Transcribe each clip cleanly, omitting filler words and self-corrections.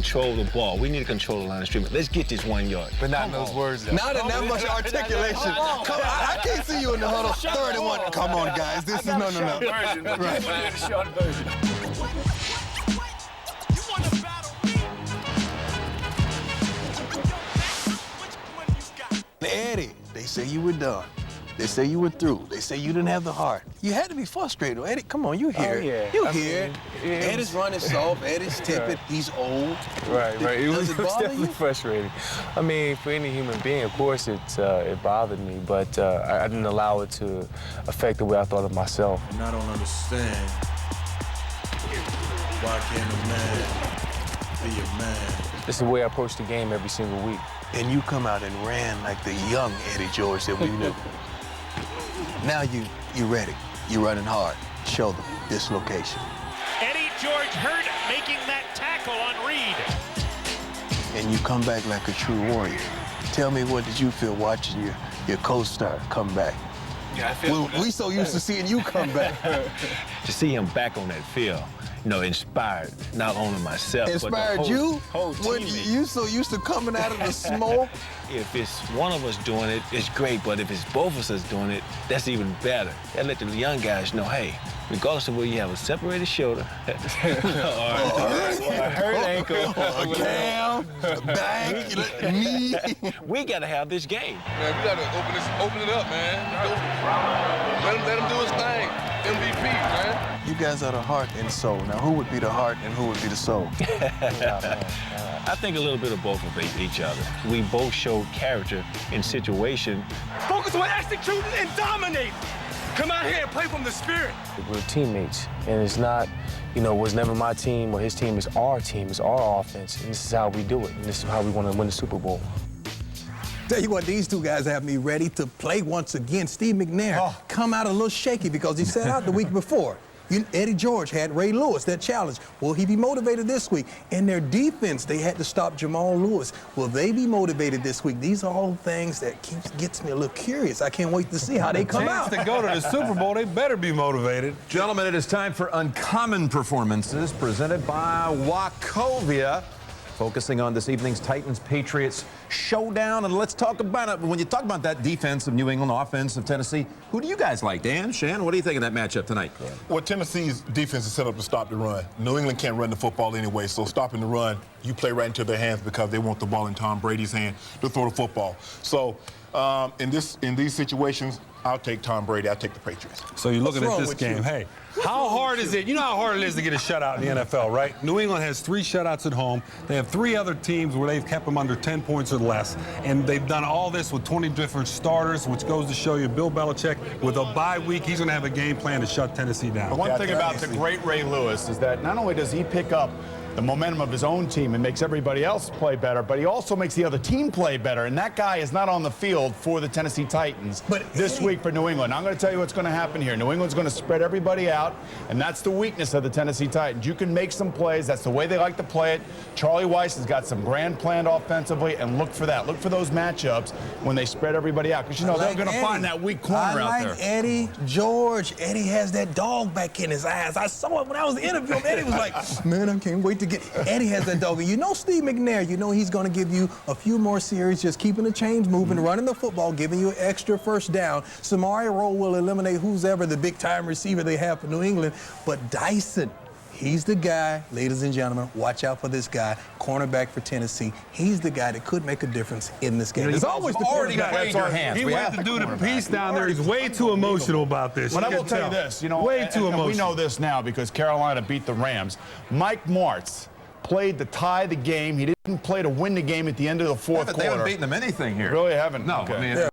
control the ball. We need to control the line of scrimmage. Let's get this 1 yard. But not in those words, though. Not in that much articulation. Come on, I can't see you in the huddle. 3rd and 1. Come on, guys. This is no. Right. Short version. Eddie, they say you were done. They say you were through. They say you didn't have the heart. You had to be frustrated. Eddie, come on, you hear it. Yeah. You hear it. Eddie's running soft. Eddie's tipping. He's old. Right. It was bother definitely you? frustrating. I mean, for any human being, of course, it bothered me, but I didn't allow it to affect the way I thought of myself. And I don't understand why can't a man be a man? This is the way I approach the game every single week. And you come out and ran like the young Eddie George that we knew. Now you ready. You running hard. Show them dislocation. Eddie George hurt making that tackle on Reed. And you come back like a true warrior. Tell me, what did you feel watching your co-star come back? Yeah, I feel we so used to seeing you come back. To see him back on that field, you know, inspired not only myself, Inspired but the you? whole When team. you so used to coming out of the smoke? If it's one of us doing it, it's great, but if it's both of us doing it, that's even better. That let the young guys know, hey, regardless of whether you have a separated shoulder or a hurt ankle, A cam, a back, knee. we got to have this game. Man, we gotta open it up, man. Let him do his thing. MVP, man. You guys are the heart and soul. Now, who would be the heart and who would be the soul? I think a little bit of both of each other. We both showed character in situation. Focus on executing and dominating. Come out here and play from the spirit. We're teammates, and it's not, you know, it was never my team or his team. It's our team, it's our offense, and this is how we do it, and this is how we want to win the Super Bowl. Tell you what, these two guys have me ready to play once again. Steve McNair come out a little shaky because he sat out the week before. Eddie George had Ray Lewis, that challenge. Will he be motivated this week? In their defense, they had to stop Jamal Lewis. Will they be motivated this week? These are all things that gets me a little curious. I can't wait to see how they come out. To go to the Super Bowl, they better be motivated. Gentlemen, it is time for Uncommon Performances presented by Wachovia, focusing on this evening's Titans-Patriots showdown. And let's talk about it. When you talk about that defense of New England, offense of Tennessee, who do you guys like? Dan, Shan, what do you think of that matchup tonight? Well, Tennessee's defense is set up to stop the run. New England can't run the football anyway, so stopping the run, you play right into their hands because they want the ball in Tom Brady's hand to throw the football. So in these situations, I'll take Tom Brady. I'll take the Patriots. So you're looking at this with game. you? Hey, how hard is it? You know how hard it is to get a shutout in the NFL, right? New England has 3 shutouts at home. They have 3 other teams where they've kept them under 10 points or less. And they've done all this with 20 different starters, which goes to show you Bill Belichick, with a bye week, he's going to have a game plan to shut Tennessee down. One thing about the great Ray Lewis is that not only does he pick up the momentum of his own team and makes everybody else play better, but he also makes the other team play better. And that guy is not on the field for the Tennessee Titans this week for New England. I'm going to tell you what's going to happen here. New England's going to spread everybody out, and that's the weakness of the Tennessee Titans. You can make some plays. That's the way they like to play it. Charlie Weiss has got some grand planned offensively, and look for that. Look for those matchups when they spread everybody out, because, you know, they're going to find that weak corner out there. Eddie George. Eddie has that dog back in his eyes. I saw it when I was interviewing. Eddie was like, man, I can't wait to get... Eddie has that dog. And you know Steve McNair, you know he's going to give you a few more series, just keeping the chains moving, running the football, giving you an extra first down. Samari Rowe will eliminate who's ever the big-time receiver they have for New England. But Dyson, he's the guy, ladies and gentlemen, watch out for this guy, cornerback for Tennessee. He's the guy that could make a difference in this game. You know, There's always the already quarterback. got your hands. He went to do the piece down there. He's way too emotional about this. But I will tell you this, you know, way too emotional. We know this now because Carolina beat the Rams. Mike Martz played to tie the game. He didn't play to win the game at the end of the fourth quarter. They haven't beaten them anything here. Really haven't? No, Okay. I mean... Yeah.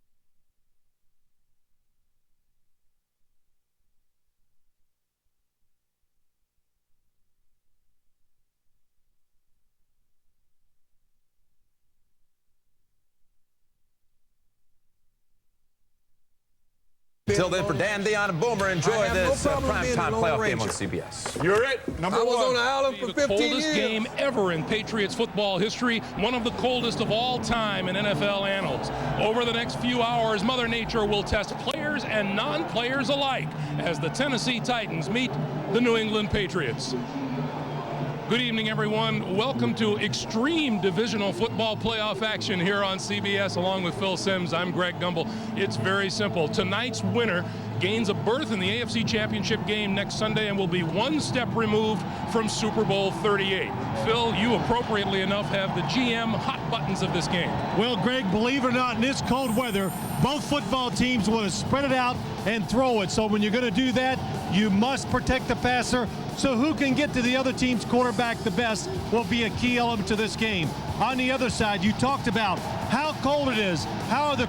Until then, for Dan, Dion, and Boomer, enjoy this primetime playoff game on CBS. You're it. Number one. I was on the island for 15 years. Coldest game ever in Patriots football history, one of the coldest of all time in NFL annals. Over the next few hours, Mother Nature will test players and non-players alike as the Tennessee Titans meet the New England Patriots. Good evening, everyone. Welcome to extreme divisional football playoff action here on CBS. Along with Phil Simms, I'm Greg Gumbel. It's very simple. Tonight's winner gains a berth in the AFC Championship game next Sunday and will be one step removed from Super Bowl 38. Phil, you appropriately enough have the GM hot buttons of this game. Well, Greg, believe it or not, in this cold weather, both football teams want to spread it out and throw it. So when you're going to do that, you must protect the passer. So who can get to the other team's quarterback the best will be a key element to this game. On the other side, you talked about how cold it is. How are the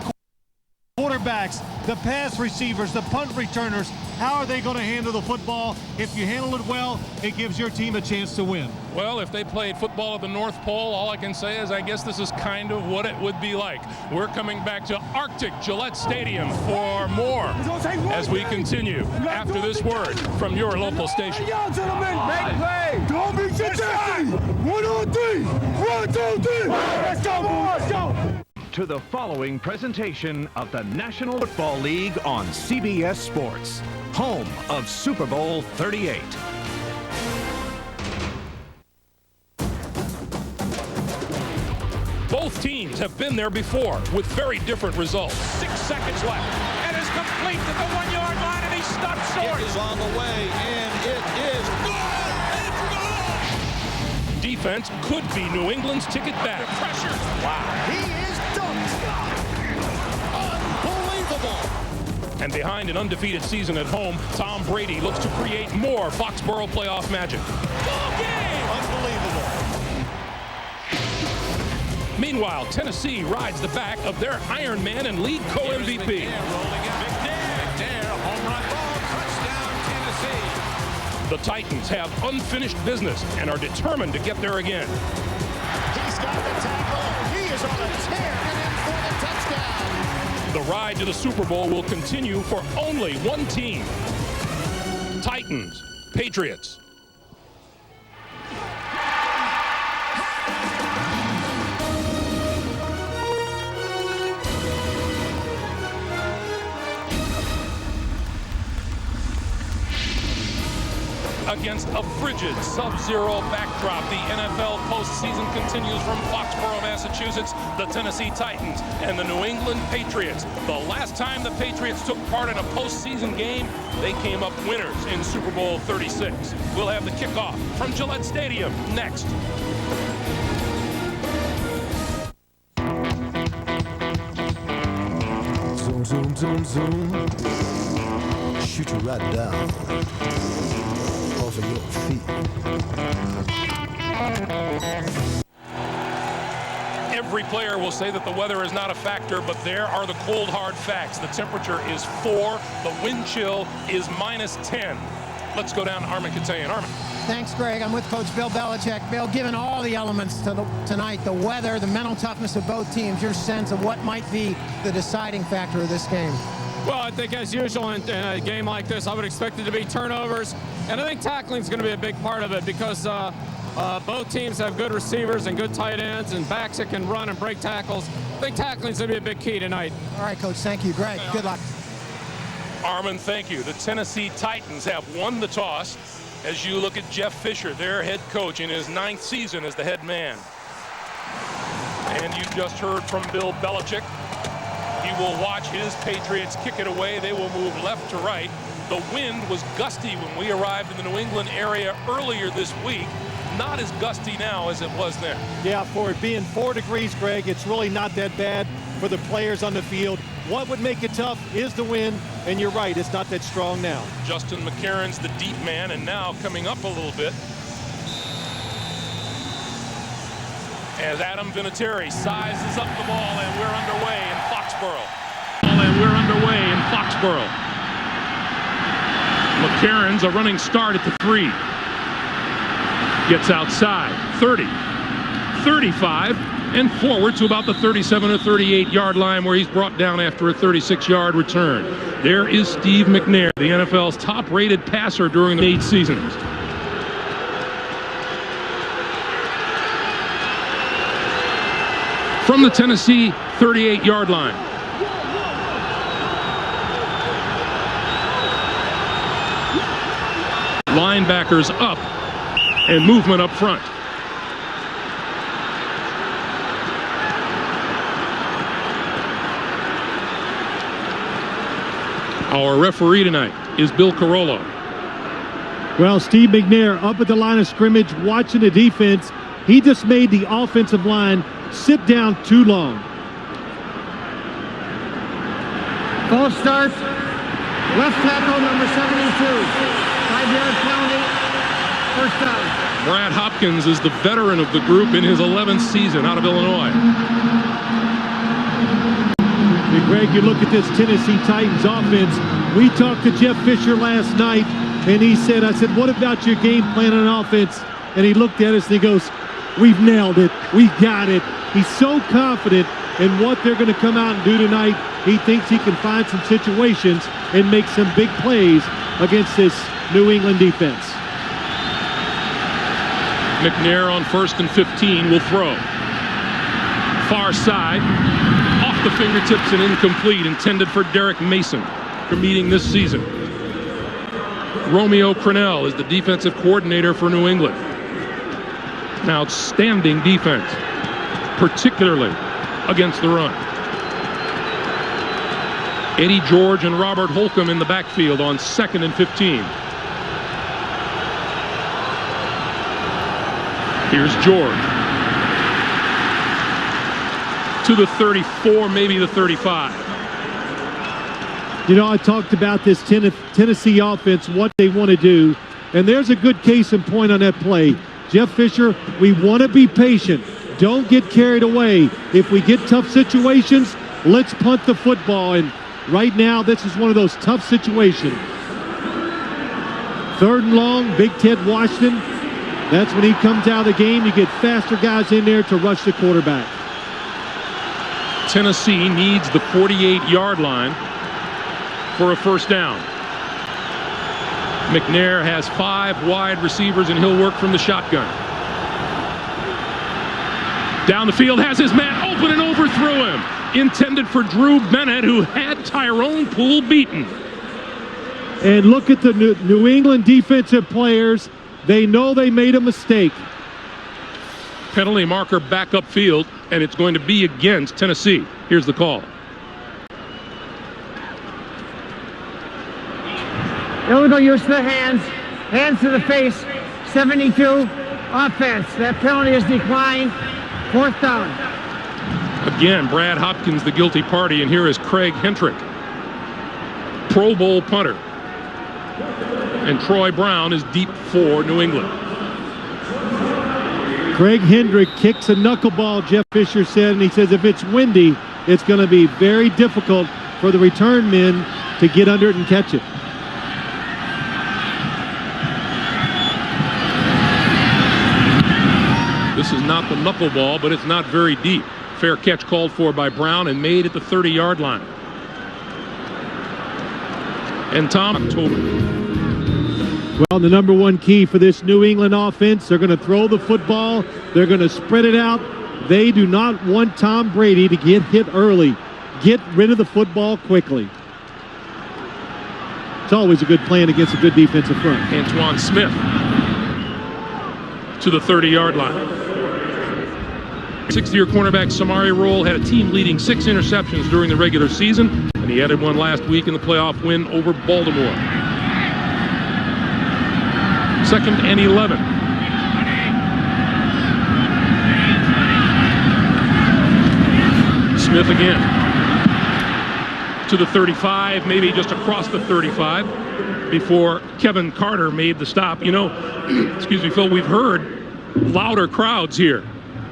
quarterbacks, the pass receivers, the punt returners, how are they going to handle the football? If you handle it well, it gives your team a chance to win. Well, if they played football at the North Pole, all I can say is I guess this is kind of what it would be like. We're coming back to Arctic Gillette Stadium for more as we continue after this word from your local station. Y'all gentlemen, make play. Don't be successful. 1 on 3. 1, 2, 3. Let's go, boys. Let's go. To the following presentation of the National Football League on CBS Sports, home of Super Bowl 38. Both teams have been there before with very different results. 6 seconds left, and is complete to the 1 yard line, and he stopped short. It is on the way, and it is good. It's good. Defense could be New England's ticket back. Pressure. Wow. He is dunked. Unbelievable. And behind an undefeated season at home, Tom Brady looks to create more Foxborough playoff magic. Ball game. Unbelievable. Meanwhile, Tennessee rides the back of their Iron Man and league co-MVP. Rolling in McNair, home run ball, touchdown Tennessee. The Titans have unfinished business and are determined to get there again. He's got the tackle. He is on a tear and in for the touchdown. The ride to the Super Bowl will continue for only one team. Titans, Patriots. Against a frigid sub-zero backdrop, the NFL postseason continues from Foxborough, Massachusetts. The Tennessee Titans and the New England Patriots. The last time the Patriots took part in a postseason game, they came up winners in Super Bowl 36. We'll have the kickoff from Gillette Stadium next. Zoom, zoom, zoom, zoom. Shoot you right down. Off of your feet. Every player will say that the weather is not a factor, but there are the cold, hard facts. The temperature is 4. The wind chill is -10. Let's go down to Armin Katayan. Armin. Thanks, Greg. I'm with Coach Bill Belichick. Bill, given all the elements tonight, the weather, the mental toughness of both teams, your sense of what might be the deciding factor of this game? Well, I think as usual in a game like this, I would expect it to be turnovers. And I think tackling is going to be a big part of it because both teams have good receivers and good tight ends and backs that can run and break tackles. I think tackling is going to be a big key tonight. All right, Coach. Thank you. Greg, good luck. Armin, thank you. The Tennessee Titans have won the toss as you look at Jeff Fisher, their head coach, in his 9th season as the head man. And you just heard from Bill Belichick. He will watch his Patriots kick it away. They will move left to right. The wind was gusty when we arrived in the New England area earlier this week. Not as gusty now as it was then. Yeah, for it being 4 degrees, Greg, it's really not that bad for the players on the field. What would make it tough is the wind, and you're right, it's not that strong now. Justin McCarron's the deep man, and now coming up a little bit as Adam Vinatieri sizes up the ball, and we're underway in Foxborough. McCarron's a running start at the 3. Gets outside, 30, 35, and forward to about the 37 or 38-yard line where he's brought down after a 36-yard return. There is Steve McNair, the NFL's top-rated passer during the 8 seasons. From the Tennessee 38-yard line. Linebackers up. and movement up front. Our referee tonight is Bill Carollo. Well, Steve McNair up at the line of scrimmage watching the defense. He just made the offensive line sit down too long. False start. Left tackle number 72. 5-yard penalty. First down. Brad Hopkins is the veteran of the group in his 11th season out of Illinois. Hey, Greg, you look at this Tennessee Titans offense. We talked to Jeff Fisher last night, and he said, I said, what about your game plan on offense? And he looked at us and he goes, we've nailed it. We got it. He's so confident in what they're going to come out and do tonight. He thinks he can find some situations and make some big plays against this New England defense. McNair on 1st and 15 will throw. Far side, off the fingertips and incomplete, intended for Derek Mason for meeting this season. Romeo Crennel is the defensive coordinator for New England. An outstanding defense, particularly against the run. Eddie George and Robert Holcomb in the backfield on 2nd and 15. Here's George. To the 34, maybe the 35. You know, I talked about this Tennessee offense, what they want to do, and there's a good case in point on that play. Jeff Fisher, we want to be patient. Don't get carried away. If we get tough situations, let's punt the football. And right now, this is one of those tough situations. 3rd and long, Big Ted Washington. That's when he comes out of the game. You get faster guys in there to rush the quarterback. Tennessee needs the 48-yard line for a first down. McNair has 5 wide receivers, and he'll work from the shotgun. Down the field, has his man open and overthrew him. Intended for Drew Bennett, who had Tyrone Poole beaten. And look at the New England defensive players. They know they made a mistake. Penalty marker back upfield, and it's going to be against Tennessee. Here's the call. Illegal use of the hands. Hands to the face. 72. Offense. That penalty is declined. 4th down. Again, Brad Hopkins the guilty party, and here is Craig Hendrick, Pro Bowl punter. And Troy Brown is deep for New England. Craig Hendrick kicks a knuckleball, Jeff Fisher said, and he says if it's windy, it's going to be very difficult for the return men to get under it and catch it. This is not the knuckleball, but it's not very deep. Fair catch called for by Brown and made at the 30-yard line. And Tom, October. Well, the number one key for this New England offense, they're going to throw the football. They're going to spread it out. They do not want Tom Brady to get hit early. Get rid of the football quickly. It's always a good plan against a good defensive front. Antoine Smith to the 30-yard line. 6th-year cornerback Samari Rolle had a team-leading 6 interceptions during the regular season, and he added one last week in the playoff win over Baltimore. 2nd and 11. Smith again. To the 35, maybe just across the 35, before Kevin Carter made the stop. You know, excuse me, Phil, we've heard louder crowds here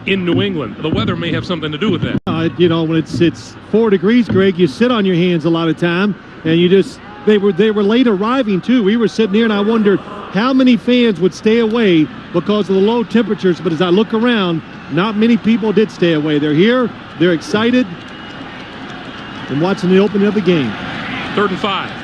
in New England. The weather may have something to do with that. You know, when it's 4 degrees, Greg, you sit on your hands a lot of time, and you just, they were late arriving too. We were sitting here and I wondered how many fans would stay away because of the low temperatures, but as I look around, not many people did stay away. They're here, they're excited, and watching the opening of the game. 3rd and 5.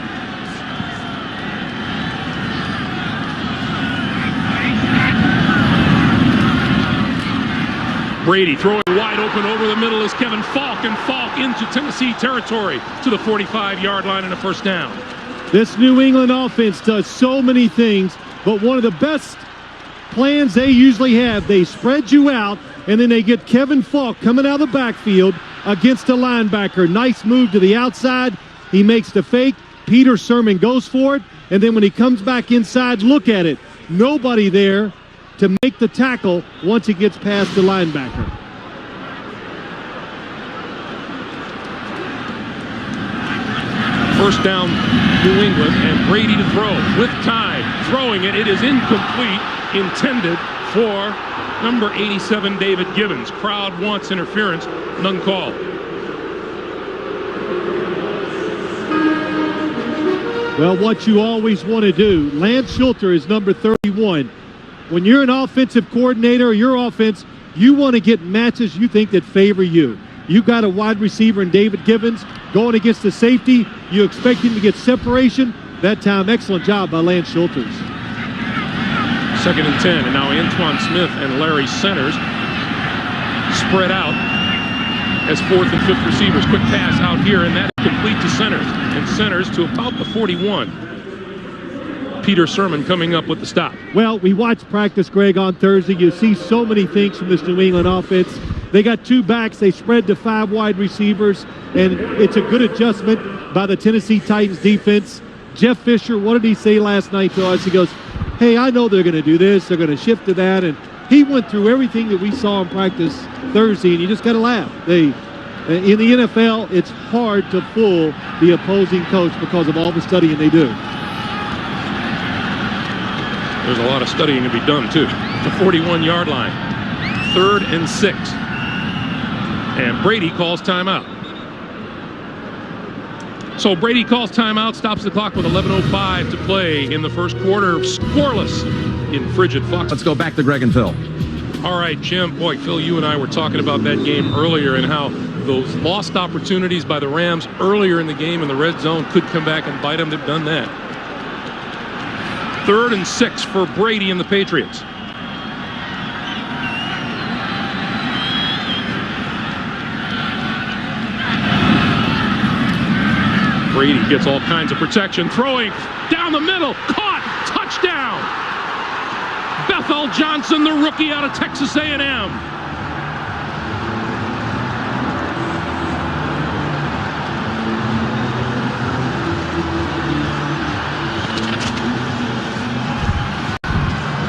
Brady throwing wide open over the middle is Kevin Falk, and Falk into Tennessee territory to the 45-yard line and a first down. This New England offense does so many things, but one of the best plans they usually have. They spread you out, and then they get Kevin Falk coming out of the backfield against a linebacker. Nice move to the outside. He makes the fake. Peter Sirmon goes for it, and then when he comes back inside, look at it. Nobody there to make the tackle once he gets past the linebacker. First down, New England, and Brady to throw with time. Throwing it. It is incomplete. Intended for number 87, David Gibbons. Crowd wants interference. None called. Well, what you always want to do, Lance Schulter is number 31. When you're an offensive coordinator or your offense, you want to get matches you think that favor you. You got a wide receiver in David Gibbons going against the safety. You expect him to get separation. That time, excellent job by Lance Schulters. 2nd and 10, and now Antoine Smith and Larry Centers spread out as 4th and 5th receivers. Quick pass out here, and that is complete to Centers. And Centers to about the 41. Peter Sirmon coming up with the stop. Well, we watched practice, Greg, on Thursday. You see so many things from this New England offense. They got 2 backs. They spread to 5 wide receivers, and it's a good adjustment by the Tennessee Titans defense. Jeff Fisher, what did he say last night to us? He goes, hey, I know they're going to do this. They're going to shift to that. And he went through everything that we saw in practice Thursday, and you just got to laugh. In the NFL, it's hard to fool the opposing coach because of all the studying they do. There's a lot of studying to be done, too. The 41-yard line. 3rd and 6. And Brady calls timeout. So Brady calls timeout, stops the clock with 11:05 to play in the first quarter. Scoreless in frigid Fox. Let's go back to Greg and Phil. All right, Jim. Boy, Phil, you and I were talking about that game earlier and how those lost opportunities by the Rams earlier in the game in the red zone could come back and bite them. They've done that. 3rd and 6 for Brady and the Patriots. Brady gets all kinds of protection, throwing down the middle, caught, touchdown. Bethel Johnson, the rookie out of Texas A&M.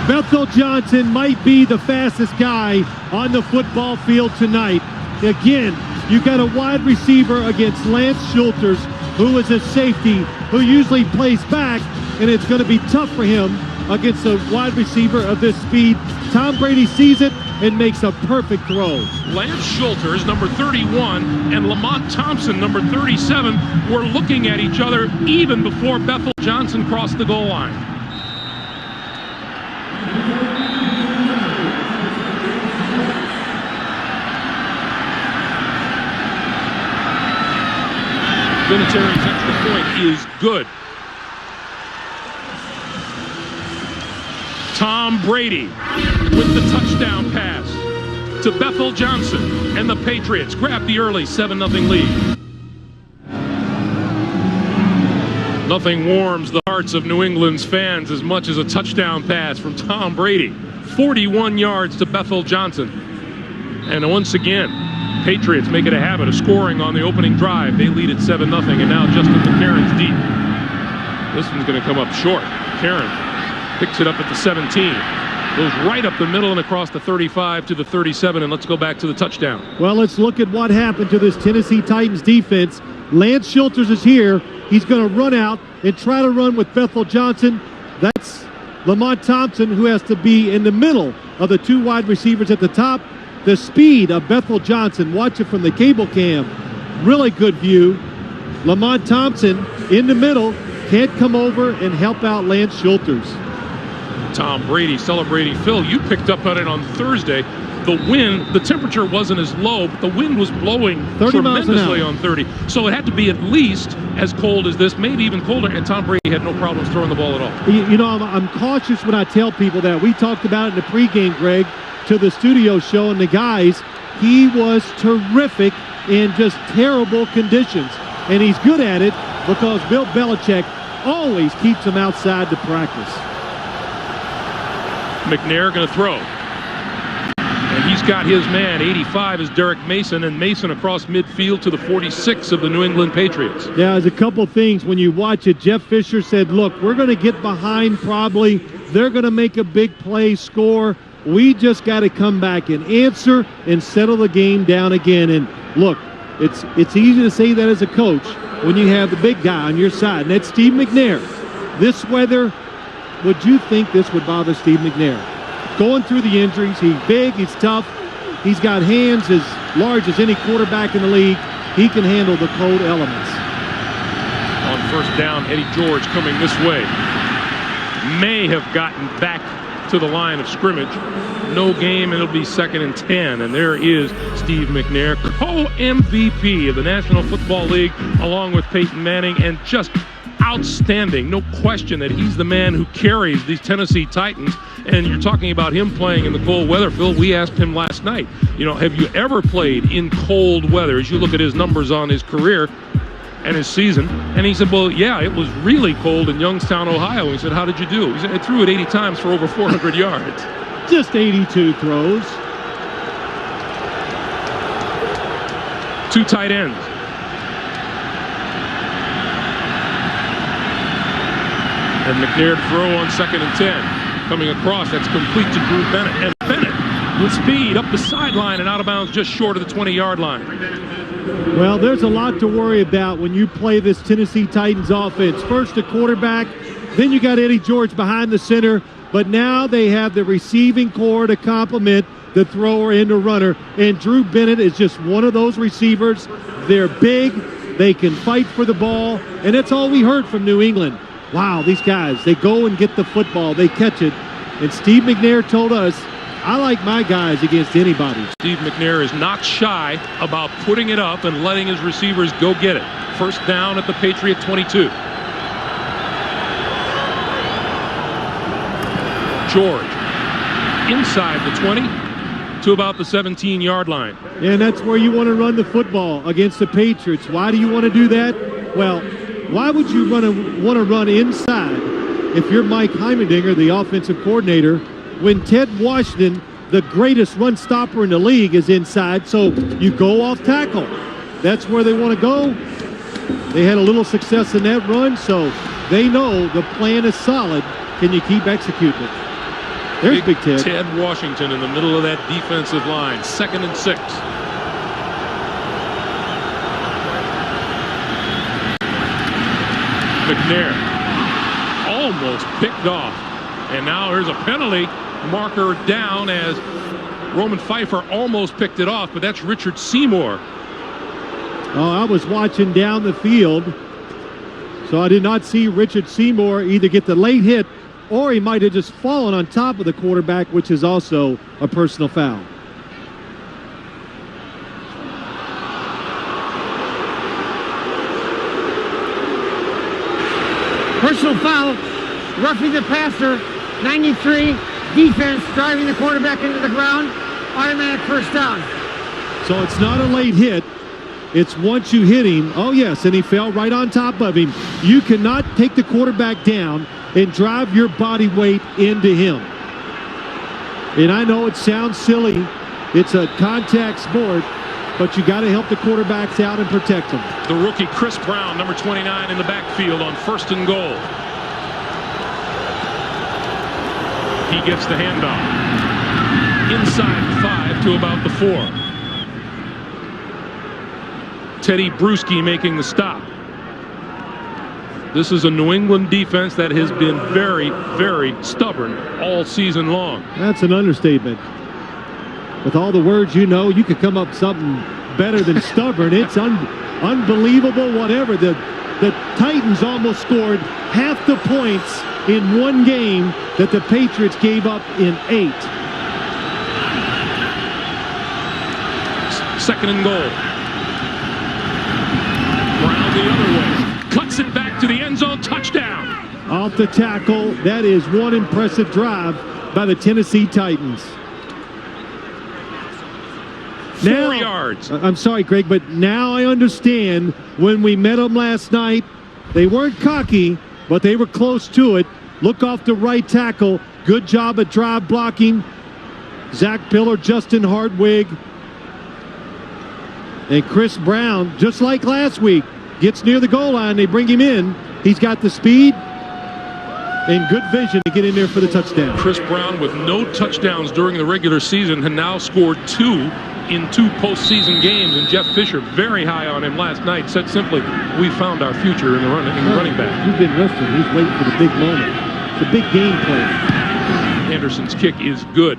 Bethel Johnson might be the fastest guy on the football field tonight. Again, you got a wide receiver against Lance Schulters, who is a safety, who usually plays back, and it's going to be tough for him against a wide receiver of this speed. Tom Brady sees it and makes a perfect throw. Lance Schulters, number 31, and Lamont Thompson, number 37, were looking at each other even before Bethel Johnson crossed the goal line. Vinatieri's extra point is good. Tom Brady with the touchdown pass to Bethel Johnson, and the Patriots grab the early 7-0 lead. Nothing warms the hearts of New England's fans as much as a touchdown pass from Tom Brady. 41 yards to Bethel Johnson. And once again, Patriots make it a habit of scoring on the opening drive. They lead at 7-0, and now Justin McCarron's deep. This one's going to come up short. McCarron picks it up at the 17. Goes right up the middle and across the 35 to the 37, and let's go back to the touchdown. Well, let's look at what happened to this Tennessee Titans defense. Lance Schulters is here. He's going to run out and try to run with Bethel Johnson. That's Lamont Thompson, who has to be in the middle of the 2 wide receivers at the top. The speed of Bethel Johnson, watch it from the cable cam. Really good view. Lamont Thompson in the middle, can't come over and help out Lance Schulters. Tom Brady celebrating. Phil, you picked up on it on Thursday. The wind, the temperature wasn't as low, but the wind was blowing tremendously on 30. So it had to be at least as cold as this, maybe even colder, and Tom Brady had no problems throwing the ball at all. You know, I'm cautious when I tell people that. We talked about it in the pregame, Greg, to the studio show, and the guys, he was terrific in just terrible conditions. And he's good at it because Bill Belichick always keeps him outside to practice. McNair going to throw. And he's got his man. 85 is Derek Mason, and Mason across midfield to the 46 of the New England Patriots. Yeah, there's a couple things when you watch it. Jeff Fisher said, look, we're going to get behind probably. They're going to make a big play, score. We just got to come back and answer and settle the game down again. And look, it's easy to say that as a coach when you have the big guy on your side, and that's Steve McNair. This weather, would you think this would bother Steve McNair? Going through the injuries, he's big, he's tough, he's got hands as large as any quarterback in the league. He can handle the cold elements. On first down, Eddie George coming this way. May have gotten back to the line of scrimmage. No game, and it'll be 2nd and 10. And there is Steve McNair, co-MVP of the National Football League, along with Peyton Manning, and just outstanding. No question that he's the man who carries these Tennessee Titans. And you're talking about him playing in the cold weather. Phil, we asked him last night, you know, have you ever played in cold weather? As you look at his numbers on his career and his season. And he said, well, yeah, it was really cold in Youngstown, Ohio. He said, how did you do? He said, I threw it 80 times for over 400 yards. Just 82 throws. 2 tight ends. And McNair throw on 2nd and 10. Coming across, that's complete to Drew Bennett. And Bennett with speed up the sideline and out of bounds just short of the 20-yard line. Well, there's a lot to worry about when you play this Tennessee Titans offense. First the quarterback, then you got Eddie George behind the center, but now they have the receiving core to complement the thrower and the runner. And Drew Bennett is just one of those receivers. They're big, they can fight for the ball, and that's all we heard from New England. Wow, these guys, they go and get the football, they catch it. And Steve McNair told us, I like my guys against anybody. Steve McNair is not shy about putting it up and letting his receivers go get it. First down at the Patriot 22. George inside the 20 to about the 17-yard line. And that's where you want to run the football against the Patriots. Why do you want to do that? Well, why would you want to run inside if you're Mike Heimerdinger, the offensive coordinator, when Ted Washington, the greatest run stopper in the league, is inside? So you go off tackle. That's where they want to go. They had a little success in that run, so they know the plan is solid. Can you keep executing it? There's Big Ted. Ted Washington in the middle of that defensive line. 2nd and 6. McNair almost picked off. And now there's a penalty marker down as Roman Pfeiffer almost picked it off, but that's Richard Seymour. Oh, I was watching down the field, so I did not see Richard Seymour either get the late hit or he might have just fallen on top of the quarterback, which is also a personal foul. Personal foul, roughing the passer, 93, defense driving the quarterback into the ground, automatic first down. So it's not a late hit. It's once you hit him. Oh, yes, and he fell right on top of him. You cannot take the quarterback down and drive your body weight into him. And I know it sounds silly. It's a contact sport, but you got to help the quarterbacks out and protect them. The rookie Chris Brown, number 29 in the backfield on 1st and goal. He gets the handoff. Inside the 5 to about the 4. Teddy Bruschi making the stop. This is a New England defense that has been very, very stubborn all season long. That's an understatement. With all the words you know, you could come up with something better than stubborn. It's unbelievable, whatever. The Titans almost scored half the points in one game that the Patriots gave up in 8. 2nd and goal. Brown the other way. Cuts it back to the end zone. Touchdown. Off the tackle. That is one impressive drive by the Tennessee Titans. 4 yards. I'm sorry, Craig, but now I understand when we met them last night. They weren't cocky, but they were close to it. Look off the right tackle. good job at drive blocking. Zach Pillar, Justin Hartwig, and Chris Brown, just like last week, gets near the goal line. They bring him in. He's got the speed and good vision to get in there for the touchdown. Chris Brown, with no touchdowns during the regular season, had now scored 2 in 2 postseason games, and Jeff Fisher very high on him last night. Said simply, we found our future in the running back. He's been resting. He's waiting for the big moment. It's a big game plan. Anderson's kick is good.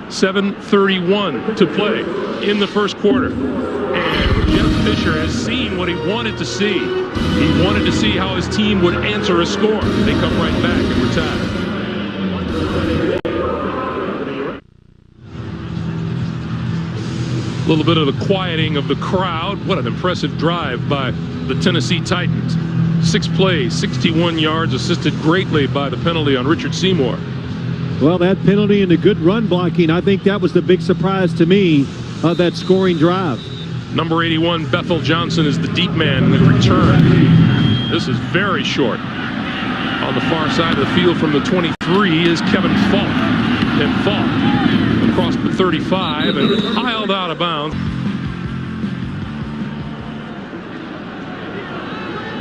7:31 to play in the first quarter. And Jeff Fisher has seen what he wanted to see. He wanted to see how his team would answer a score. They come right back and we're tied. A little bit of the quieting of the crowd. What an impressive drive by the Tennessee Titans. 6 plays, 61 yards, assisted greatly by the penalty on Richard Seymour. Well, that penalty and the good run blocking, I think that was the big surprise to me of that scoring drive. Number 81, Bethel Johnson, is the deep man in the return. This is very short. On the far side of the field from the 23 is Kevin Falk. And Falk across the 35 and piled out of bounds.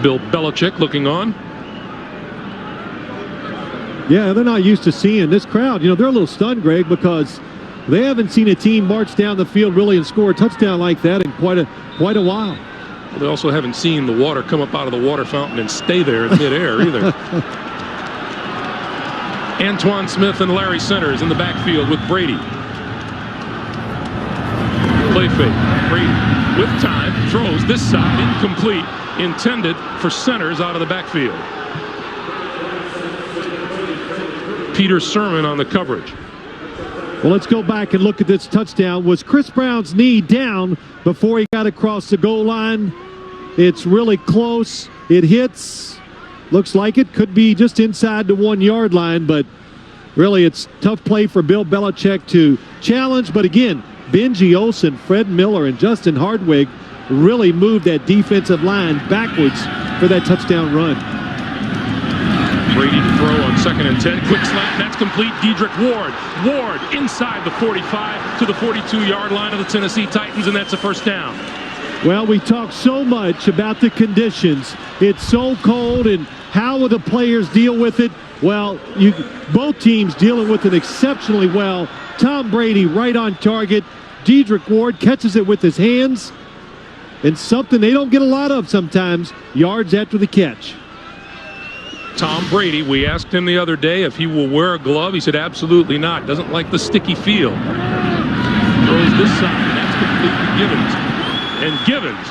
Bill Belichick looking on. Yeah, they're not used to seeing this crowd. You know, they're a little stunned, Greg, because they haven't seen a team march down the field really and score a touchdown like that in quite a while. Well, they also haven't seen the water come up out of the water fountain and stay there in midair either. Antoine Smith and Larry Centers in the backfield with Brady. Play fake. Brady with time throws this side, incomplete, intended for Centers out of the backfield. Peter Sermon on the coverage. Well, let's go back and look at this touchdown. Was Chris Brown's knee down before he got across the goal line? It's really close. It hits. Looks like it could be just inside the 1 yard line, but really it's tough play for Bill Belichick to challenge. But again, Benji Olsen, Fred Miller, and Justin Hardwig really moved that defensive line backwards for that touchdown run. Brady to throw on 2nd and 10. Quick slant. That's complete. Dedrick Ward. Ward inside the 45 to the 42-yard line of the Tennessee Titans, and that's a first down. Well, we talk so much about the conditions. It's so cold, and how will the players deal with it? Well, both teams dealing with it exceptionally well. Tom Brady right on target. Dedrick Ward catches it with his hands, and something they don't get a lot of sometimes, yards after the catch. Tom Brady, we asked him the other day if he will wear a glove. He said absolutely not. Doesn't like the sticky feel. Throws this side, and that's complete to Givens. And Givens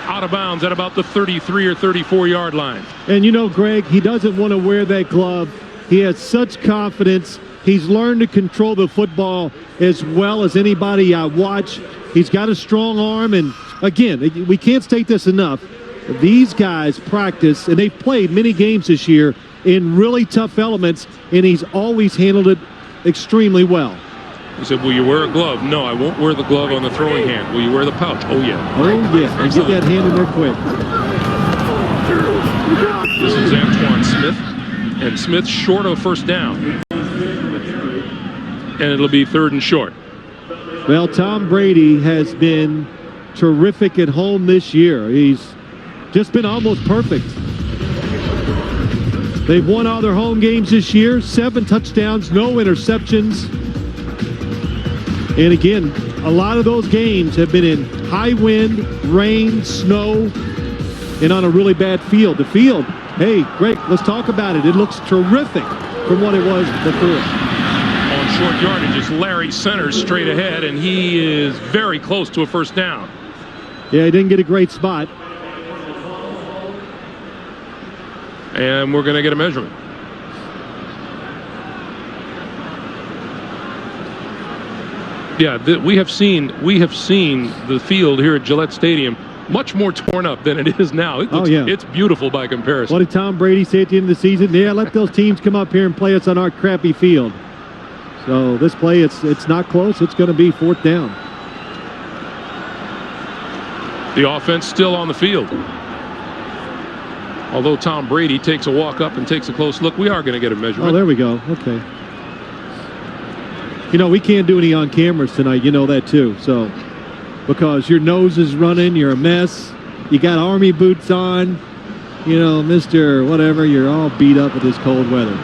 out of bounds at about the 33 or 34-yard line. And you know, Greg, he doesn't want to wear that glove. He has such confidence. He's learned to control the football as well as anybody I watch. He's got a strong arm, and again, we can't state this enough. These guys practice, and they've played many games this year in really tough elements, and he's always handled it extremely well. He said, will you wear a glove? No, I won't wear the glove on the throwing hand. Will you wear the pouch? Oh, yeah. Oh, yeah. And get that hand in there quick. This is Antoine Smith, and Smith short of a first down. And it'll be 3rd and short. Well, Tom Brady has been terrific at home this year. He's just been almost perfect. They've won all their home games this year. 7 touchdowns, no interceptions. And again, a lot of those games have been in high wind, rain, snow, and on a really bad field. The field, hey, Greg, let's talk about it. It looks terrific from what it was before. On short yardage is Larry Centers straight ahead, and he is very close to a first down. Yeah, he didn't get a great spot. And we're going to get a measurement. Yeah, we have seen the field here at Gillette Stadium much more torn up than it is now. It's beautiful by comparison. What did Tom Brady say at the end of the season? Yeah, let those teams come up here and play us on our crappy field. So this play, it's not close. It's going to be 4th down. The offense still on the field. Although Tom Brady takes a walk up and takes a close look, we are going to get a measurement. Oh, there we go. Okay. You know, we can't do any on cameras tonight. You know that too. So, because your nose is running, you're a mess. You got army boots on. You know, Mr. Whatever, you're all beat up with this cold weather.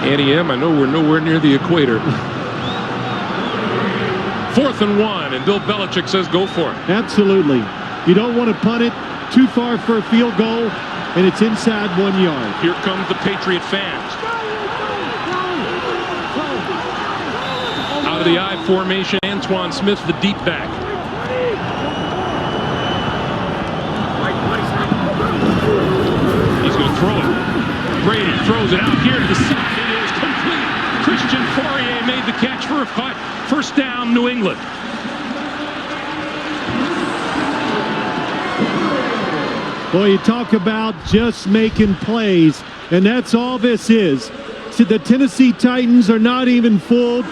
Annie M., I know we're nowhere near the equator. 4th and 1, and Bill Belichick says go for it. Absolutely. You don't want to punt it too far for a field goal, and it's inside 1 yard. Here comes the Patriot fans. Out of the I formation, Antoine Smith, the deep back. He's going to throw it. Brady throws it out here to the side. It is complete. Christian Fourier made the catch for a punt. First down, New England. Boy, you talk about just making plays, and that's all this is. So the Tennessee Titans are not even fooled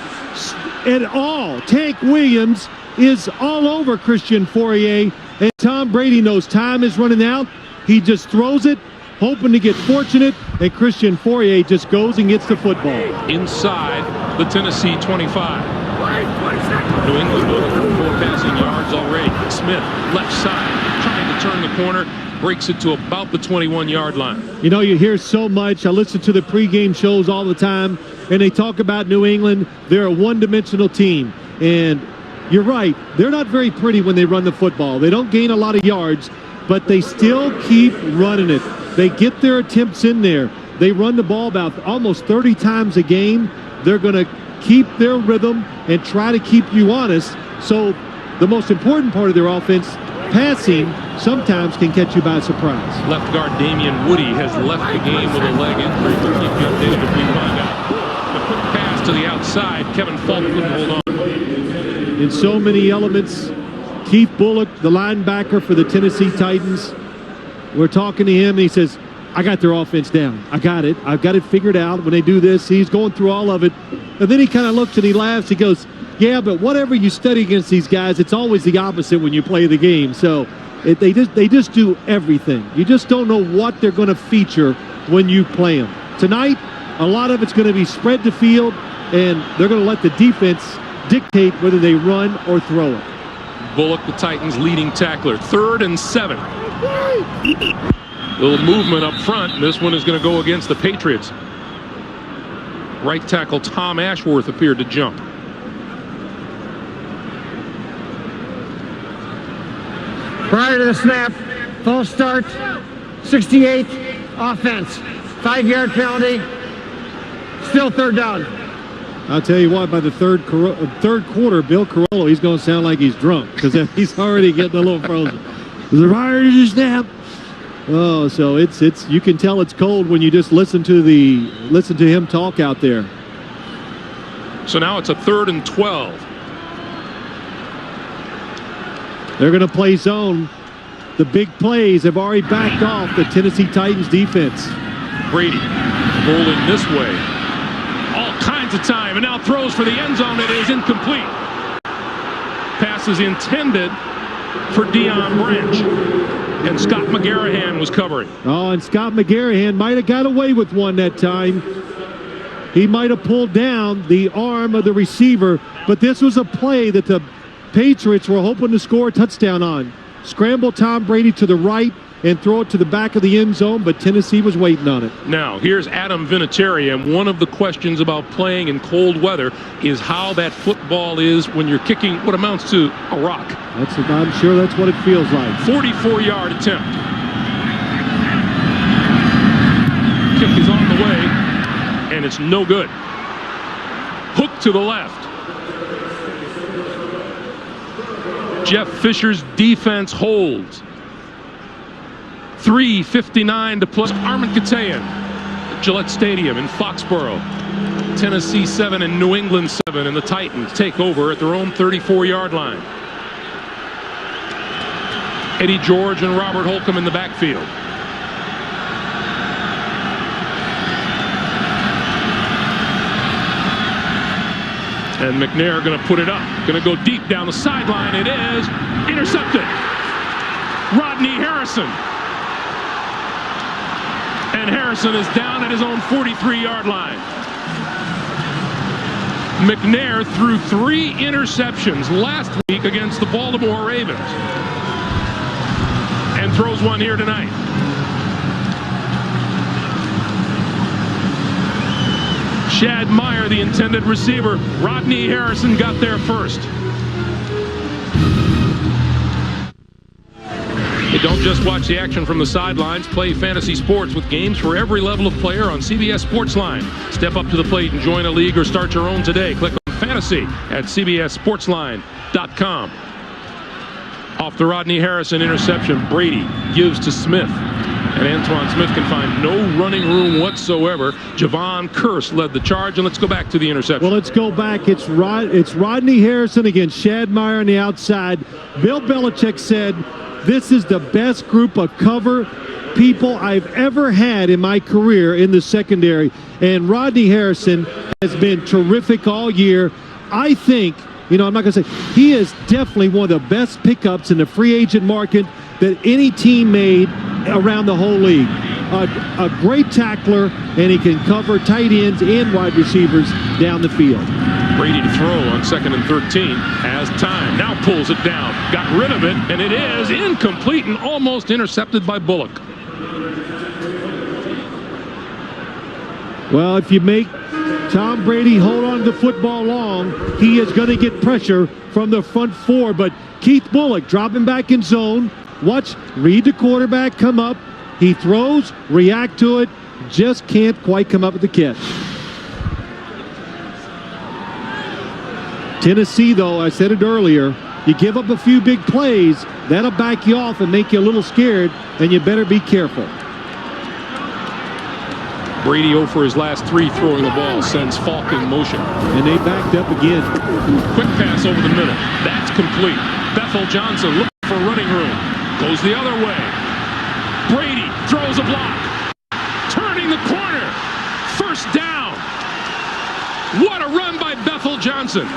at all. Tank Williams is all over Christian Fourier, and Tom Brady knows time is running out. He just throws it, hoping to get fortunate, and Christian Fourier just goes and gets the football. Inside the Tennessee 25. New England looking for 4 passing yards already. Smith, left side, trying to turn the corner, breaks it to about the 21-yard line. You know, you hear so much. I listen to the pregame shows all the time, and they talk about New England. They're a one-dimensional team, and you're right. They're not very pretty when they run the football. They don't gain a lot of yards, but they still keep running it. They get their attempts in there. They run the ball about almost 30 times a game. They're going to keep their rhythm and try to keep you honest. So the most important part of their offense, passing, sometimes can catch you by surprise. Left guard Damian Woody has left the game with a leg injury. We'll keep you updated if we find out. The quick pass to the outside. Kevin Falk couldn't hold on. In so many elements, Keith Bullock, the linebacker for the Tennessee Titans, we're talking to him, and he says, I got their offense down. I got it. I've got it figured out. When they do this, he's going through all of it. And then he kind of looks and he laughs. He goes, yeah, but whatever you study against these guys, it's always the opposite when you play the game. So they just do everything. You just don't know what they're going to feature when you play them. Tonight, a lot of it's going to be spread the field, and they're going to let the defense dictate whether they run or throw it. Bullock, the Titans' leading tackler. 3rd and 7. Little movement up front. This one is going to go against the Patriots. Right tackle Tom Ashworth appeared to jump. Prior to the snap, false start, 68, offense, 5-yard penalty, still 3rd down. I'll tell you what, by the third quarter, Bill Carollo, he's going to sound like he's drunk because he's already getting a little frozen. Prior to the snap. Oh, so it's you can tell it's cold when you just listen to him talk out there. So now it's a 3rd and 12. They're going to play zone. The big plays have already backed off the Tennessee Titans defense. Brady rolling this way. All kinds of time, and now throws for the end zone. It is incomplete. Pass is intended for Deion Branch. And Scott McGarrahan was covering. Oh, and Scott McGarrahan might have got away with one that time. He might have pulled down the arm of the receiver, but this was a play that the Patriots were hoping to score a touchdown on. Scramble Tom Brady to the right and throw it to the back of the end zone, but Tennessee was waiting on it. Now, here's Adam Vinatieri, and one of the questions about playing in cold weather is how that football is when you're kicking what amounts to a rock. I'm sure that's what it feels like. 44-yard attempt. Kick is on the way, and it's no good. Hook to the left. Jeff Fisher's defense holds. 3:59 to play. Armin Katayan at Gillette Stadium in Foxborough. Tennessee 7 and New England 7, and the Titans take over at their own 34-yard line. Eddie George and Robert Holcomb in the backfield. And McNair going to put it up. Going to go deep down the sideline. It is intercepted. Rodney Harrison. And Harrison is down at his own 43-yard line. McNair threw 3 interceptions last week against the Baltimore Ravens. And throws one here tonight. Shad Meyer, the intended receiver. Rodney Harrison got there first. Hey, don't just watch the action from the sidelines. Play fantasy sports with games for every level of player on CBS Sportsline. Step up to the plate and join a league or start your own today. Click on Fantasy at CBSSportsline.com. Off the Rodney Harrison interception, Brady gives to Smith. And Antoine Smith can find no running room whatsoever. Javon Curse led the charge, and let's go back to the interception. Well, let's go back. It's Rodney Harrison against Shad Meyer on the outside. Bill Belichick said, "This is the best group of cover people I've ever had in my career in the secondary." And Rodney Harrison has been terrific all year. I think, I'm not going to say, he is definitely one of the best pickups in the free agent market that any team made around the whole league. A great tackler, and he can cover tight ends and wide receivers down the field. Brady to throw on 2nd and 13. Has time. Now pulls it down. Got rid of it, and it is incomplete and almost intercepted by Bullock. Well, if you make Tom Brady hold on to the football long, he is going to get pressure from the front 4. But Keith Bullock dropping back in zone. Read the quarterback come up. He throws, react to it, just can't quite come up with the catch. Tennessee, though, I said it earlier, you give up a few big plays, that'll back you off and make you a little scared, and you better be careful. Brady 0 for his last 3 throwing the ball, sends Falk in motion. And they backed up again. Quick pass over the middle. That's complete. Bethel Johnson looking for running room. Goes the other way. Brady throws a block. Turning the corner. First down. What a run by Bethel Johnson.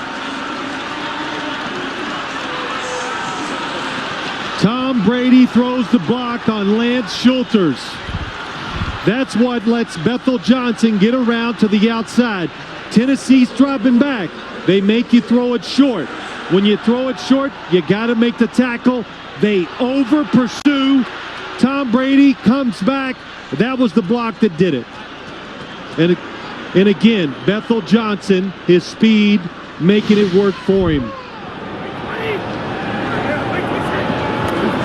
Tom Brady throws the block on Lance Schulters. That's what lets Bethel Johnson get around to the outside. Tennessee's dropping back. They make you throw it short. When you throw it short, you got to make the tackle. They over-pursue. Tom Brady comes back. That was the block that did it. And again, Bethel Johnson, his speed, making it work for him.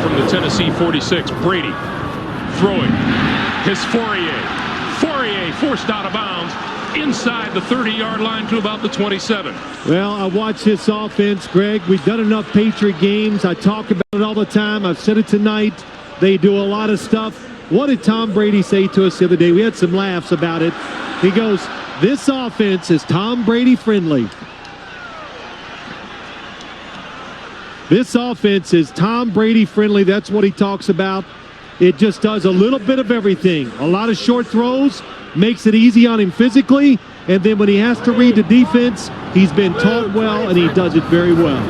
From the Tennessee 46, Brady throwing his Fourier. Fourier forced out of bounds inside the 30-yard line to about the 27. Well, I watch this offense, Greg. We've done enough Patriot games. I talk about it all the time. I've said it tonight. They do a lot of stuff. What did Tom Brady say to us the other day? We had some laughs about it. He goes, "This offense is Tom Brady friendly." This offense is Tom Brady friendly. That's what he talks about. It just does a little bit of everything. A lot of short throws, makes it easy on him physically, and then when he has to read the defense, he's been taught well, and he does it very well.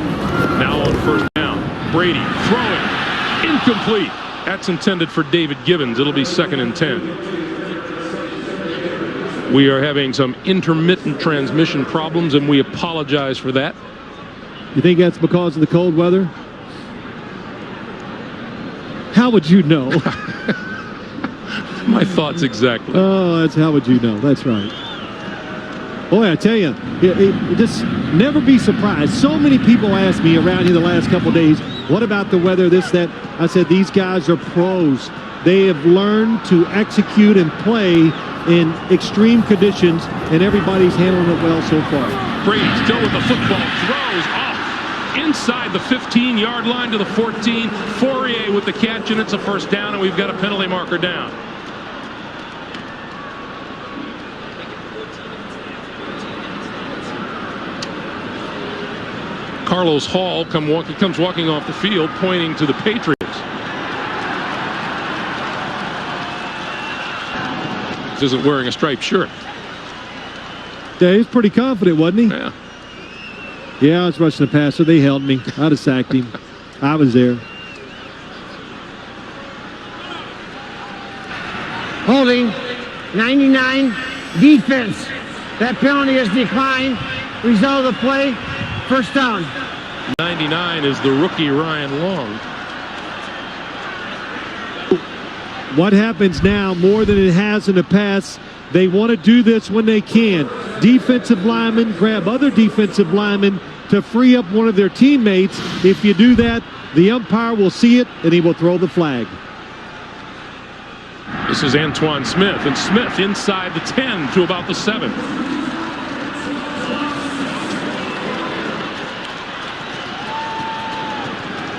Now on first down, Brady throwing, incomplete. That's intended for David Gibbons. It'll be 2nd and 10. We are having some intermittent transmission problems, and we apologize for that. You think that's because of the cold weather? How would you know? My thoughts exactly. Oh, that's how would you know? That's right. Boy, I tell you, just never be surprised. So many people ask me around here the last couple of days, what about the weather, this, that? I said, these guys are pros. They have learned to execute and play in extreme conditions, and everybody's handling it well so far. Brady still with the football, throws off inside the 15-yard line to the 14. Fourier with the catch, and it's a first down, and we've got a penalty marker down. Carlos Hall comes walking off the field, pointing to the Patriots. He isn't wearing a striped shirt. Yeah, he's pretty confident, wasn't he? Yeah. Yeah, I was rushing the passer. They held me. I'd have sacked him. I was there. Holding, 99, defense. That penalty is declined. Result of the play, first down. 99 is the rookie Ryan Long. What happens now more than it has in the past, they want to do this when they can. Defensive linemen grab other defensive linemen to free up one of their teammates. If you do that, the umpire will see it and he will throw the flag. This is Antoine Smith, and Smith inside the 10 to about the 7.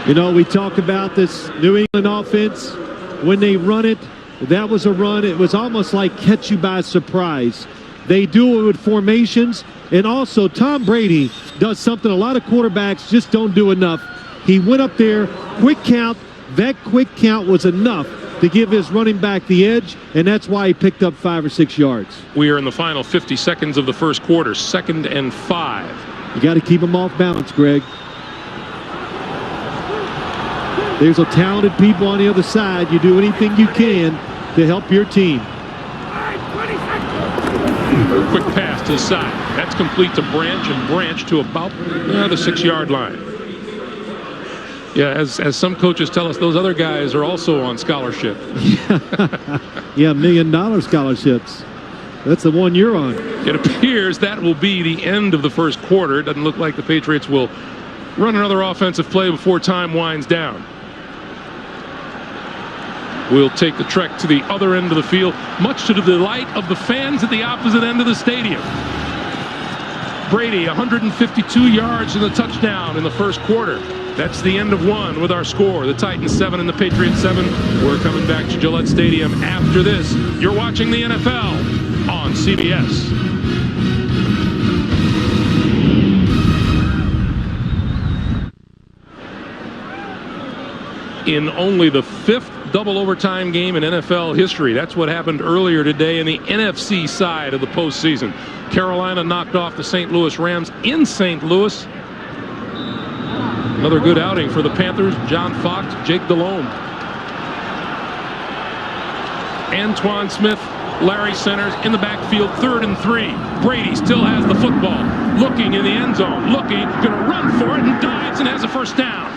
You know, we talk about this New England offense. When they run it, that was a run. It was almost like catch you by surprise. They do it with formations, and also Tom Brady does something a lot of quarterbacks just don't do enough. He went up there, quick count. That quick count was enough to give his running back the edge, and that's why he picked up 5 or 6 yards. We are in the final 50 seconds of the first quarter, 2nd and 5. You got to keep him off balance, Greg. There's a talented people on the other side. You do anything you can to help your team. Quick pass to the side. That's complete to Branch, and Branch to about the 6-yard line. Yeah, as some coaches tell us, those other guys are also on scholarship. Yeah, $1 million scholarships. That's the one you're on. It appears that will be the end of the first quarter. It doesn't look like the Patriots will run another offensive play before time winds down. We'll take the trek to the other end of the field, much to the delight of the fans at the opposite end of the stadium. Brady, 152 yards and a touchdown in the first quarter. That's the end of one with our score. The Titans 7 and the Patriots 7. We're coming back to Gillette Stadium after this. You're watching the NFL on CBS. In only the 5th double overtime game in NFL history. That's what happened earlier today in the NFC side of the postseason. Carolina knocked off the St. Louis Rams in St. Louis. Another good outing for the Panthers. John Fox, Jake Delhomme. Antoine Smith, Larry Centers in the backfield, 3rd and 3. Brady still has the football. Looking in the end zone. Looking, gonna run for it and dives and has a first down.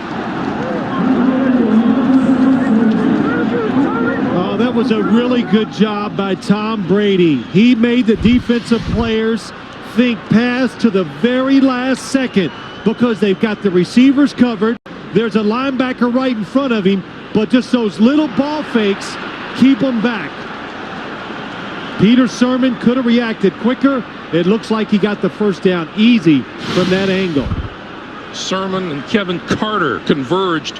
Oh, that was a really good job by Tom Brady. He made the defensive players think pass to the very last second because they've got the receivers covered. There's a linebacker right in front of him, but just those little ball fakes keep them back. Peter Sermon could have reacted quicker. It looks like he got the first down easy from that angle. Sermon and Kevin Carter converged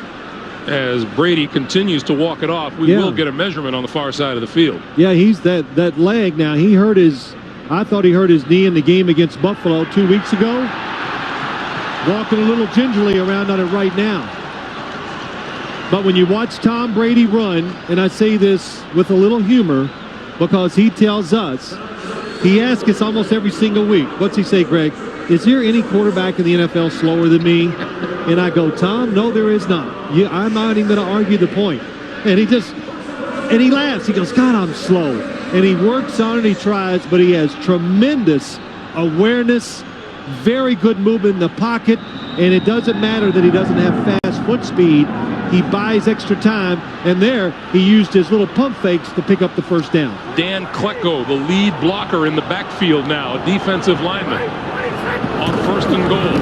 as Brady continues to walk it off. We will get a measurement on the far side of the field. Yeah, he's that leg now. He hurt his, I thought he hurt his knee in the game against Buffalo 2 weeks ago. Walking a little gingerly around on it right now. But when you watch Tom Brady run, and I say this with a little humor because he tells us, he asks us almost every single week, what's he say, Greg? Is there any quarterback in the NFL slower than me? And I go, Tom, no, there is not. I'm not even going to argue the point. And he laughs. He goes, God, I'm slow. And he works on it, he tries, but he has tremendous awareness, very good movement in the pocket, and it doesn't matter that he doesn't have fast foot speed. He buys extra time, and there he used his little pump fakes to pick up the first down. Dan Klecko, the lead blocker in the backfield now, a defensive lineman on 1st and goal.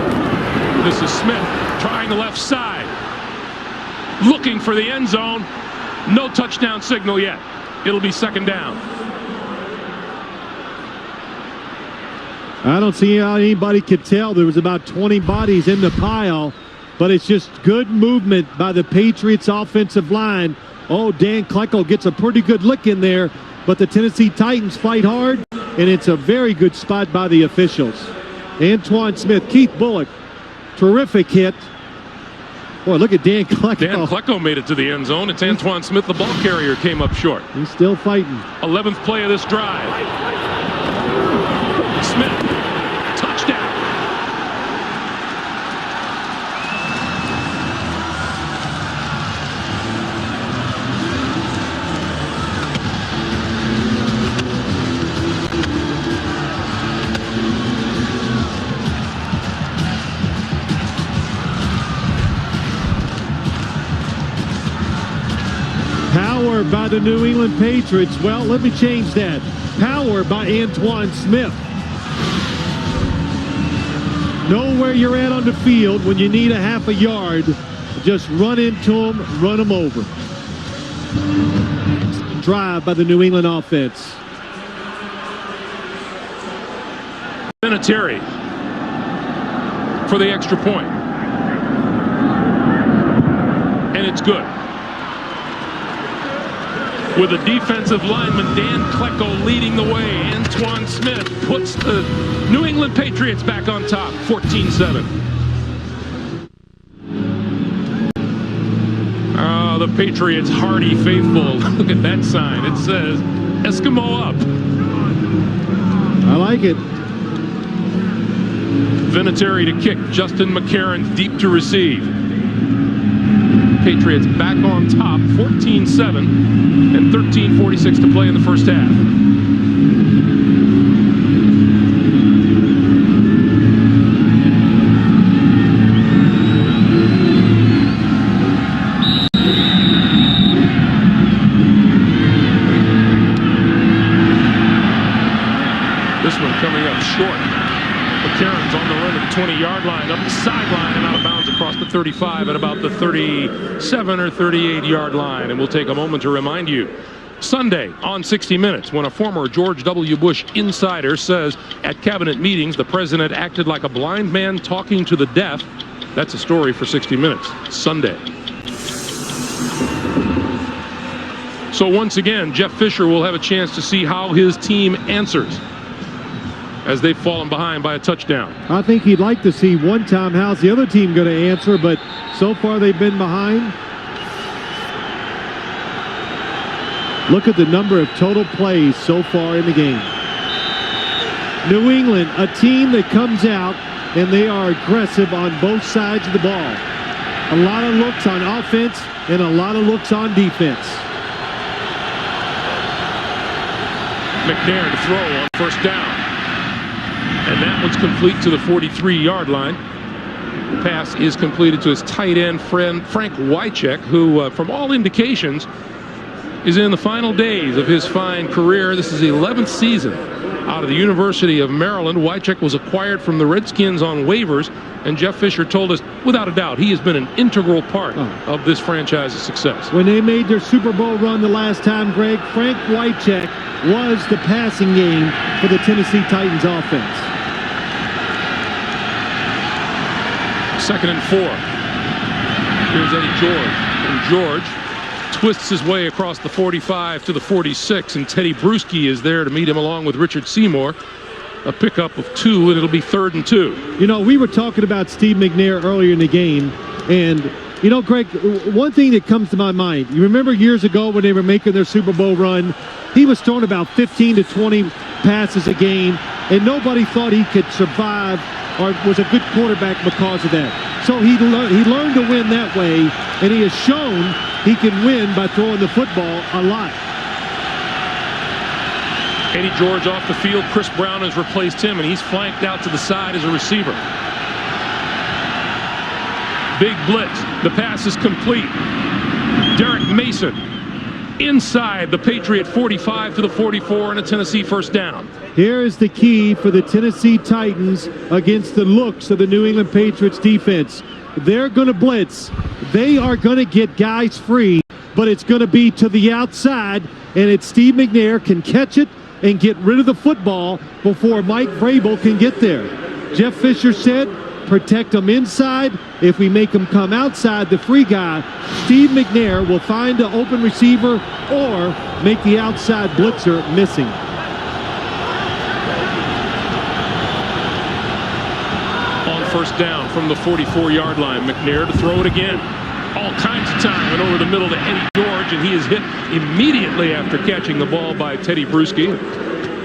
This is Smith trying the left side, looking for the end zone. No touchdown signal yet. It'll be 2nd down. I don't see how anybody could tell. There was about 20 bodies in the pile, but it's just good movement by the Patriots offensive line. Oh, Dan Klecko gets a pretty good lick in there, but the Tennessee Titans fight hard, and it's a very good spot by the officials. Antoine Smith, Keith Bullock, terrific hit. Boy, look at Dan Klecko. Dan Klecko made it to the end zone. It's Antoine Smith, the ball carrier, came up short. He's still fighting. 11th play of this drive. Smith, touchdown. Powered by the New England Patriots. Well, let me change that. Powered by Antoine Smith. Know where you're at on the field when you need a half a yard. Just run into them, run them over. Drive by the New England offense. Vinatieri for the extra point. And it's good. With a defensive lineman, Dan Klecko, leading the way. Antoine Smith puts the New England Patriots back on top, 14-7. Oh, the Patriots' hardy faithful. Look at that sign. It says, Eskimo up. I like it. Vinatieri to kick. Justin McCarron deep to receive. Patriots back on top, 14-7, and 13:46 to play in the first half. This one coming up short. McCarron's on the run at the 20-yard line, up the sideline and out of bounds across the 35 at about the 37 or 38-yard line. And we'll take a moment to remind you, Sunday on 60 Minutes, when a former George W. Bush insider says at cabinet meetings the president acted like a blind man talking to the deaf. That's a story for 60 Minutes, Sunday. So once again, Jeff Fisher will have a chance to see how his team answers as they've fallen behind by a touchdown. I think he'd like to see one time how's the other team going to answer, but so far they've been behind. Look at the number of total plays so far in the game. New England, a team that comes out and they are aggressive on both sides of the ball. A lot of looks on offense and a lot of looks on defense. McNair to throw on first down. And that one's complete to the 43-yard line. The pass is completed to his tight end friend, Frank Wycheck, who, from all indications, is in the final days of his fine career. This is the 11th season out of the University of Maryland. Wycheck was acquired from the Redskins on waivers, and Jeff Fisher told us, without a doubt, he has been an integral part of this franchise's success. When they made their Super Bowl run the last time, Greg, Frank Wycheck was the passing game for the Tennessee Titans offense. 2nd and 4. Here's Eddie George. And George twists his way across the 45 to the 46, and Teddy Bruschi is there to meet him along with Richard Seymour. A pickup of 2, and it'll be 3rd and 2. You know, we were talking about Steve McNair earlier in the game, and you know, Greg, one thing that comes to my mind, you remember years ago when they were making their Super Bowl run, he was throwing about 15 to 20 passes a game, and nobody thought he could survive or was a good quarterback because of that. So he learned to win that way, and he has shown he can win by throwing the football a lot. Eddie George off the field. Chris Brown has replaced him, and he's flanked out to the side as a receiver. Big blitz. The pass is complete. Derek Mason inside the Patriot 45 to the 44, and a Tennessee first down. Here is the key for the Tennessee Titans against the looks of the New England Patriots defense. They're going to blitz. They are going to get guys free, but it's going to be to the outside, and it's Steve McNair can catch it and get rid of the football before Mike Vrabel can get there. Jeff Fisher said, protect them inside. If we make them come outside, the free guy, Steve McNair will find an open receiver or make the outside blitzer missing. On first down from the 44-yard line, McNair to throw it again. All kinds of time went over the middle to Eddie George, and he is hit immediately after catching the ball by Teddy Bruschi.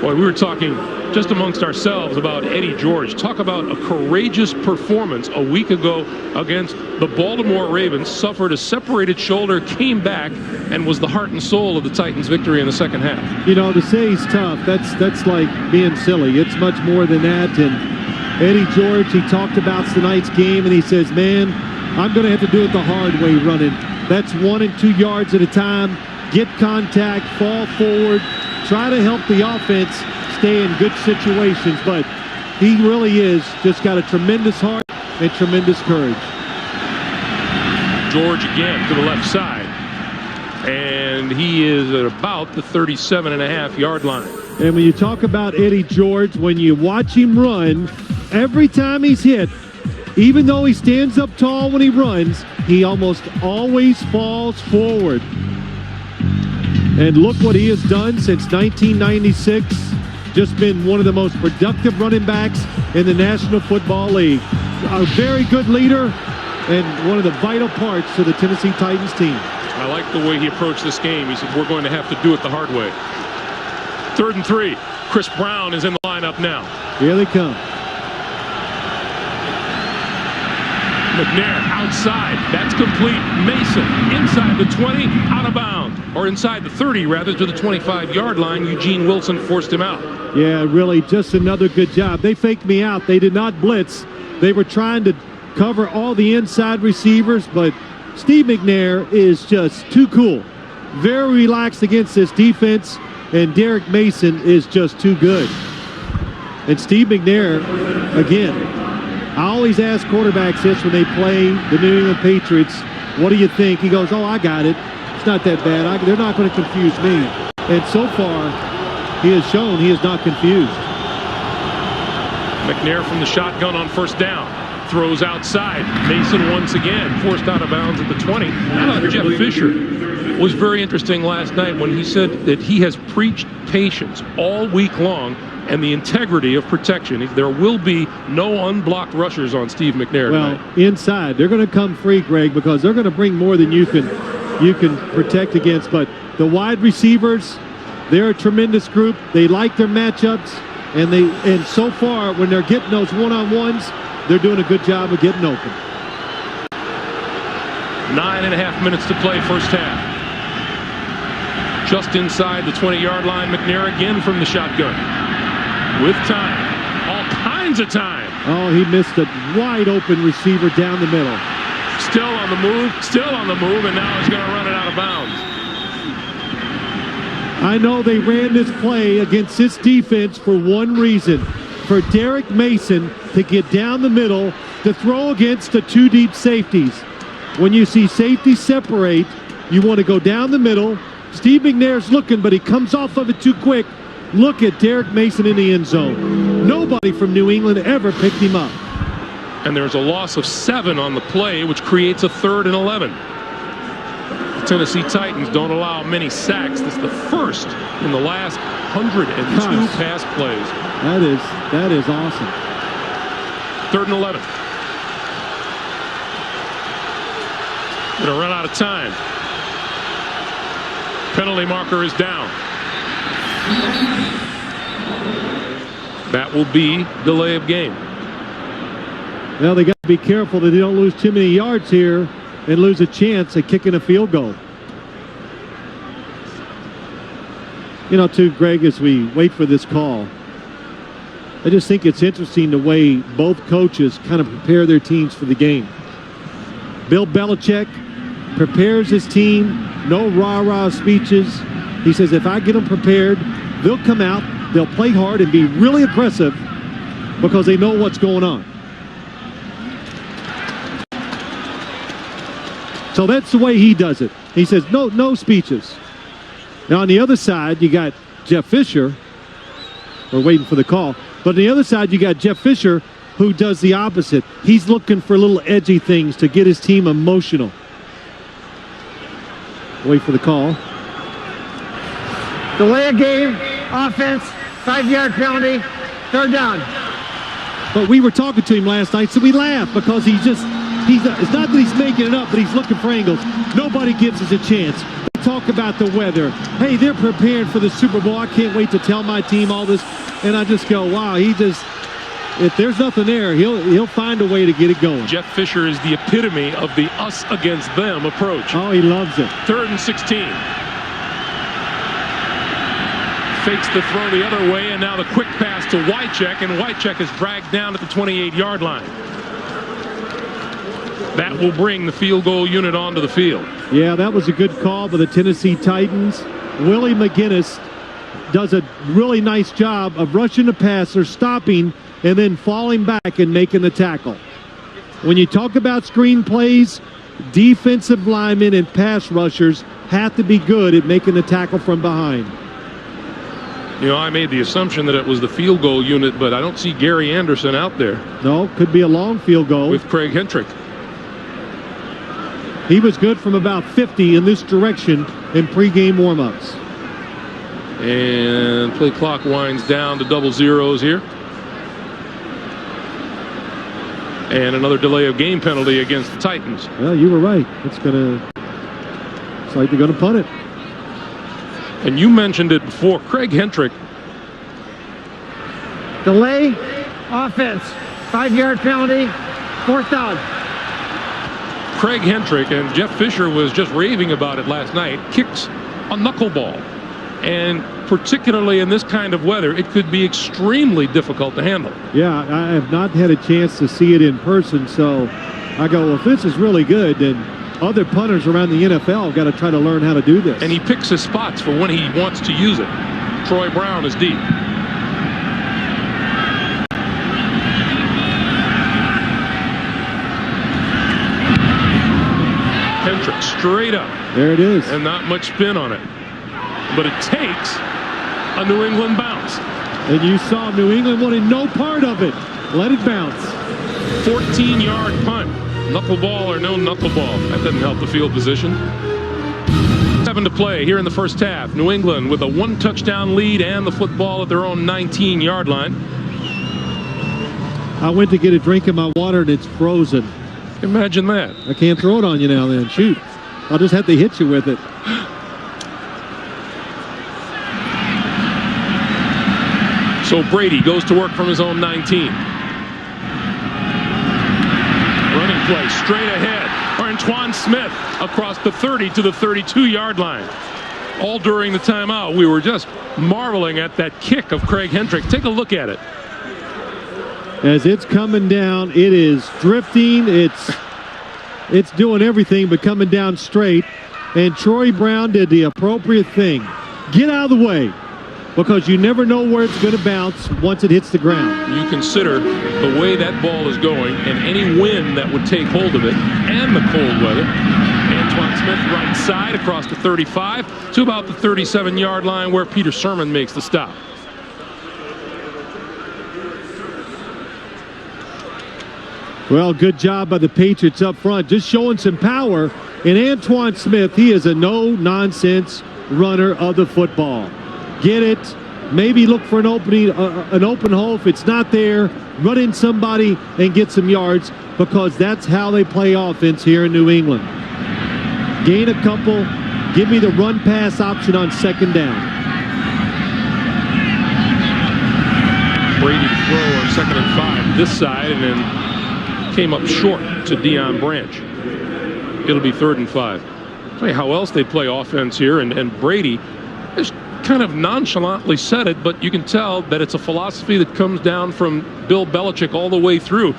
Boy, we were talking just amongst ourselves about Eddie George. Talk about a courageous performance a week ago against the Baltimore Ravens. Suffered a separated shoulder, came back, and was the heart and soul of the Titans' victory in the second half. You know, to say he's tough, that's like being silly. It's much more than that. And Eddie George, he talked about tonight's game, and he says, man, I'm going to have to do it the hard way running. That's 1 and 2 yards at a time. get contact, fall forward, try to help the offense stay in good situations. But he really is just got a tremendous heart and tremendous courage. George again to the left side. And he is at about the 37.5-yard line. And when you talk about Eddie George, when you watch him run, every time he's hit, even though he stands up tall when he runs, he almost always falls forward. And look what he has done since 1996. Just been one of the most productive running backs in the National Football League. A very good leader and one of the vital parts to the Tennessee Titans team. I like the way he approached this game. He said, we're going to have to do it the hard way. 3rd and 3. Chris Brown is in the lineup now. Here they come. McNair outside. That's complete. Mason inside the 20, out of bounds. Or inside the 30, rather, to the 25-yard line. Eugene Wilson forced him out. Yeah, really, just another good job. They faked me out. They did not blitz. They were trying to cover all the inside receivers, but Steve McNair is just too cool. Very relaxed against this defense, and Derek Mason is just too good. And Steve McNair, again, I always ask quarterbacks this when they play the New England Patriots, what do you think? He goes, oh, I got it. It's not that bad. They're not going to confuse me. And so far, he has shown he is not confused. McNair from the shotgun on 1st down. Throws outside. Mason once again forced out of bounds at the 20. I thought Jeff Fisher was very interesting last night when he said that he has preached patience all week long and the integrity of protection. There will be no unblocked rushers on Steve McNair tonight. Well, inside, they're going to come free, Greg, because they're going to bring more than you can protect against. But the wide receivers, they're a tremendous group. They like their matchups, and so far, when they're getting those one-on-ones, they're doing a good job of getting open. 9.5 minutes to play, first half. Just inside the 20-yard line, McNair again from the shotgun. With time. All kinds of time. Oh, he missed a wide open receiver down the middle. Still on the move, and now he's going to run it out of bounds. I know they ran this play against this defense for one reason. For Derek Mason to get down the middle to throw against the 2 deep safeties. When you see safeties separate, you want to go down the middle. Steve McNair's looking, but he comes off of it too quick. Look at Derek Mason in the end zone. Nobody from New England ever picked him up. And there's a loss of 7 on the play, which creates a 3rd and 11. The Tennessee Titans don't allow many sacks. This is the first in the last 102 pass plays. That is awesome. 3rd and 11. Gonna run out of time. Penalty marker is down. That will be delay of game. Well, they got to be careful that they don't lose too many yards here and lose a chance at kicking a field goal. You know, too, Greg, as we wait for this call, I just think it's interesting the way both coaches kind of prepare their teams for the game. Bill Belichick prepares his team, no rah-rah speeches. He says, if I get them prepared, they'll come out, they'll play hard and be really aggressive because they know what's going on. So that's the way he does it. He says, no speeches. Now, on the other side, you got Jeff Fisher. We're waiting for the call. But on the other side, you got Jeff Fisher, who does the opposite. He's looking for little edgy things to get his team emotional. Wait for the call. Delay a game, offense, 5-yard penalty, 3rd down. But we were talking to him last night, so we laughed because it's not that he's making it up, but he's looking for angles. Nobody gives us a chance. We talk about the weather. Hey, they're preparing for the Super Bowl. I can't wait to tell my team all this. And I just go, wow, if there's nothing there, he'll find a way to get it going. Jeff Fisher is the epitome of the us against them approach. Oh, he loves it. 3rd and 16. Fakes the throw the other way, and now the quick pass to Wycheck, and Wycheck is dragged down at the 28-yard line. That will bring the field goal unit onto the field. Yeah, that was a good call by the Tennessee Titans. Willie McGinnis does a really nice job of rushing the passer, stopping, and then falling back and making the tackle. When you talk about screen plays, defensive linemen and pass rushers have to be good at making the tackle from behind. You know, I made the assumption that it was the field goal unit, but I don't see Gary Anderson out there. No, could be a long field goal. With Craig Hentrick. He was good from about 50 in this direction in pregame warmups. And play clock winds down to double zeros here. And another delay of game penalty against the Titans. Well, you were right. It's like they're going to punt it. And you mentioned it before, Craig Hentrick. Delay, offense, 5-yard penalty, 4th down. Craig Hentrick, and Jeff Fisher was just raving about it last night, kicks a knuckleball. And particularly in this kind of weather, it could be extremely difficult to handle. Yeah, I have not had a chance to see it in person, so I go, well, if this is really good, then other punters around the NFL have got to try to learn how to do this. And he picks his spots for when he wants to use it. Troy Brown is deep. Hentrick straight up. There it is. And not much spin on it. But it takes a New England bounce. And you saw New England wanted no part of it. Let it bounce. 14-yard punt. Knuckleball or no knuckleball. That doesn't help the field position. 7 to play here in the first half. New England with a 1-touchdown lead and the football at their own 19-yard line. I went to get a drink of my water and it's frozen. Imagine that. I can't throw it on you now then. Shoot. I'll just have to hit you with it. So Brady goes to work from his own 19. Running play straight ahead. Antoine Smith across the 30 to the 32-yard line. All during the timeout, we were just marveling at that kick of Craig Hentrick. Take a look at it. As it's coming down, it is drifting. It's doing everything but coming down straight. And Troy Brown did the appropriate thing. Get out of the way, because you never know where it's going to bounce once it hits the ground. You consider the way that ball is going and any wind that would take hold of it and the cold weather. Antoine Smith right side across the 35 to about the 37-yard line where Peter Sermon makes the stop. Well, good job by the Patriots up front, just showing some power. And Antoine Smith, he is a no-nonsense runner of the football. Get it, maybe look for an opening, an open hole. If it's not there, run in somebody and get some yards, because that's how they play offense here in New England. Gain a couple, give me the run-pass option on 2nd down. Brady to throw on 2nd and 5 this side, and then came up short to Deion Branch. It'll be 3rd and 5. I'll tell you how else they play offense here, and Brady just kind of nonchalantly said it, but you can tell that it's a philosophy that comes down from Bill Belichick all the way through.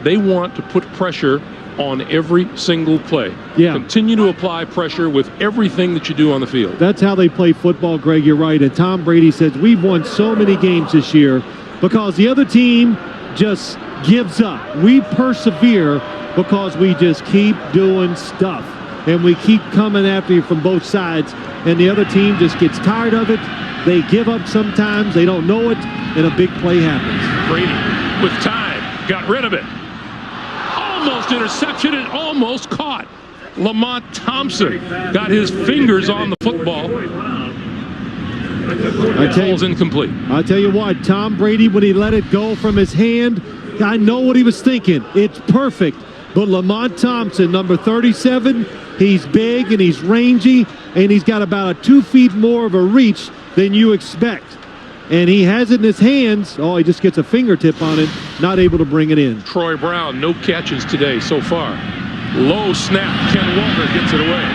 They want to put pressure on every single play. Yeah. Continue to apply pressure with everything that you do on the field. That's how they play football, Greg. You're right. And Tom Brady says, we've won so many games this year because the other team just gives up. We persevere because we just keep doing stuff. And we keep coming after you from both sides. And the other team just gets tired of it. They give up sometimes. They don't know it. And a big play happens. Brady with time. Got rid of it. Almost interception and almost caught. Lamont Thompson got his fingers on the football. Ball's incomplete. I tell you what, Tom Brady, when he let it go from his hand, I know what he was thinking. It's perfect. But Lamont Thompson, number 37, he's big and he's rangy, and he's got about 2 feet more of a reach than you expect. And he has it in his hands. Oh, he just gets a fingertip on it, not able to bring it in. Troy Brown, no catches today so far. Low snap. Ken Walker gets it away.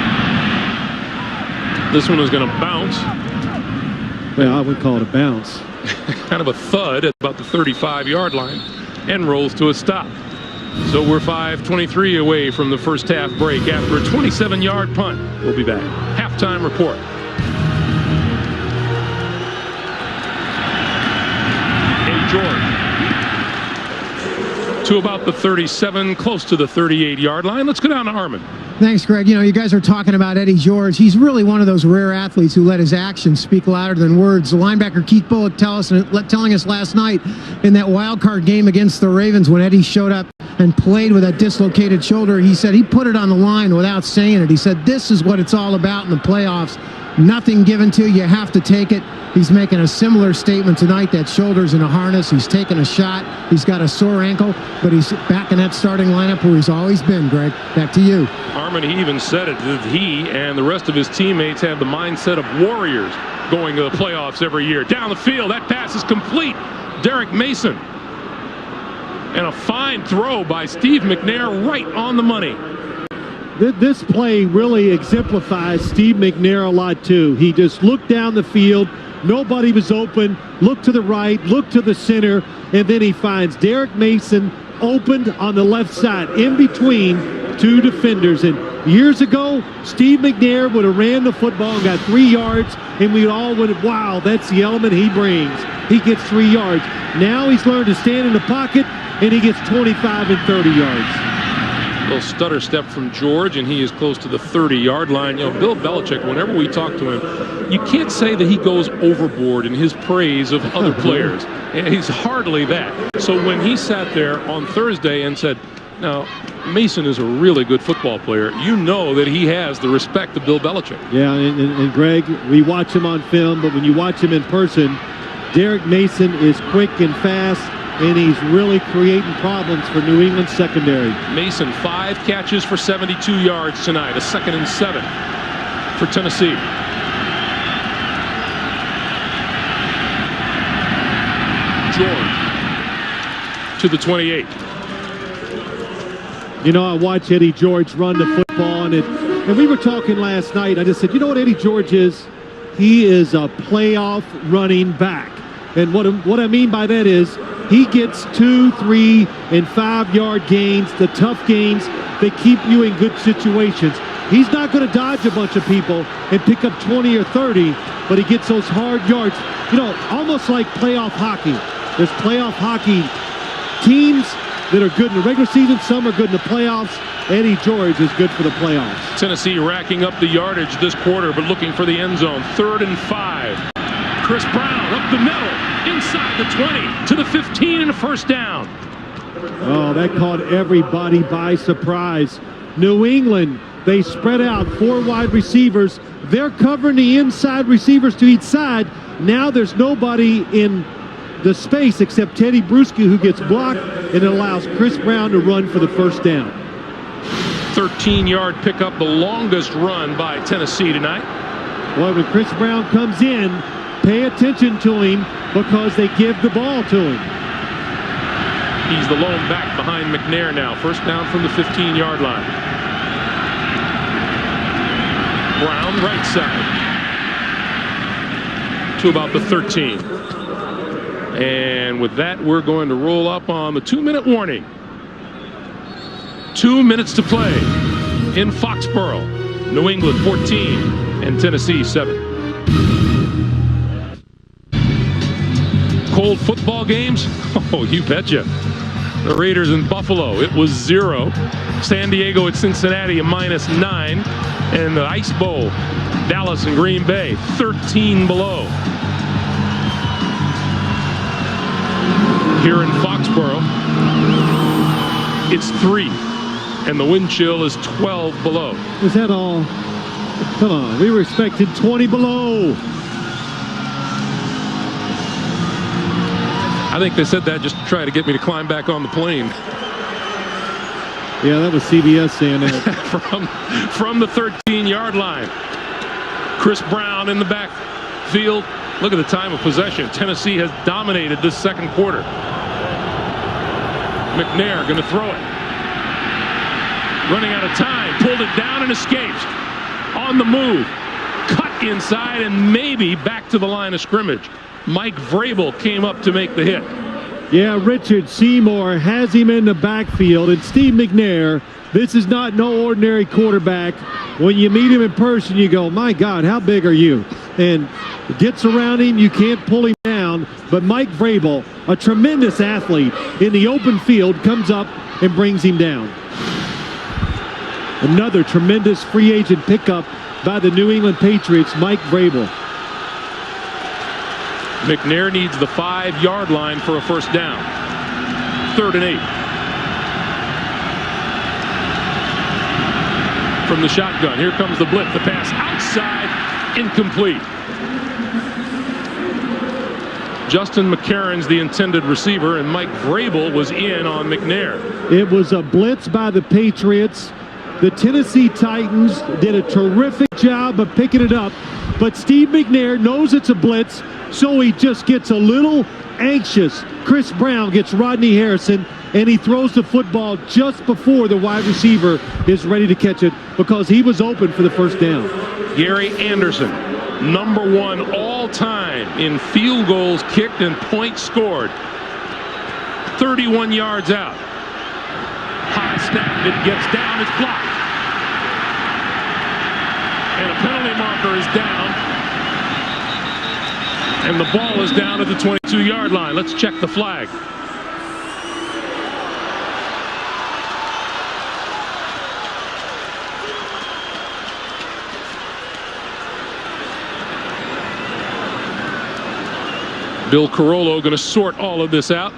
This one is going to bounce. Well, I would call it a bounce. Kind of a thud at about the 35-yard line and rolls to a stop. So we're 5:23 away from the first half break after a 27-yard punt. We'll be back. Halftime report. Eddie George to about the 37, close to the 38-yard line. Let's go down to Armin. Thanks, Greg. You know, you guys are talking about Eddie George. He's really one of those rare athletes who let his actions speak louder than words. The linebacker Keith Bullock telling us last night in that wild card game against the Ravens when Eddie showed up and played with that dislocated shoulder, he said he put it on the line without saying it. He said, this is what it's all about in the playoffs. Nothing given to you. You have to take it. He's making a similar statement tonight. That shoulder's in a harness. He's taking a shot. He's got a sore ankle, but he's back in that starting lineup where he's always been, Greg. Back to you. Armin, he even said it, that he and the rest of his teammates have the mindset of warriors going to the playoffs every year. Down the field, that pass is complete. Derek Mason. And a fine throw by Steve McNair right on the money. This play really exemplifies Steve McNair a lot, too. He just looked down the field. Nobody was open. Looked to the right, looked to the center, and then he finds Derek Mason opened on the left side in between two defenders. And years ago, Steve McNair would have ran the football and got 3 yards, and we all would have, wow, that's the element he brings. He gets 3 yards. Now he's learned to stand in the pocket, and he gets 25 and 30 yards. Little stutter step from George, and he is close to the 30-yard line. You know, Bill Belichick, whenever we talk to him, you can't say that he goes overboard in his praise of other players. He's hardly that. So when he sat there on Thursday and said, now, Mason is a really good football player, you know that he has the respect of Bill Belichick. Yeah, and Greg, we watch him on film, but when you watch him in person, Derek Mason is quick and fast, and he's really creating problems for New England secondary. Mason, 5 catches for 72 yards tonight, a 2nd and 7 for Tennessee. George to the 28. You know, I watch Eddie George run the football, and we were talking last night. I just said, you know what Eddie George is? He is a playoff running back. And what I mean by that is he gets 2, 3, and 5-yard gains, the tough gains that keep you in good situations. He's not going to dodge a bunch of people and pick up 20 or 30, but he gets those hard yards. You know, almost like playoff hockey. There's playoff hockey teams that are good in the regular season. Some are good in the playoffs. Eddie George is good for the playoffs. Tennessee racking up the yardage this quarter, but looking for the end zone. 3rd and 5. Chris Brown up the middle, inside the 20, to the 15 and a first down. Oh, that caught everybody by surprise. New England, they spread out 4 wide receivers. They're covering the inside receivers to each side. Now there's nobody in the space except Teddy Bruschi, who gets blocked, and it allows Chris Brown to run for the first down. 13-yard pickup, the longest run by Tennessee tonight. Well, when Chris Brown comes in, pay attention to him because they give the ball to him. He's the lone back behind McNair now. First down from the 15-yard line. Brown right side to about the 13. And with that, we're going to roll up on the 2-minute warning. 2 minutes to play in Foxborough. New England 14 and Tennessee 7. Cold football games? Oh, you betcha. The Raiders in Buffalo, it was 0. San Diego at Cincinnati, a -9. And the Ice Bowl, Dallas and Green Bay, 13 below. Here in Foxborough, it's 3. And the wind chill is 12 below. Is that all? Come on, we were expecting 20 below. I think they said that just to try to get me to climb back on the plane. Yeah, that was CBS saying that. from the 13-yard line. Chris Brown in the backfield. Look at the time of possession. Tennessee has dominated this second quarter. McNair going to throw it. Running out of time, pulled it down and escapes. On the move, cut inside and maybe back to the line of scrimmage. Mike Vrabel came up to make the hit. Yeah, Richard Seymour has him in the backfield, and Steve McNair, this is not no ordinary quarterback. When you meet him in person, you go, my God, how big are you? And gets around him, you can't pull him down, but Mike Vrabel, a tremendous athlete, in the open field, comes up and brings him down. Another tremendous free agent pickup by the New England Patriots, Mike Vrabel. McNair needs the 5-yard line for a first down. 3rd and 8. From the shotgun, here comes the blitz. The pass outside, incomplete. Justin McCarron's the intended receiver, and Mike Vrabel was in on McNair. It was a blitz by the Patriots. The Tennessee Titans did a terrific job of picking it up, but Steve McNair knows it's a blitz, so he just gets a little anxious. Chris Brown gets Rodney Harrison, and he throws the football just before the wide receiver is ready to catch it because he was open for the first down. Gary Anderson, #1 all-time in field goals kicked and points scored. 31 yards out. High snap, it gets down, it's blocked. And a penalty marker is down. And the ball is down at the 22-yard line. Let's check the flag. Bill Carollo going to sort all of this out.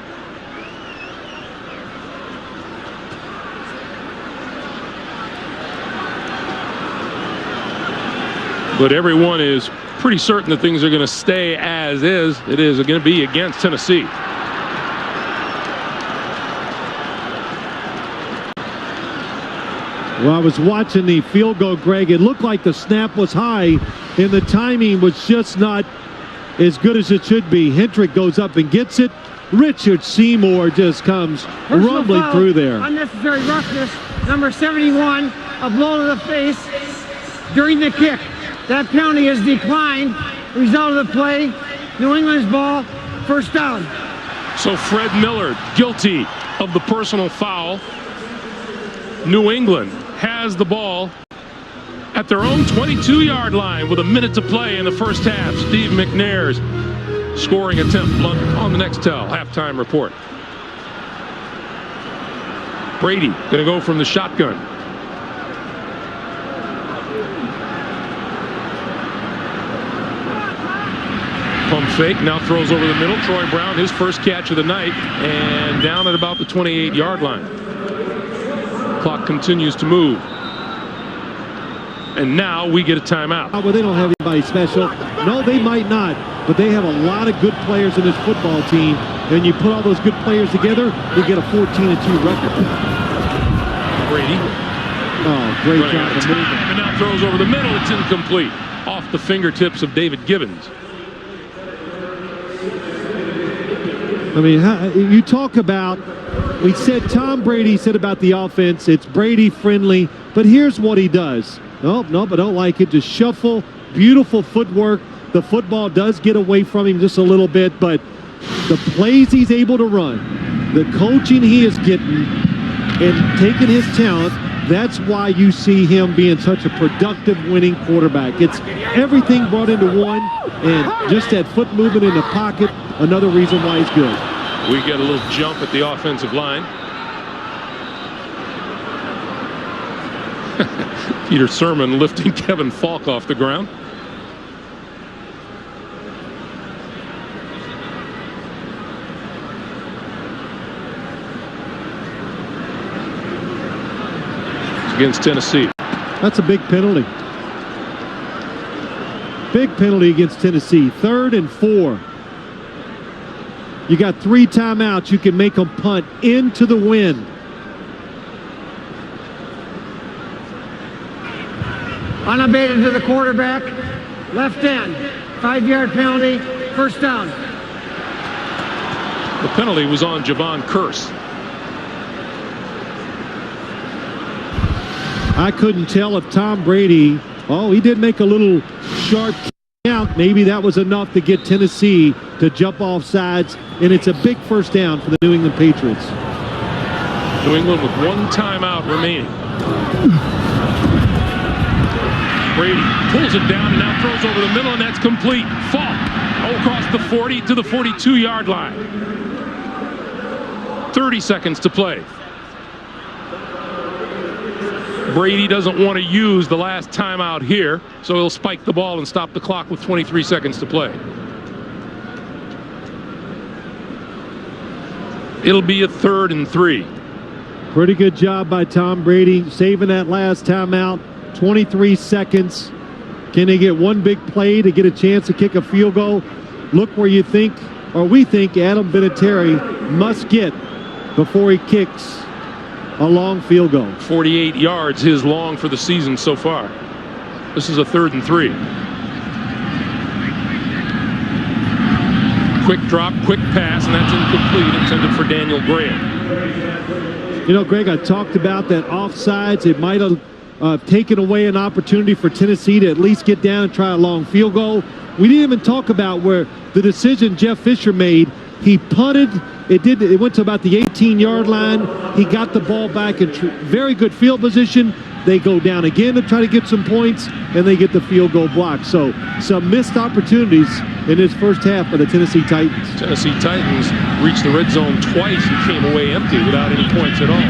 But everyone is pretty certain that things are going to stay as is. It is going to be against Tennessee. Well, I was watching the field goal, Greg. It looked like the snap was high, and the timing was just not as good as it should be. Hendrick goes up and gets it. Richard Seymour just comes rumbling through there. Unnecessary roughness, number 71, a blow to the face during the kick. That penalty is declined. Result of the play, New England's ball, first down. So Fred Miller guilty of the personal foul. New England has the ball at their own 22-yard line with a minute to play in the first half. Steve McNair's scoring attempt on the next halftime report. Brady going to go from the shotgun. Pump fake, now throws over the middle. Troy Brown, his first catch of the night, and down at about the 28-yard line. Clock continues to move. And now we get a timeout. Well, they don't have anybody special. No, they might not, but they have a lot of good players in this football team. And you put all those good players together, you get a 14-2 record. Brady. Oh, great job of moving. And now throws over the middle. It's incomplete. Off the fingertips of David Gibbons. I mean, you talk about, we said Tom Brady said about the offense, it's Brady friendly, but here's what he does. Nope, I don't like it. Just shuffle, beautiful footwork. The football does get away from him just a little bit, but the plays he's able to run, the coaching he is getting, and taking his talent, that's why you see him being such a productive winning quarterback. It's everything brought into one, and just that foot movement in the pocket, another reason why he's good. We get a little jump at the offensive line. Peter Sermon lifting Kevin Falk off the ground. It's against Tennessee. That's a big penalty. Big penalty against Tennessee. 3rd and 4. You got 3 timeouts. You can make them punt into the wind. Unabated to the quarterback, left end, 5-yard penalty, first down. The penalty was on Javon Curse. I couldn't tell if Tom Brady, he did make a little sharp count. Maybe that was enough to get Tennessee to jump off sides, and it's a big first down for the New England Patriots. New England with 1 timeout remaining. Brady pulls it down and now throws over the middle, and that's complete. Falk across the 40 to the 42-yard line. 30 seconds to play. Brady doesn't want to use the last timeout here, so he'll spike the ball and stop the clock with 23 seconds to play. It'll be a 3rd and 3. Pretty good job by Tom Brady saving that last timeout. 23 seconds. Can they get one big play to get a chance to kick a field goal? Look where you think, or we think, Adam Vinatieri must get before he kicks a long field goal. 48 yards, his long for the season so far. This is a 3rd and 3. Quick drop, quick pass, and that's incomplete, intended for Daniel Graham. You know, Greg, I talked about that offsides. It might have taken away an opportunity for Tennessee to at least get down and try a long field goal. We didn't even talk about where the decision Jeff Fisher made. He punted. It went to about the 18-yard line. He got the ball back in very good field position. They go down again to try to get some points, and they get the field goal block. So some missed opportunities in this first half for the Tennessee Titans. Tennessee Titans reached the red zone twice and came away empty without any points at all.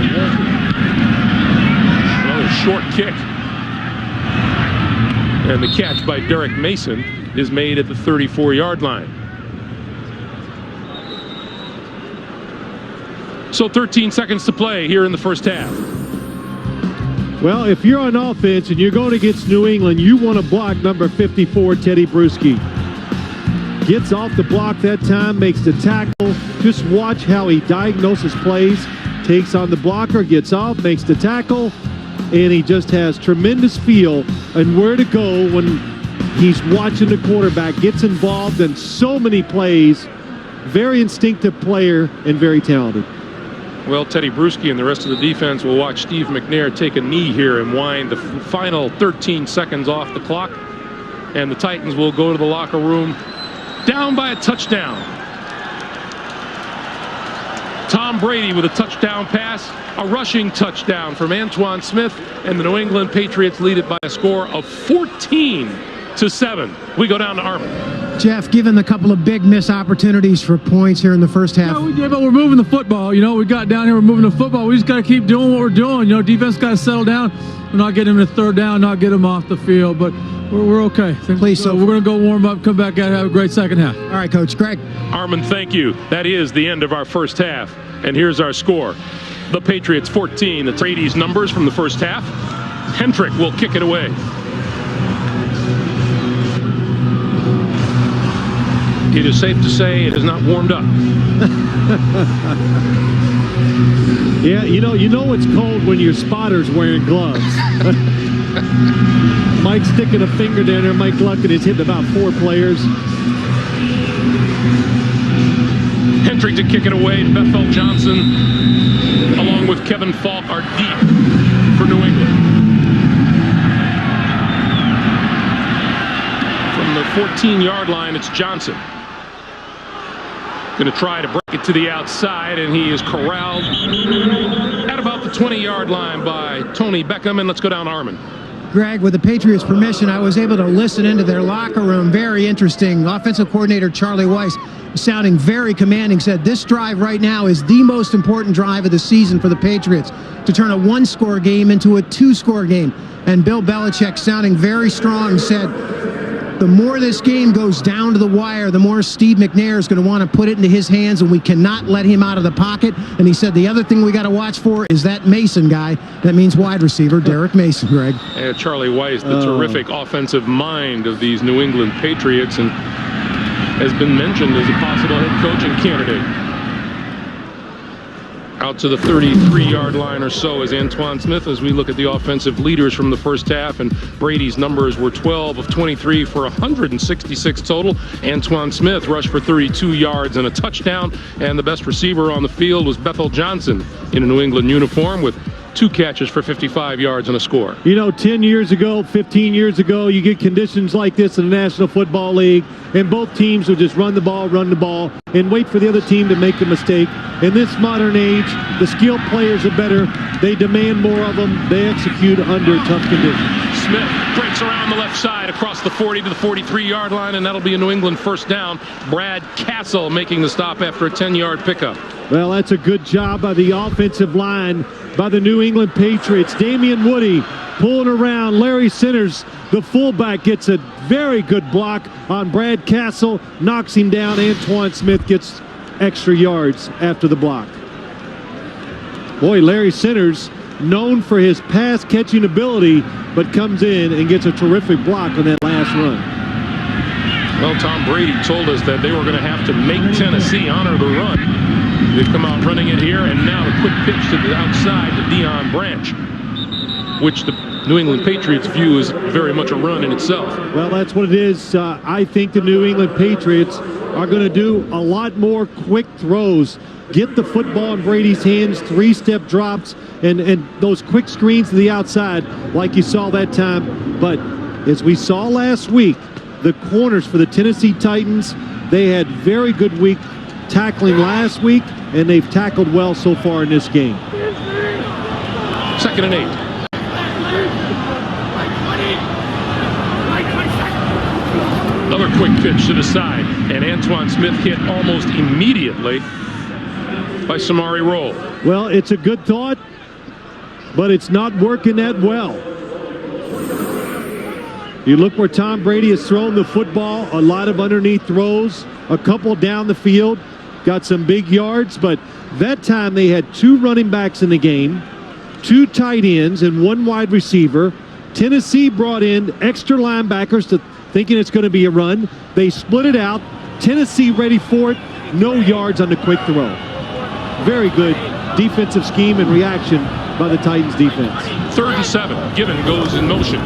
Another short kick. And the catch by Derek Mason is made at the 34-yard line. So 13 seconds to play here in the first half. Well, if you're on offense and you're going against New England, you want to block number 54, Teddy Bruschi. Gets off the block that time, makes the tackle. Just watch how he diagnoses plays. Takes on the blocker, gets off, makes the tackle, and he just has tremendous feel and where to go when he's watching the quarterback. Gets involved in so many plays. Very instinctive player and very talented. Well, Teddy Bruschi and the rest of the defense will watch Steve McNair take a knee here and wind the final 13 seconds off the clock. And the Titans will go to the locker room down by a touchdown. Tom Brady with a touchdown pass, a rushing touchdown from Antoine Smith, and the New England Patriots lead it by a score of 14-7. We go down to Armin. Jeff, given the couple of big missed opportunities for points here in the first half. Yeah, but we're moving the football. You know, we got down here, we're moving the football. We just got to keep doing what we're doing. You know, defense got to settle down. We're not getting them to 3rd down, not get them off the field, but we're okay. Please, so we're going to go warm up, come back out, have a great second half. All right, Coach. Greg. Armin, thank you. That is the end of our first half. And here's our score. The Patriots 14. The Brady's numbers from the first half. Hendrick will kick it away. It is safe to say it has not warmed up. Yeah, you know it's cold when your spotter's wearing gloves. Mike's sticking a finger down there. Mike Luckett has hit about 4 players. Hendrick to kick it away. Bethel Johnson, along with Kevin Falk, are deep for New England. From the 14-yard line, it's Johnson. Going to try to break it to the outside, and he is corralled at about the 20-yard line by Tony Beckham. And let's go down Armin. Greg, with the Patriots' permission, I was able to listen into their locker room. Very interesting. Offensive coordinator Charlie Weiss, sounding very commanding, said this drive right now is the most important drive of the season for the Patriots, to turn a 1-score game into a 2-score game. And Bill Belichick, sounding very strong, said the more this game goes down to the wire, the more Steve McNair is going to want to put it into his hands, and we cannot let him out of the pocket. And he said the other thing we got to watch for is that Mason guy. That means wide receiver Derek Mason, Greg. Charlie Weiss, the terrific offensive mind of these New England Patriots, and has been mentioned as a possible head coaching candidate. Out to the 33-yard line or so is Antoine Smith as we look at the offensive leaders from the first half. And Brady's numbers were 12 of 23 for 166 total. Antoine Smith rushed for 32 yards and a touchdown. And the best receiver on the field was Bethel Johnson in a New England uniform with 2 catches for 55 yards and a score. You know, 10 years ago, 15 years ago, you get conditions like this in the National Football League, and both teams would just run the ball, and wait for the other team to make a mistake. In this modern age, the skilled players are better. They demand more of them. They execute under tough conditions. Smith breaks around the left side across the 40 to the 43-yard line, and that'll be a New England first down. Brad Castle making the stop after a 10-yard pickup. Well, that's a good job by the offensive line by the New England Patriots. Damian Woody pulling around. Larry Centers, the fullback, gets a very good block on Brad Castle, knocks him down. Antoine Smith gets extra yards after the block. Boy, Larry Centers, known for his pass catching ability, but comes in and gets a terrific block on that last run. Well, Tom Brady told us that they were going to have to make Tennessee honor the run. They've come out running it here, and now the quick pitch to the outside to Deion Branch, which the New England Patriots view as very much a run in itself. Well, that's what it is. I think the New England Patriots are going to do a lot more quick throws. Get the football in Brady's hands, 3-step drops, and those quick screens to the outside like you saw that time. But as we saw last week, the corners for the Tennessee Titans, they had very good week tackling last week, and they've tackled well so far in this game. 2nd and 8. Another quick pitch to the side, and Antoine Smith hit almost immediately by Samari Rolle. Well, it's a good thought, but it's not working that well. You look where Tom Brady has thrown the football, a lot of underneath throws, a couple down the field, got some big yards, but that time they had 2 running backs in the game, 2 tight ends, and 1 wide receiver. Tennessee brought in extra linebackers thinking it's going to be a run. They split it out. Tennessee ready for it. No yards on the quick throw. Very good defensive scheme and reaction by the Titans defense. 3rd and 7. Given goes in motion.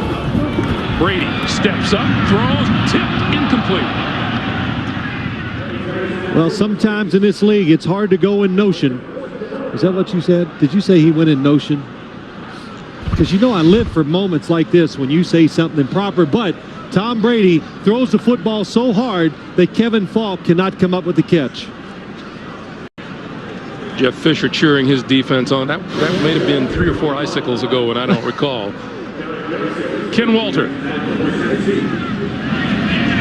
Brady steps up, throws, tipped, incomplete. Well, sometimes in this league, it's hard to go in notion. Is that what you said? Did you say he went in notion? Because you know I live for moments like this when you say something improper, but Tom Brady throws the football so hard that Kevin Falk cannot come up with the catch. Jeff Fisher cheering his defense on. That may have been 3 or 4 icicles ago, and I don't recall. Ken Walter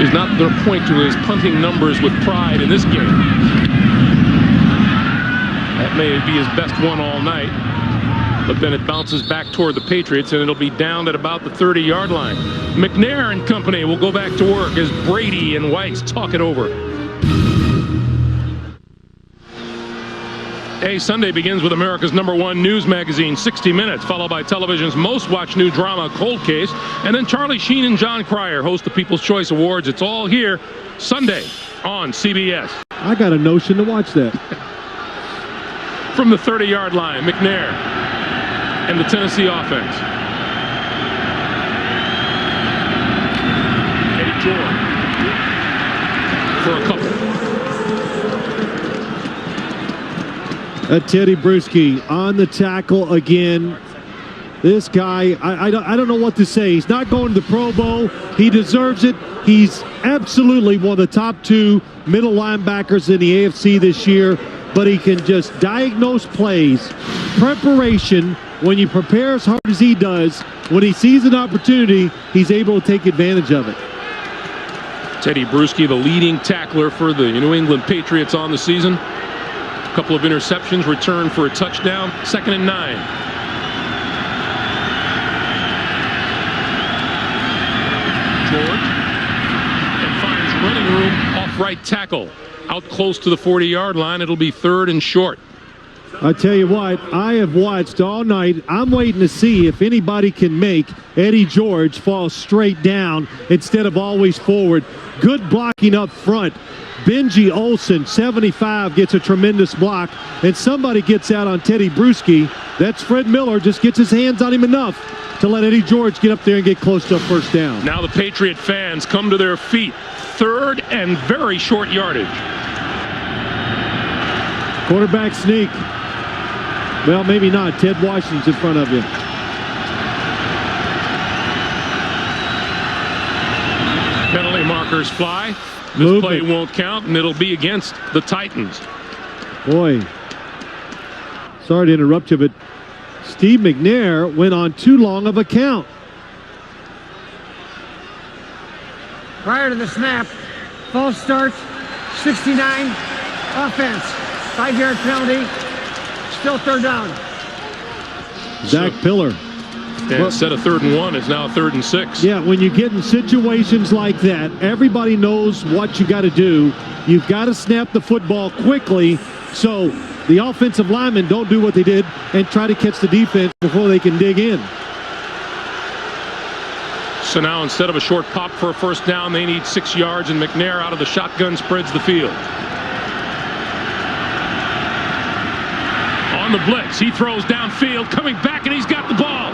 is not going to point to his punting numbers with pride in this game. That may be his best one all night. But then it bounces back toward the Patriots, and it'll be down at about the 30-yard line. McNair and company will go back to work as Brady and Weiss talk it over. A Sunday begins with America's #1 news magazine, 60 Minutes, followed by television's most watched new drama, Cold Case, and then Charlie Sheen and John Cryer host the People's Choice Awards. It's all here Sunday on CBS. I got a notion to watch that. From the 30-yard line, McNair and the Tennessee offense. Eddie George for a couple. Teddy Bruschi on the tackle again. This guy, I don't know what to say. He's not going to the Pro Bowl. He deserves it. He's absolutely one of the top 2 middle linebackers in the AFC this year, but he can just diagnose plays. Preparation, when you prepare as hard as he does, when he sees an opportunity, he's able to take advantage of it. Teddy Bruschi, the leading tackler for the New England Patriots on the season. A couple of interceptions, returned for a touchdown. 2nd and 9. George, and finds running room off right tackle. Out close to the 40-yard line. It'll be 3rd and short. I tell you what, I have watched all night. I'm waiting to see if anybody can make Eddie George fall straight down instead of always forward. Good blocking up front. Benji Olsen, 75, gets a tremendous block, and somebody gets out on Teddy Bruschi. That's Fred Miller, just gets his hands on him enough to let Eddie George get up there and get close to a first down. Now the Patriot fans come to their feet. 3rd and very short yardage. Quarterback sneak. Well, maybe not. Ted Washington's in front of you. Penalty markers fly. This play won't count, and it'll be against the Titans. Boy, sorry to interrupt you, but Steve McNair went on too long of a count. Prior to the snap, false start, 69, offense, 5-yard penalty, still third down. Zach Pillar. And instead of 3rd and 1, it's now 3rd and 6. Yeah, when you get in situations like that, everybody knows what you got to do. You've got to snap the football quickly so the offensive linemen don't do what they did and try to catch the defense before they can dig in. So now instead of a short pop for a first down, they need 6 yards, and McNair out of the shotgun spreads the field. On the blitz, he throws downfield, coming back, and he's got the ball.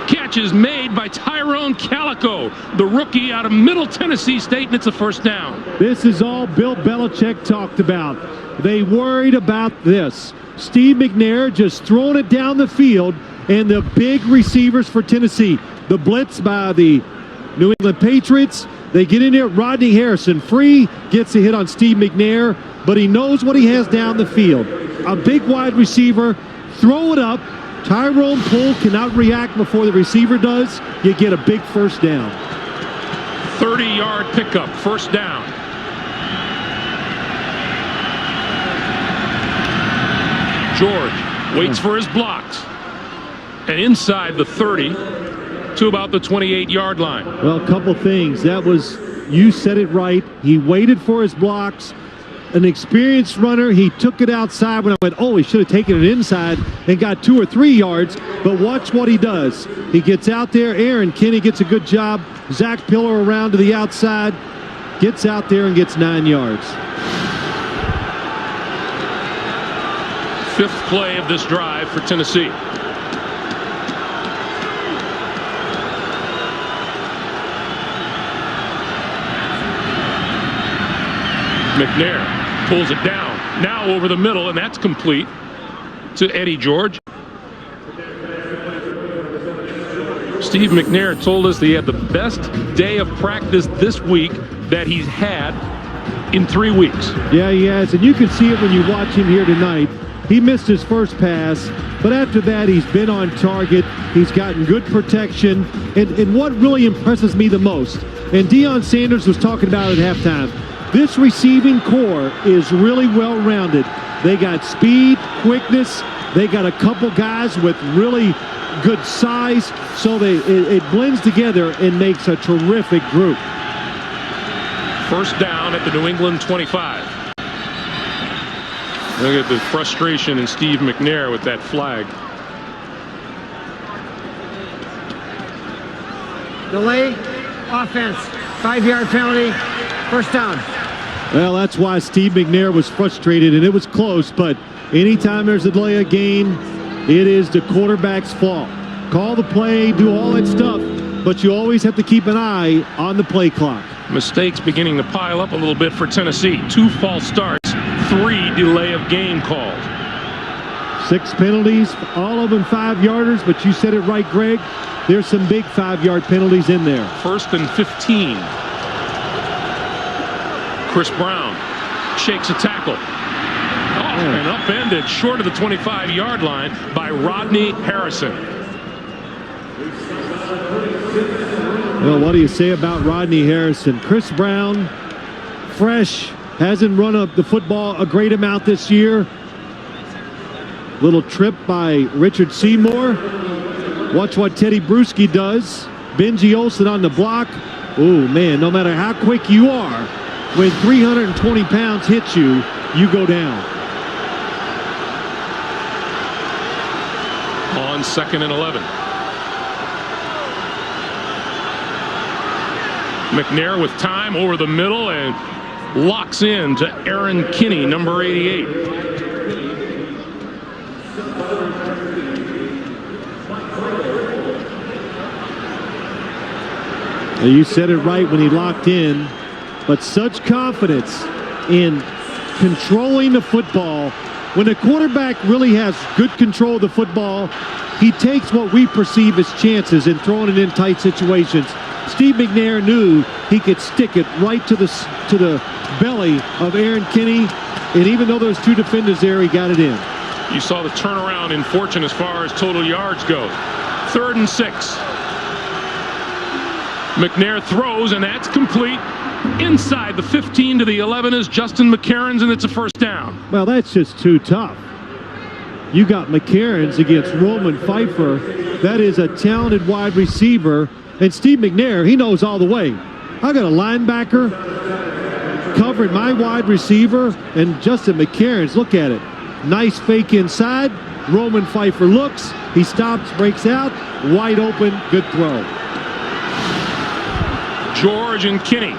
Catch is made by Tyrone Calico, the rookie out of Middle Tennessee State, and it's a first down. This is all Bill Belichick talked about. They worried about this. Steve McNair just throwing it down the field, and the big receivers for Tennessee. The blitz by the New England Patriots. They get in there. Rodney Harrison free, gets a hit on Steve McNair, but he knows what he has down the field. A big wide receiver, throw it up. Tyrone Poole cannot react before the receiver does. You get a big first down. 30-yard pickup, first down. George waits for his blocks. And inside the 30 to about the 28-yard line. Well, a couple things. That was, you said it right. He waited for his blocks. An experienced runner, he took it outside when I went, oh, he should have taken it inside and got 2 or 3 yards. But watch what he does. He gets out there. Aaron Kinney gets a good job. Zach Pillar around to the outside. Gets out there and gets 9 yards. 5th play of this drive for Tennessee. McNair pulls it down. Now over the middle, and that's complete to Eddie George. Steve McNair told us that he had the best day of practice this week that he's had in 3 weeks. Yeah, he has, and you can see it when you watch him here tonight. He missed his first pass, but after that, he's been on target. He's gotten good protection, and what really impresses me the most, and Deion Sanders was talking about it at halftime, this receiving core is really well-rounded. They got speed, quickness. They got a couple guys with really good size, so it blends together and makes a terrific group. First down at the New England 25. Look at the frustration in Steve McNair with that flag. Delay, offense, 5-yard penalty, first down. Well, that's why Steve McNair was frustrated, and it was close, but anytime there's a delay of game, it is the quarterback's fault. Call the play, do all that stuff, but you always have to keep an eye on the play clock. Mistakes beginning to pile up a little bit for Tennessee. 2 false starts, 3 delay of game calls. 6 penalties, all of them 5-yarders, but you said it right, Greg. There's some big 5-yard penalties in there. 1st and 15. Chris Brown shakes a tackle. Oh, and upended short of the 25-yard line by Rodney Harrison. Well, what do you say about Rodney Harrison? Chris Brown, fresh, hasn't run up the football a great amount this year. Little trip by Richard Seymour. Watch what Teddy Bruschi does. Benji Olsen on the block. Oh, man, no matter how quick you are, when 320 pounds hits you, you go down. On 2nd and 11. McNair with time over the middle and locks in to Aaron Kinney, number 88. You said it right when he locked in, but such confidence in controlling the football when the quarterback really has good control of the football, he takes what we perceive as chances and throwing it in tight situations. Steve McNair knew he could stick it right to the belly of Aaron Kinney, and even though there's 2 defenders there, he got it in. You saw the turnaround in fortune as far as total yards go. 3rd and 6. McNair throws, and that's complete. Inside the 15 to the 11 is Justin McCarron's, and it's a first down. Well, that's just too tough. You got McCarron's against Roman Pfeiffer. That is a talented wide receiver. And Steve McNair, he knows all the way. I got a linebacker covering my wide receiver, and Justin McCarron's, look at it. Nice fake inside. Roman Pfeiffer looks. He stops, breaks out. Wide open, good throw. George and Kinney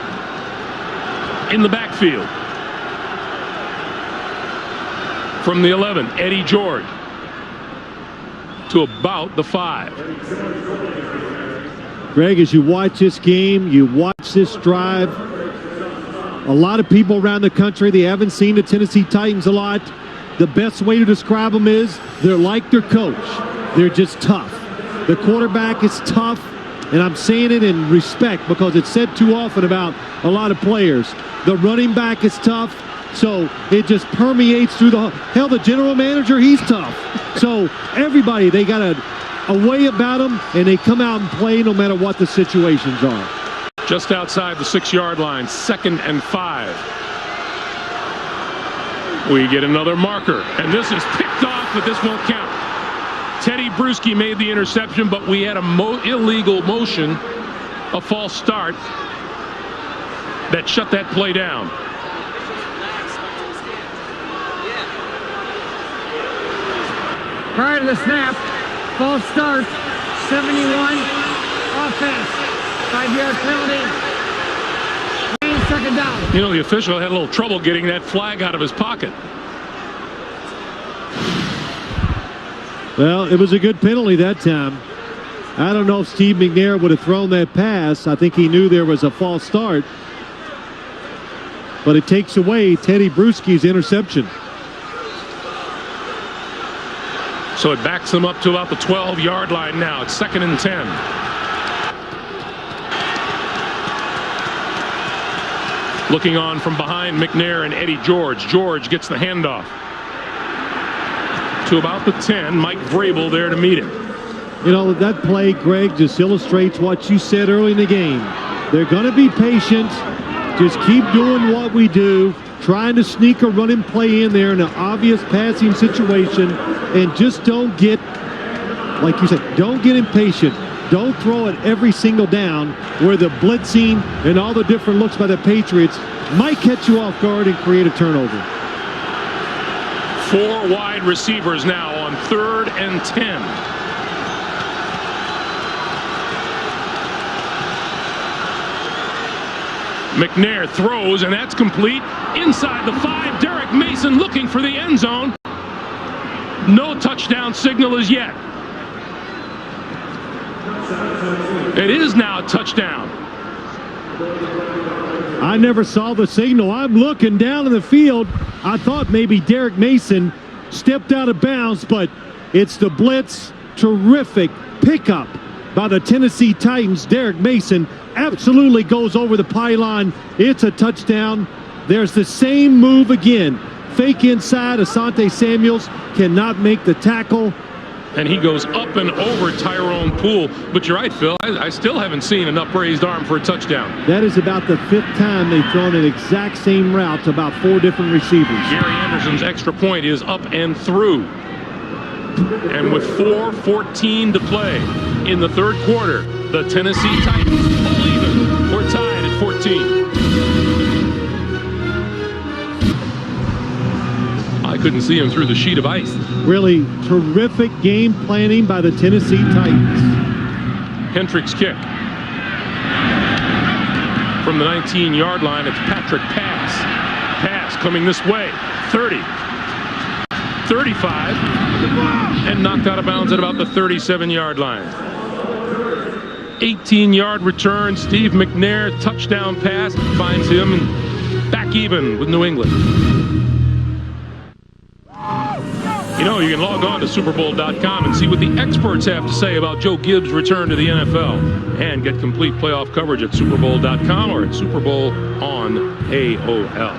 in the backfield. From the 11, Eddie George to about the 5. Greg, as you watch this game, you watch this drive, a lot of people around the country, they haven't seen the Tennessee Titans a lot. The best way to describe them is they're like their coach. They're just tough. The quarterback is tough, and I'm saying it in respect because it's said too often about a lot of players. The running back is tough, so it just permeates through the hell. The general manager, he's tough. So everybody, they got a way about them, and they come out and play no matter what the situations are. Just outside the 6-yard line, 2nd and 5. We get another marker, and this is picked off, but this won't count. Teddy Bruschi made the interception, but we had a illegal motion, a false start, that shut that play down. Prior to the snap, false start, 71, offense, 5-yard penalty, 2nd down. You know, the official had a little trouble getting that flag out of his pocket. Well, it was a good penalty that time. I don't know if Steve McNair would have thrown that pass. I think he knew there was a false start. But it takes away Teddy Bruschi's interception. So it backs them up to about the 12-yard line now. It's 2nd and 10. Looking on from behind, McNair and Eddie George. George gets the handoff to about the 10. Mike Vrabel there to meet him. You know, that play, Greg, just illustrates what you said early in the game. They're going to be patient. Just keep doing what we do, trying to sneak a running play in there in an obvious passing situation, and just don't get, like you said, don't get impatient. Don't throw it every single down where the blitzing and all the different looks by the Patriots might catch you off guard and create a turnover. 4 wide receivers now on 3rd and 10. McNair throws, and that's complete. Inside the 5, Derek Mason looking for the end zone. No touchdown signal as yet. It is now a touchdown. I never saw the signal. I'm looking down in the field. I thought maybe Derek Mason stepped out of bounds, but it's the blitz. Terrific pickup by the Tennessee Titans. Derek Mason absolutely goes over the pylon. It's a touchdown. There's the same move again. Fake inside. Asante Samuels cannot make the tackle. And he goes up and over Tyrone Poole. But you're right, Phil. I still haven't seen an upraised arm for a touchdown. That is about the 5th time they've thrown an exact same route to about 4 different receivers. Gary Anderson's extra point is up and through. And with 4:14 to play in the 3rd quarter, the Tennessee Titans pull even. We're tied at 14. I couldn't see him through the sheet of ice. Really terrific game planning by the Tennessee Titans. Hendricks kick. From the 19-yard line, it's Patrick Pass. Pass coming this way. 30. 35. And knocked out of bounds at about the 37-yard line. 18-yard return. Steve McNair, touchdown pass. Finds him and back even with New England. You know, you can log on to SuperBowl.com and see what the experts have to say about Joe Gibbs' return to the NFL. And get complete playoff coverage at SuperBowl.com or at Super Bowl on AOL.